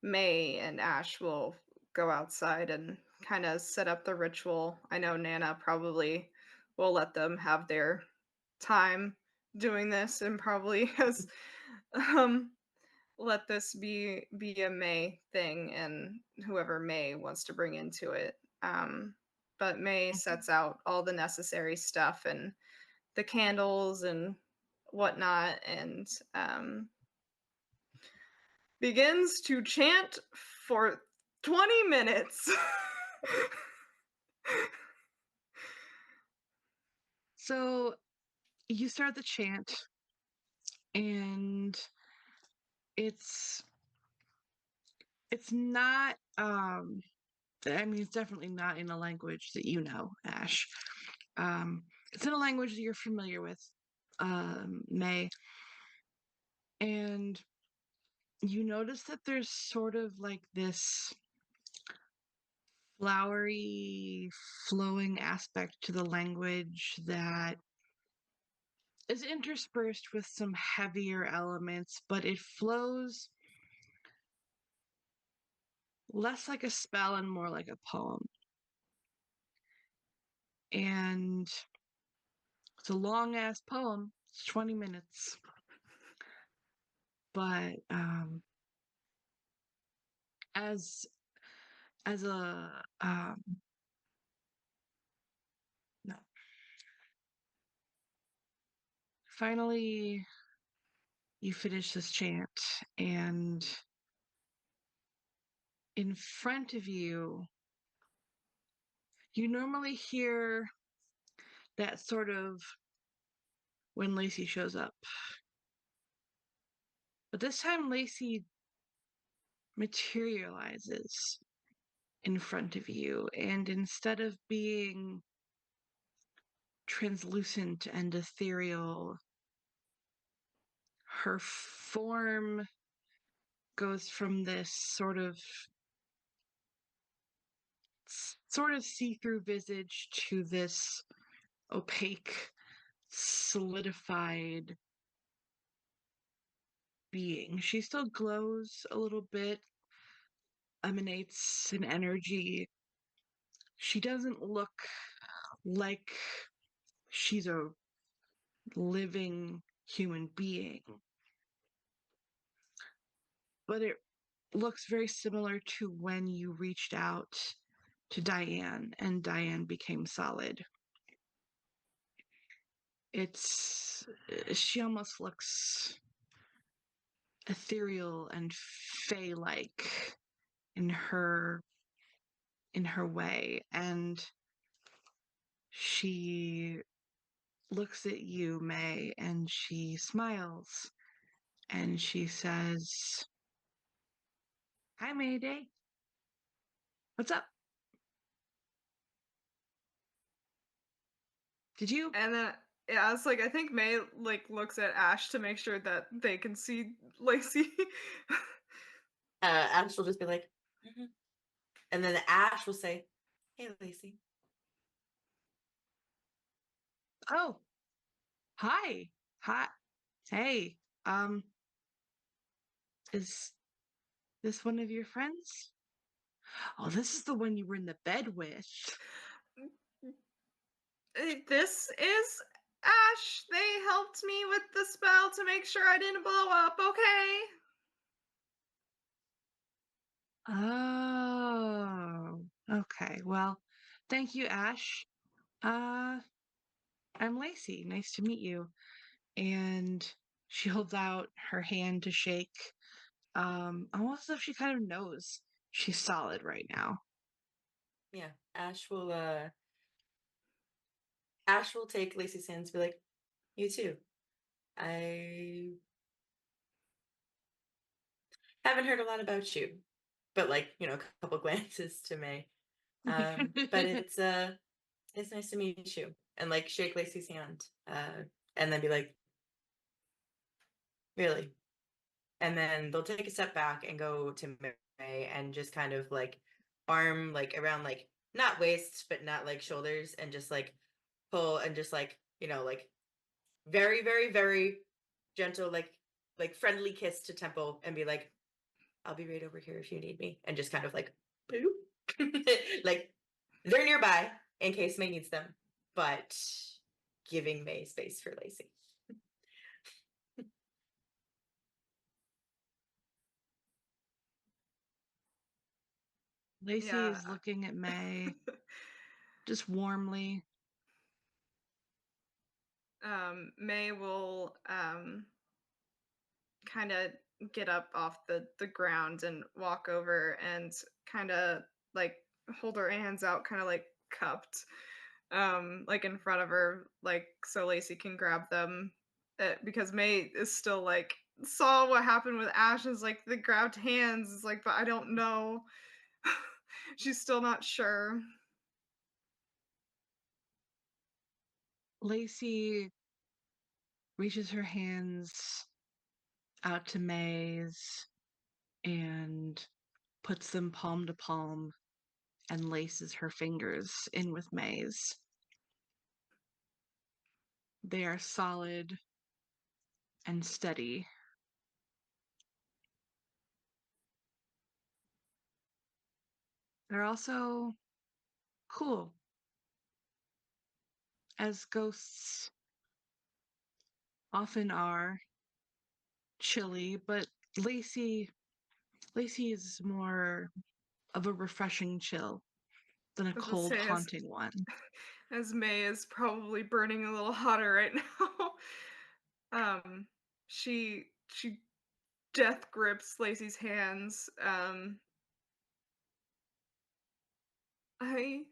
S5: May and Ash will go outside and kind of set up the ritual. I know Nana probably we'll let them have their time doing this and probably has um let this be a May thing and whoever May wants to bring into it. But May sets out all the necessary stuff and the candles and whatnot and begins to chant for 20 minutes.
S1: So you start the chant, and it's not I mean, it's definitely not in a language that you know, Ash. It's in a language that you're familiar with, May, and you notice that there's sort of like this flowery, flowing aspect to the language that is interspersed with some heavier elements, but it flows less like a spell and more like a poem. And it's a long ass poem. It's 20 minutes. But as a no. Finally you finish this chant, and in front of you you normally hear that sort of when Lacey shows up. But this time Lacey materializes in front of you, and instead of being translucent and ethereal, her form goes from this sort of see-through visage to this opaque, solidified being. She still glows a little bit, emanates an energy. She doesn't look like she's a living human being, but it looks very similar to when you reached out to Diane and Diane became solid. She almost looks ethereal and fey-like in her way, and she looks at you, May, and she smiles and she says, "Hi, Mayday. What's up? Did you?"
S5: And then yeah, it's like I think May like looks at Ash to make sure that they can see Lacey.
S3: Ash will just be like, "Mhm." And then Ash will say, "Hey, Lacey."
S1: "Oh, hi. Hi. Hey, is this one of your friends? Oh, this is the one you were in the bed with."
S5: This is Ash. They helped me with the spell to make sure I didn't blow up, okay?
S1: Oh, okay. Well, thank you, Ash. Uh, I'm Lacey. Nice to meet you. And she holds out her hand to shake. Almost as if she kind of knows she's solid right now.
S3: Yeah, Ash will take Lacey's hands and be like, "You too. I haven't heard a lot about you." But like, a couple glances to May. But it's nice to meet you. And like shake Lacey's hand. And then be like, "Really?" And then they'll take a step back and go to May and just kind of like arm like around like not waist but not like shoulders and just like pull and just like like very very very gentle like friendly kiss to temple and be like, "I'll be right over here if you need me," and just kind of like boop. Like they're nearby in case May needs them. but giving May space for Lacey.
S1: Lacey
S5: Yeah.
S1: is looking at May just warmly.
S5: May will kind of get up off the ground and walk over and kind of like hold her hands out, kind of like cupped, like in front of her, like so Lacey can grab them. Because May is still like saw what happened with Ash, is like the grabbed hands is like, but I don't know. She's still not sure.
S1: Lacey reaches her hands out to May's and puts them palm to palm and laces her fingers in with May's. They are solid and steady. They're also cool, as ghosts often are. Chilly, but Lacey is more of a refreshing chill than a
S5: I was gonna
S1: cold,
S5: say,
S1: haunting one.
S5: as May is probably burning a little hotter right now. um, she death grips Lacey's hands. I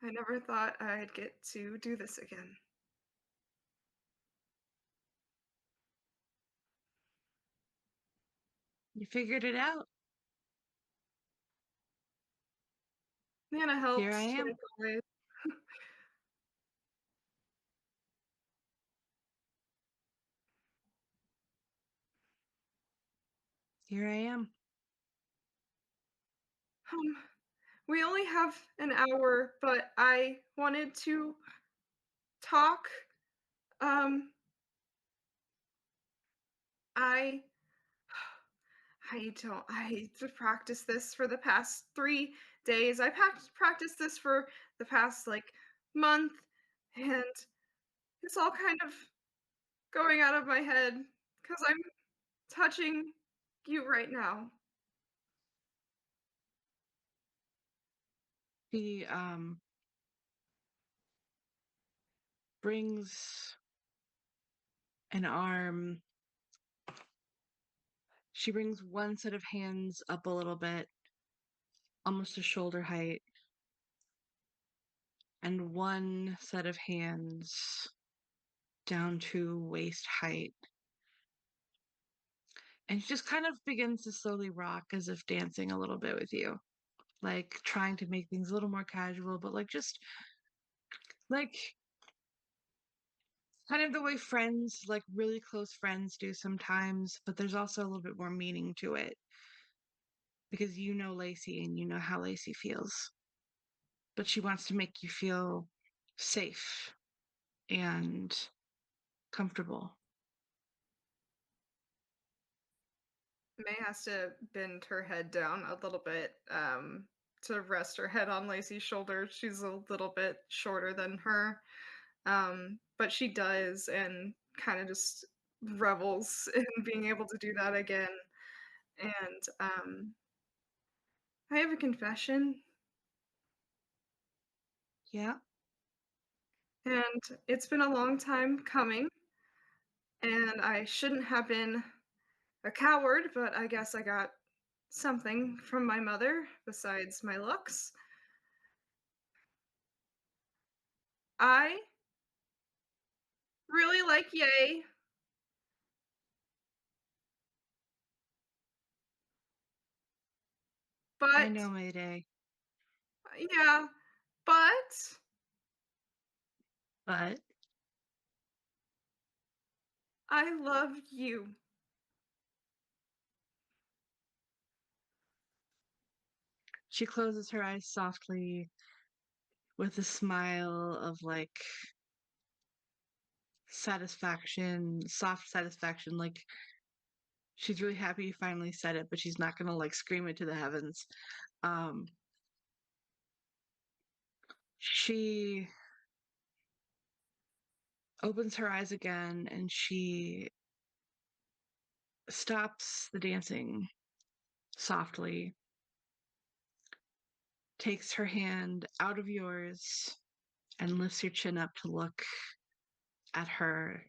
S5: I never thought I'd get to do this again.
S1: You figured it out.
S5: Nana
S1: Here I
S5: helped
S1: am.
S5: like always.
S1: Here I am.
S5: We only have an hour, but I wanted to talk. Um, I I practiced this for the past 3 days. I practiced this for the past like month, and it's all kind of going out of my head because I'm touching you right now.
S1: She brings an arm. She brings one set of hands up a little bit, almost to shoulder height, and one set of hands down to waist height. And she just kind of begins to slowly rock as if dancing a little bit with you, like trying to make things a little more casual, but like just like kind of the way friends, like really close friends, do sometimes, but there's also a little bit more meaning to it because you know Lacey and you know how Lacey feels. But she wants to make you feel safe and comfortable.
S5: May has to bend her head down a little bit to rest her head on Lacey's shoulder. She's a little bit shorter than her, but she does and kind of just revels in being able to do that again. And I have a confession,
S1: Yeah,
S5: and it's been a long time coming, and I shouldn't have been a coward, but I guess I got something from my mother besides my looks. I really like Yay,
S1: I
S5: but
S1: know, Mayday,
S5: yeah, but
S1: but
S5: I love you.
S1: she closes her eyes softly with a smile of like satisfaction, soft satisfaction, like she's really happy you finally said it, but she's not gonna like scream it to the heavens. Um, She opens her eyes again and she stops the dancing softly, takes her hand out of yours, and lifts your chin up to look at her.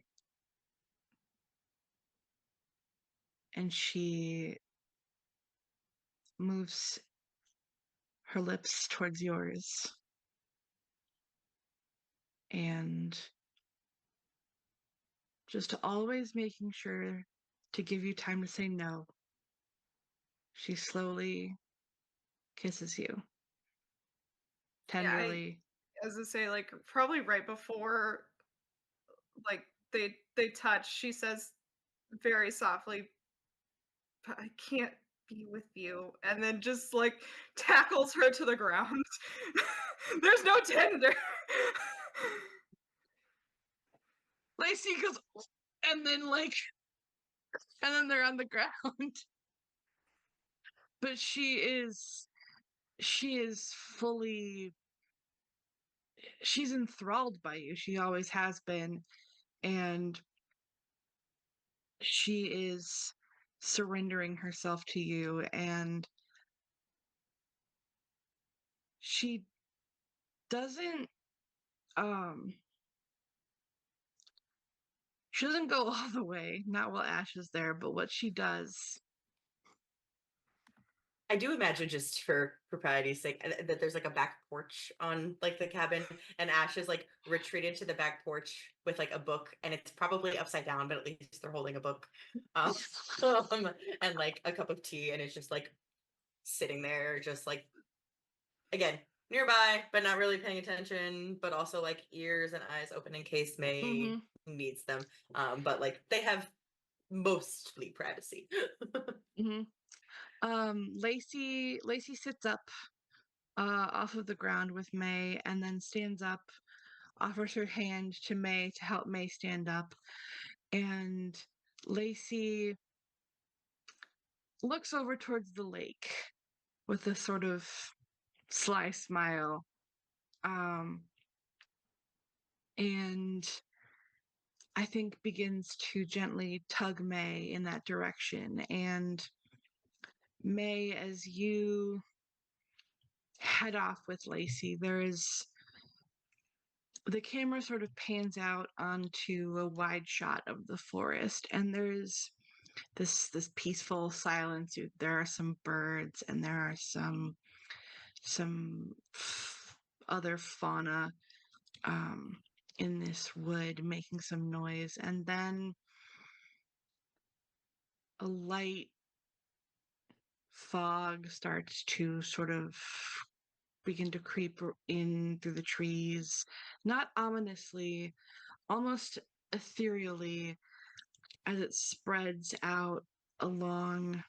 S1: And she moves her lips towards yours. And just always making sure to give you time to say no, she slowly kisses you
S5: Yeah,
S1: tenderly.
S5: as I say, like probably right before like they touch, she says very softly, "But I can't be with you," and then just like tackles her to the ground. There's no tender.
S1: Lacey goes, and then and then they're on the ground. But she is fully, she's enthralled by you. She always has been. And she is surrendering herself to you. And she doesn't, um, she doesn't go all the way, not while Ash is there, but what she does.
S3: I do imagine, just for propriety's sake, that there's like a back porch on like the cabin, and Ash is like retreated to the back porch with like a book, and it's probably upside down, but at least they're holding a book, um, and like a cup of tea, and it's just like sitting there, just like again nearby, but not really paying attention, but also like ears and eyes open in case May needs them. But like they have mostly privacy.
S1: Lacey sits up off of the ground with May and then stands up, offers her hand to May to help May stand up. And Lacey looks over towards the lake with a sort of sly smile. And I think begins to gently tug May in that direction. And May, as you head off with Lacey, the camera sort of pans out onto a wide shot of the forest, and there's this peaceful silence. There are some birds, and there are some other fauna in this wood making some noise, and then a light fog starts to sort of begin to creep in through the trees, not ominously, almost ethereally, as it spreads out along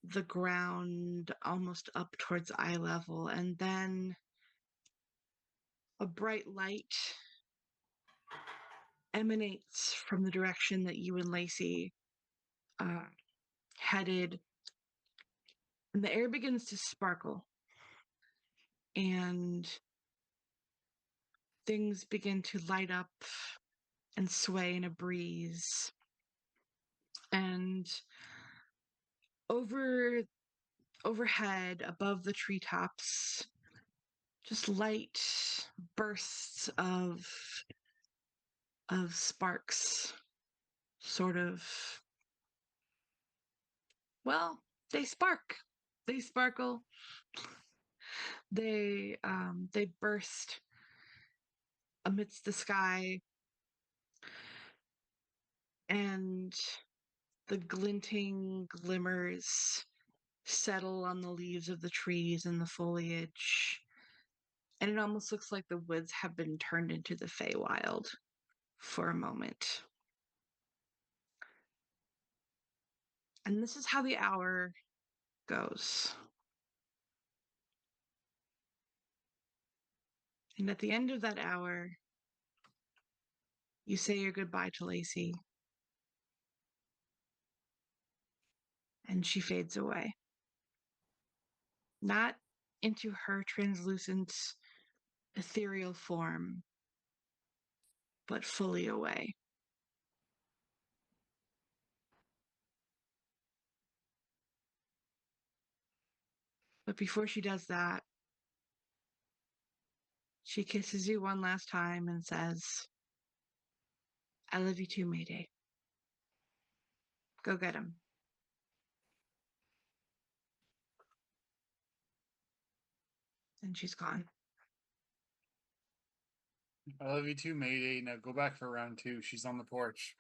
S1: the ground almost up towards eye level. And then a bright light emanates from the direction that you and Lacey uh, headed, and the air begins to sparkle, and things begin to light up and sway in a breeze. And overhead, above the treetops, just light bursts of sparks, sort of, well, they spark, they sparkle, they burst amidst the sky, and the glinting glimmers settle on the leaves of the trees and the foliage, and it almost looks like the woods have been turned into the Feywild for a moment. And this is how the hour goes. And at the end of that hour, you say your goodbye to Lacey, and she fades away. Not into her translucent, ethereal form, but fully away. But before she does that, she kisses you one last time and says, I love you too, Mayday. Go get him. And she's gone.
S2: I love you too, Mayday. Now go back for round 2. She's on the porch.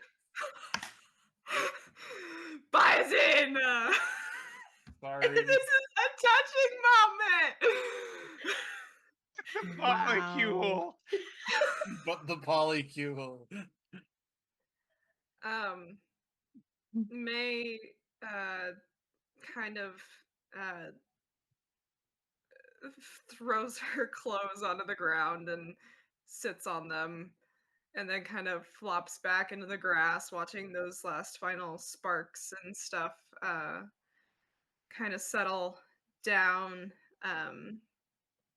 S5: Bison!
S2: Sorry.
S5: This is a touching moment!
S4: The
S1: Wow.
S4: polycule.
S2: But the polycule.
S5: May kind of uh, throws her clothes onto the ground and sits on them, and then kind of flops back into the grass, watching those last final sparks and stuff kind of settle down.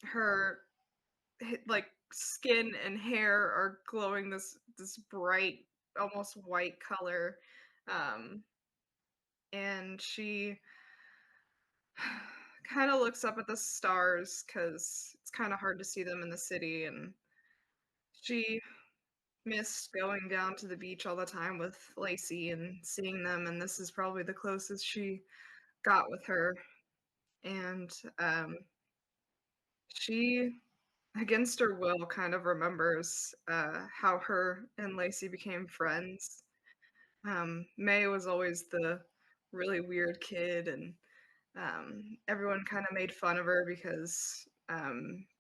S5: Her like skin and hair are glowing this bright, almost white color, and she kind of looks up at the stars because it's kind of hard to see them in the city, and she missed going down to the beach all the time with Lacey and seeing them, and this is probably the closest she got with her. And she, against her will, kind of remembers how her and Lacey became friends. May was always the really weird kid, and everyone kind of made fun of her because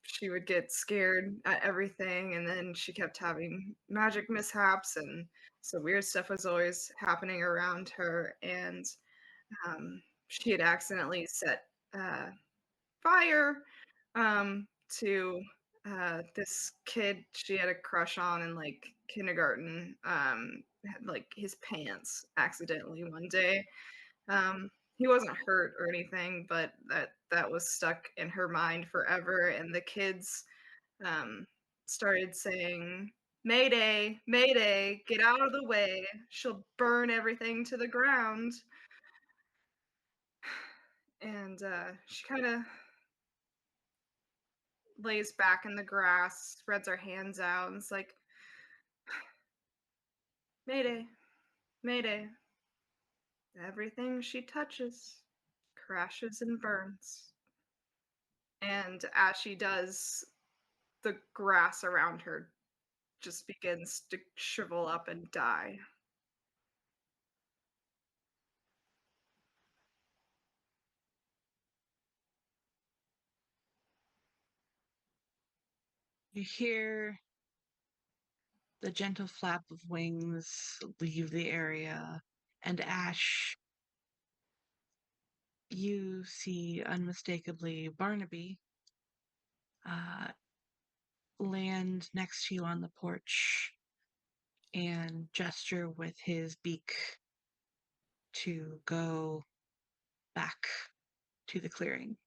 S5: she would get scared at everything, and then she kept having magic mishaps, and so weird stuff was always happening around her. And she had accidentally set fire to this kid she had a crush on in like kindergarten. Had like his pants accidentally one day. He wasn't hurt or anything, but that was stuck in her mind forever. And the kids started saying, "Mayday, Mayday, get out of the way. She'll burn everything to the ground." And she kind of lays back in the grass, spreads her hands out, and it's like, "Mayday, Mayday." Everything she touches crashes and burns. And as she does, the grass around her just begins to shrivel up and die.
S1: You hear the gentle flap of wings leave the area, and Ash, you see unmistakably Barnaby land next to you on the porch and gesture with his beak to go back to the clearing.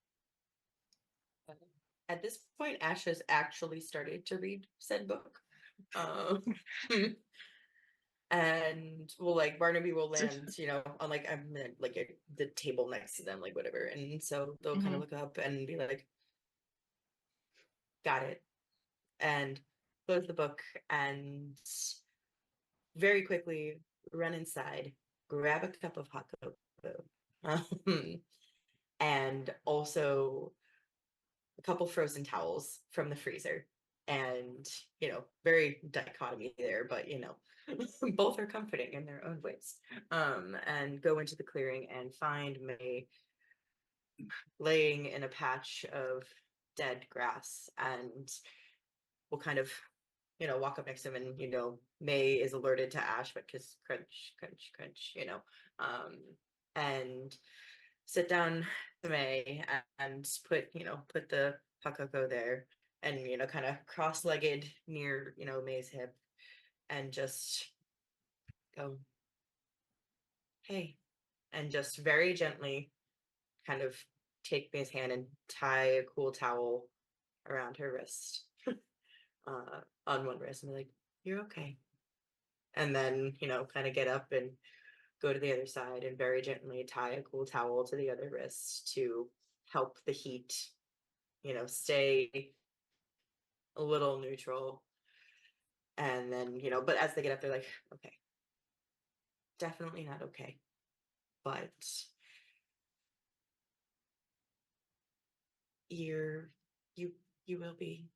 S3: At this point, Ash has actually started to read said book. And well, like Barnaby will land, on like I'm like the table next to them, like whatever. And so they'll kind of look up and be like, got it. And close the book and very quickly run inside, grab a cup of hot cocoa, and also a couple frozen towels from the freezer. And, very dichotomy there, but, both are comforting in their own ways. And go into the clearing and find May laying in a patch of dead grass, and we'll kind of walk up next to him, and May is alerted to Ash, but just crunch, crunch, crunch, and sit down to May and put the hot cocoa there, and kind of cross-legged near May's hip, and just go, hey, and just very gently kind of take May's hand and tie a cool towel around her wrist, on one wrist, and be like, "You're okay." And then, kind of get up and go to the other side and very gently tie a cool towel to the other wrist to help the heat, stay a little neutral. And then, but as they get up, they're like, "Okay, definitely not okay, but you're, you, you will be.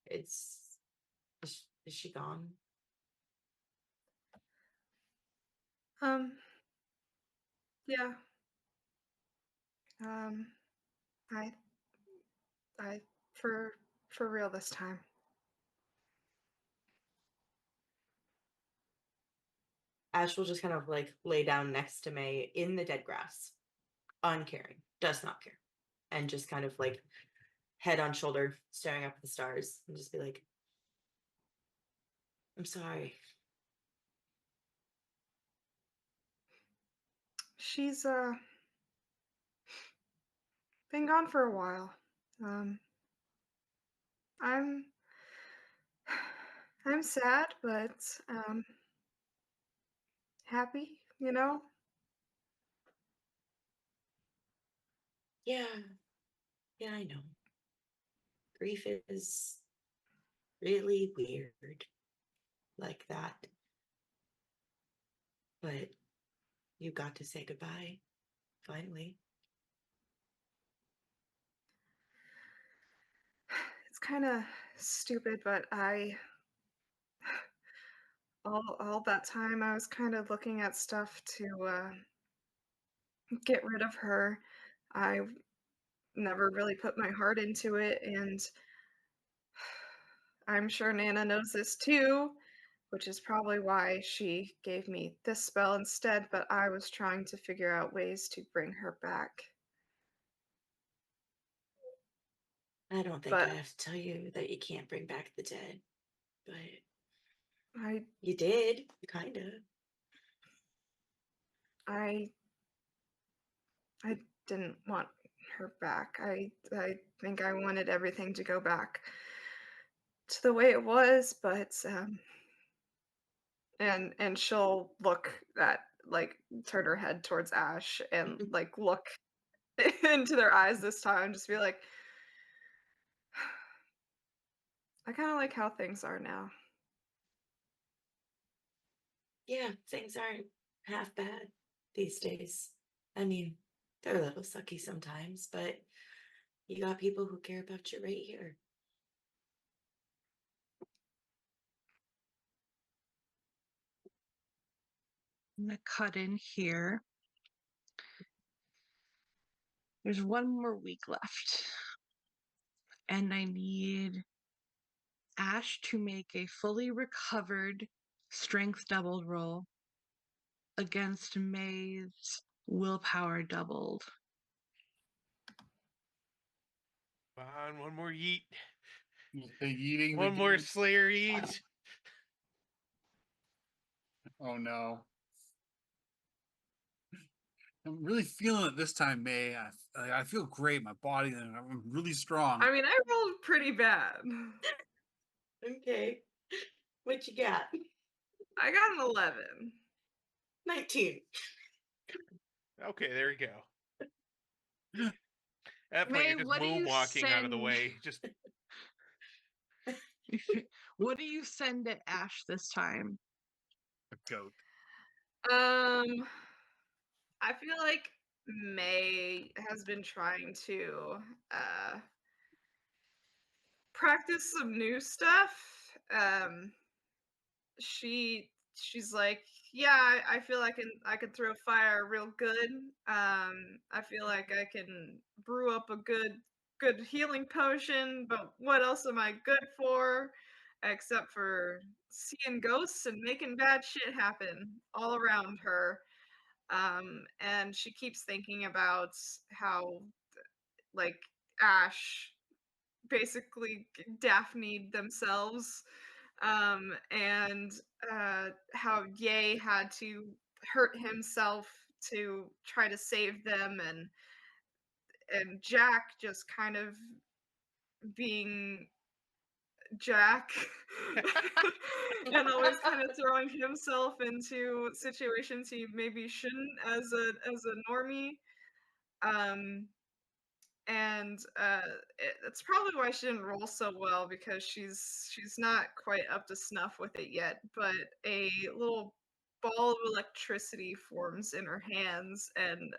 S3: It's, is she gone?"
S5: Um, yeah. Um, I, I, for real this time.
S3: Ash will just kind of like lay down next to May in the dead grass, uncaring, does not care, and just kind of like head on shoulder, staring up at the stars, and just be like, "I'm sorry."
S5: She's, been gone for a while. Um, I'm, I'm sad, but, happy, you know?
S3: Yeah, yeah, I know. Grief is really weird like that, but you got to say goodbye finally.
S5: It's kinda stupid, but all that time, I was kind of looking at stuff to, get rid of her. I never really put my heart into it, and I'm sure Nana knows this too, which is probably why she gave me this spell instead, but I was trying to figure out ways to bring her back.
S3: I don't think I
S5: But
S3: have to tell you that you can't bring back the dead, but
S5: I
S3: you did, kind of.
S5: I I didn't want her back. I think I wanted everything to go back to the way it was, but and she'll look at like turn her head towards Ash and like look into their eyes this time, just be like, I kind of like how things are now.
S3: Yeah, things aren't half bad these days. I mean, they're a little sucky sometimes, but you got people who care about you right here.
S1: I'm gonna cut in here. There's one more week left, and I need Ash to make a fully recovered strength doubled roll against May's willpower doubled.
S4: Come on, one more yeet.
S2: The eating
S4: One more
S2: begins.
S4: Slayer eat.
S2: Oh no. I'm really feeling it this time, May. I feel great. My body, and I'm really strong.
S5: I mean, I rolled pretty bad.
S3: Okay. What you got?
S5: I got an 11.
S3: 19.
S4: Okay, there you go. At that point,
S1: May,
S4: you're just
S1: what do you
S4: moonwalking out of the
S1: send?
S4: way. Just
S1: What do you send at Ash this time?
S2: A goat.
S5: Um, I feel like May has been trying to practice some new stuff. She's like, yeah, I feel I can throw fire real good. I feel like I can brew up a good healing potion, but what else am I good for? Except for seeing ghosts and making bad shit happen all around her. And she keeps thinking about how like Ash basically Daphne themselves, and how Ye had to hurt himself to try to save them, and Jack just kind of being Jack and always kind of throwing himself into situations he maybe shouldn't as a normie. Um, and it's probably why she didn't roll so well, because she's not quite up to snuff with it yet. But a little ball of electricity forms in her hands, and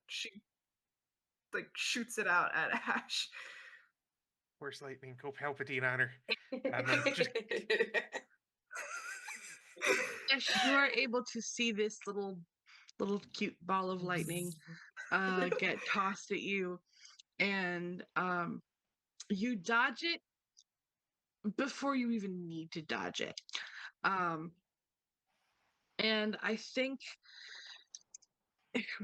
S5: she like shoots it out at Ash.
S4: Where's Lightning? Go Palpatine on her. And then just
S1: Ash, you are able to see this little cute ball of lightning get tossed at you, and you dodge it before you even need to dodge it. Um, and I think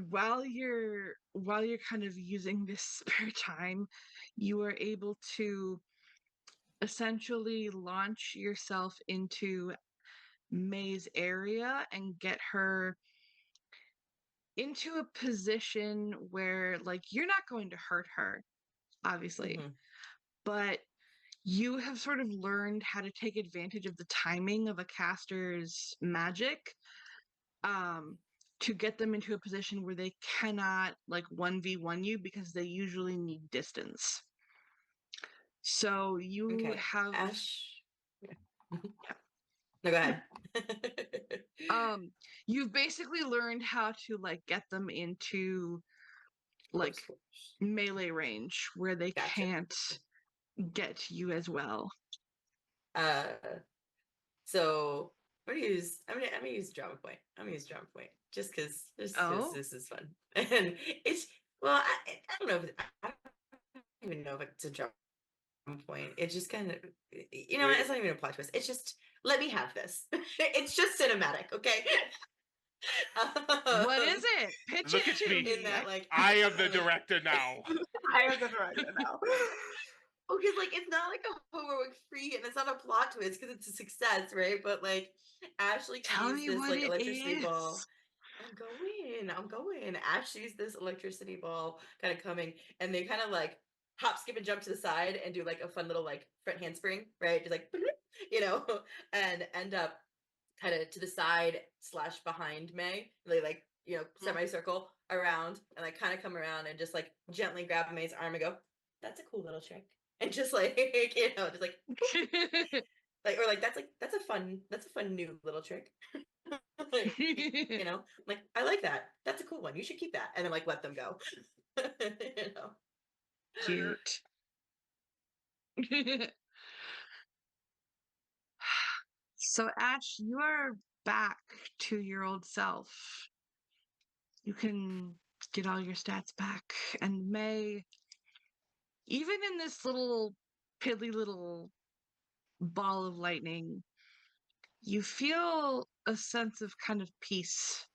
S1: while you're kind of using this spare time, you are able to essentially launch yourself into May's area and get her into a position where, like, you're not going to hurt her, obviously,
S3: Mhm.
S1: but you have sort of learned how to take advantage of the timing of a caster's magic, um, to get them into a position where they cannot, like, 1v1 you, because they usually need distance. So you
S3: Okay.
S1: have
S3: Ash. Yeah. Mhm.
S1: yeah.
S3: No, go ahead.
S1: You've basically learned how to, like, get them into, like,
S3: Close quarters.
S1: melee range where they
S3: Gotcha.
S1: can't get to you as well.
S3: Uh, so I'm gonna use drama point. I'm gonna use drama point just because
S1: Oh,
S3: this is fun. And it's, well, I don't know if I don't even know if it's a drama point. It just kind of, you know what, it's not even a plot twist. It's just, let me have this. It's just cinematic, okay?
S1: what
S3: Um,
S1: is it? Pitch
S4: Look
S1: it
S4: at
S1: to
S4: me.
S3: in
S1: me.
S3: that, like,
S4: I am the
S3: like,
S4: director now.
S5: I am the director now.
S3: oh, because like it's not like a heroic feat and it's not a plot twist because it's a success, right? But like Ashley
S1: Tell
S3: sees
S1: me
S3: this
S1: what
S3: like
S1: it
S3: electricity ball.
S1: is.
S3: I'm going. Ash sees this electricity ball kind of coming, and they kind of like hop, skip, and jump to the side and do like a fun little like front handspring, right? Just like you know, and end up kind of to the side slash behind May. They like, semicircle around and like kind of come around and just like gently grab May's arm and go, "That's a cool little trick." And just like just like or like that's a fun new little trick. Like, like, I like that. That's a cool one. You should keep that. And then like let them go. you know.
S1: Cute. So, Ash, you are back to your old self. You can get all your stats back. And May, even in this little piddly little ball of lightning, you feel a sense of kind of peace,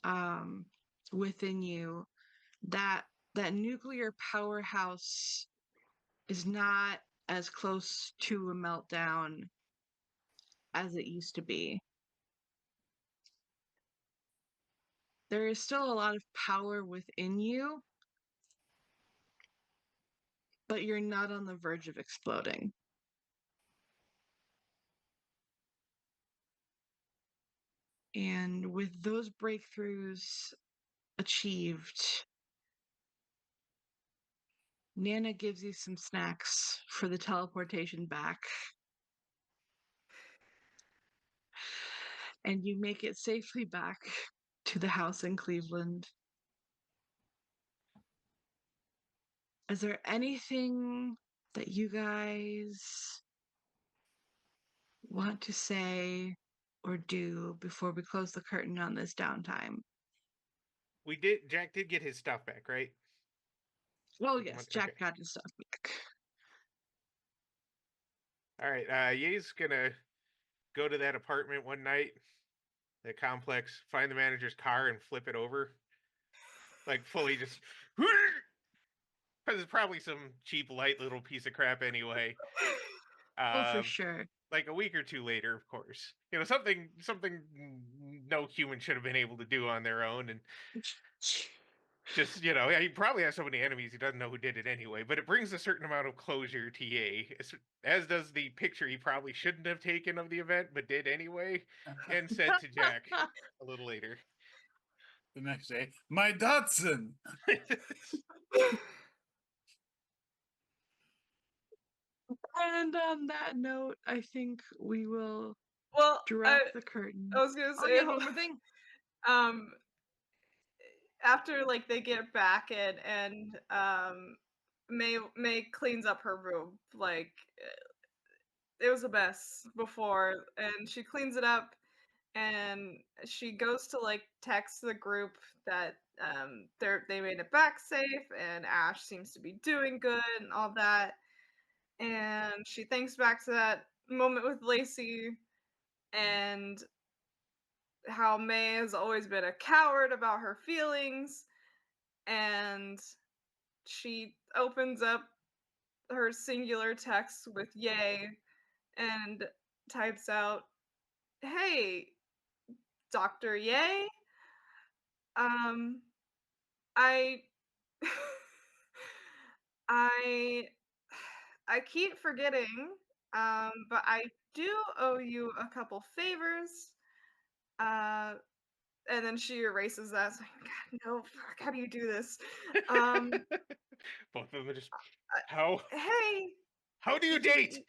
S1: um, within you, that that nuclear powerhouse is not as close to a meltdown as it used to be. There is still a lot of power within you, but you're not on the verge of exploding. And with those breakthroughs achieved, Nana gives you some snacks for the teleportation back. And you make it safely back to the house in Cleveland. Is there anything that you guys want to say or do before we close the curtain on this downtime?
S4: Jack did get his stuff back, right?
S1: Oh, yes,
S4: Okay.
S1: Jack got his stuff back.
S4: All right. Ye's gonna go to that apartment one night, the complex, find the manager's car and flip it over. Like fully just because it's probably some cheap, light little piece of crap anyway.
S1: Oh, for sure.
S4: Like a week or two later, of course. Something no human should have been able to do on their own, and just he probably has so many enemies he doesn't know who did it anyway. But it brings a certain amount of closure to Ye, as does the picture he probably shouldn't have taken of the event, but did anyway, and said to Jack a little later.
S2: The next day, my Datsun.
S1: And on that note, I think we will
S5: Well,
S1: drop the curtain.
S5: I was gonna
S1: Oh,
S5: say,
S1: yeah, one more thing.
S5: After like they get back and May cleans up her room, like it was a mess before, and she cleans it up, and she goes to like text the group that they made it back safe, and Ash seems to be doing good and all that, and she thinks back to that moment with Lacey and how May has always been a coward about her feelings, and she opens up her singular text with yay and types out, "Hey, Dr. Yay, um, I I I keep forgetting, but I do owe you a couple favors." Uh, and then she erases that. It's like, God, no, fuck, how do you do this?
S4: Both of them are just
S5: Uh,
S4: how
S5: hey,
S4: how do you date?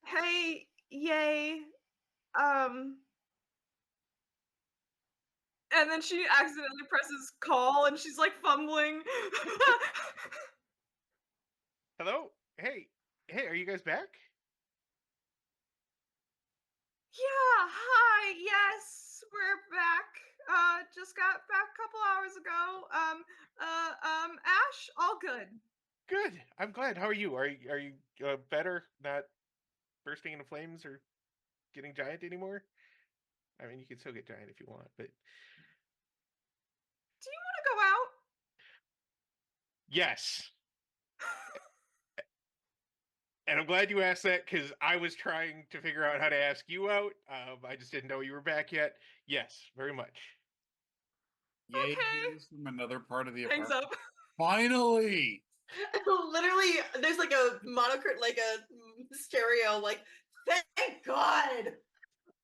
S5: hey, yay, um, and then she accidentally presses call and she's like fumbling.
S4: Hello? Hey, are you guys back?
S5: Yeah, hi, yes, we're back. Just got back a couple hours ago. Ash, all good.
S4: Good. I'm glad. How are you? Are you better? Not bursting into flames or getting giant anymore? I mean, you can still get giant if you want, but
S5: Do you want to go out?
S4: yes. And I'm glad you asked that because I was trying to figure out how to ask you out. I just didn't know you were back yet. Yes, very much.
S2: Yay,
S5: Okay.
S2: here's from another part of the
S5: Hangs
S2: apartment.
S5: up.
S2: Finally!
S3: Literally, there's like a monochrome, like a stereo, like, thank God!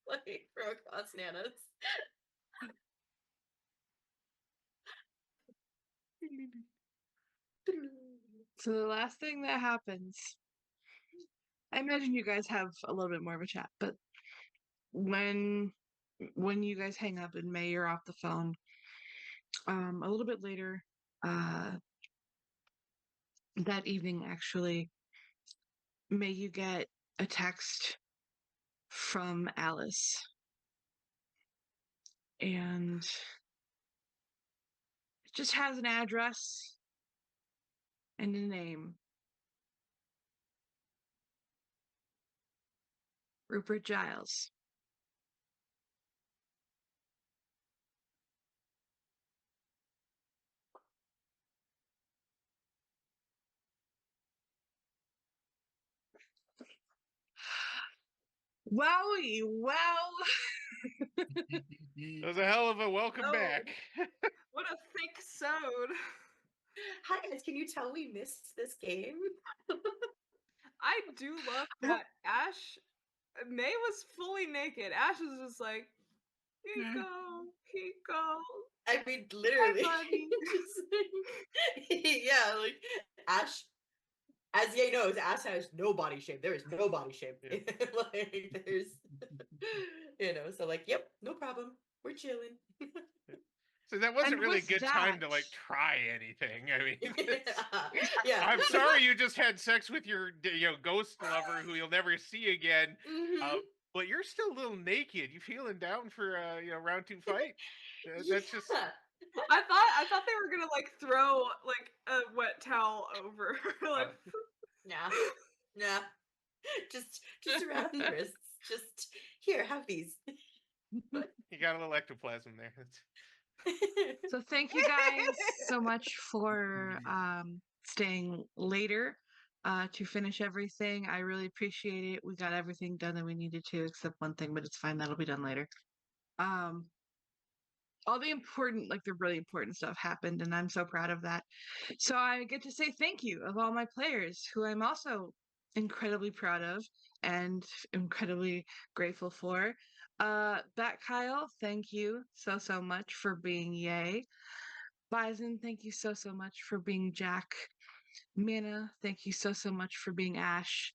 S3: Like, from across Nana's.
S1: So the last thing that happens, I imagine you guys have a little bit more of a chat, but when you guys hang up and May, you're off the phone, a little bit later, that evening actually, May, you get a text from Alice, and it just has an address and a name. Rupert Giles. Wowie, wow.
S4: It was a hell of a welcome
S5: Oh.
S4: back.
S5: What a thick sode.
S3: Hi guys, can you tell we missed this game?
S5: I do love that Ash, May was fully naked. Ash is just like, Hiko, Hiko.
S3: I mean, literally.
S5: Hi, buddy.
S3: Yeah, like Ash, as Ye knows, Ash has no body shape. There is no body shape.
S4: Yeah.
S3: Like, there's, so like, yep, no problem. We're chilling.
S4: So that wasn't
S1: And
S4: really a
S1: with
S4: good time to
S1: that-
S4: like try anything. I mean,
S3: Yeah.
S4: I'm sorry you just had sex with your ghost lover who you'll never see again.
S3: Mhm.
S4: But you're still a little naked. You feeling down for round 2 fight? That's just
S3: Yeah.
S5: I thought they were gonna like throw like a wet towel over. Like,
S3: Nah. Nah. Just around the wrists. Just here, have these.
S4: you got a little ectoplasm there.
S1: So thank you guys so much for staying later to finish everything. I really appreciate it. We got everything done that we needed to, except one thing, but it's fine. That'll be done later. Um, all the important, like the really important stuff happened, and I'm so proud of that. So I get to say thank you of all my players, who I'm also incredibly proud of and incredibly grateful for. Bat Kyle, thank you so much for being Yay. Bison, thank you so much for being Jack. Mana, thank you so much for being Ash.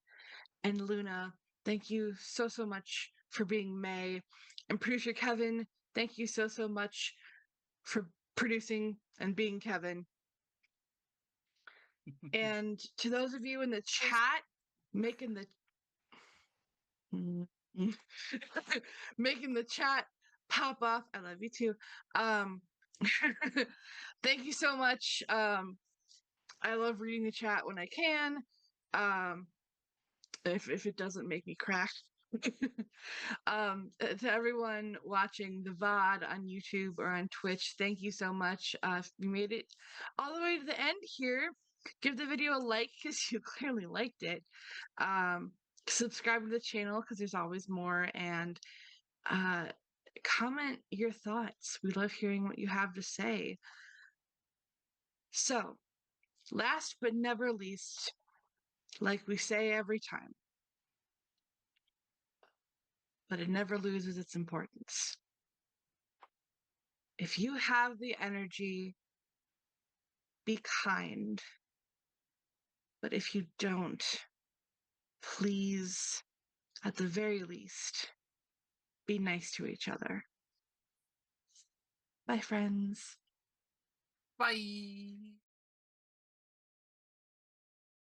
S1: And Luna, thank you so much for being May. And producer Kevin, thank you so much for producing and being Kevin. And to those of you in the chat making the making the chat pop off, I love you too. Thank you so much. I love reading the chat when I can. If it doesn't make me crack. To everyone watching the VOD on YouTube or on Twitch, thank you so much. If you made it all the way to the end here, give the video a like because you clearly liked it. Subscribe to the channel because there's always more, and comment your thoughts. We love hearing what you have to say. So, last but never least, like we say every time, but it never loses its importance. If you have the energy, be kind. But if you don't, please, at the very least, be nice to each other. Bye, friends.
S2: Bye.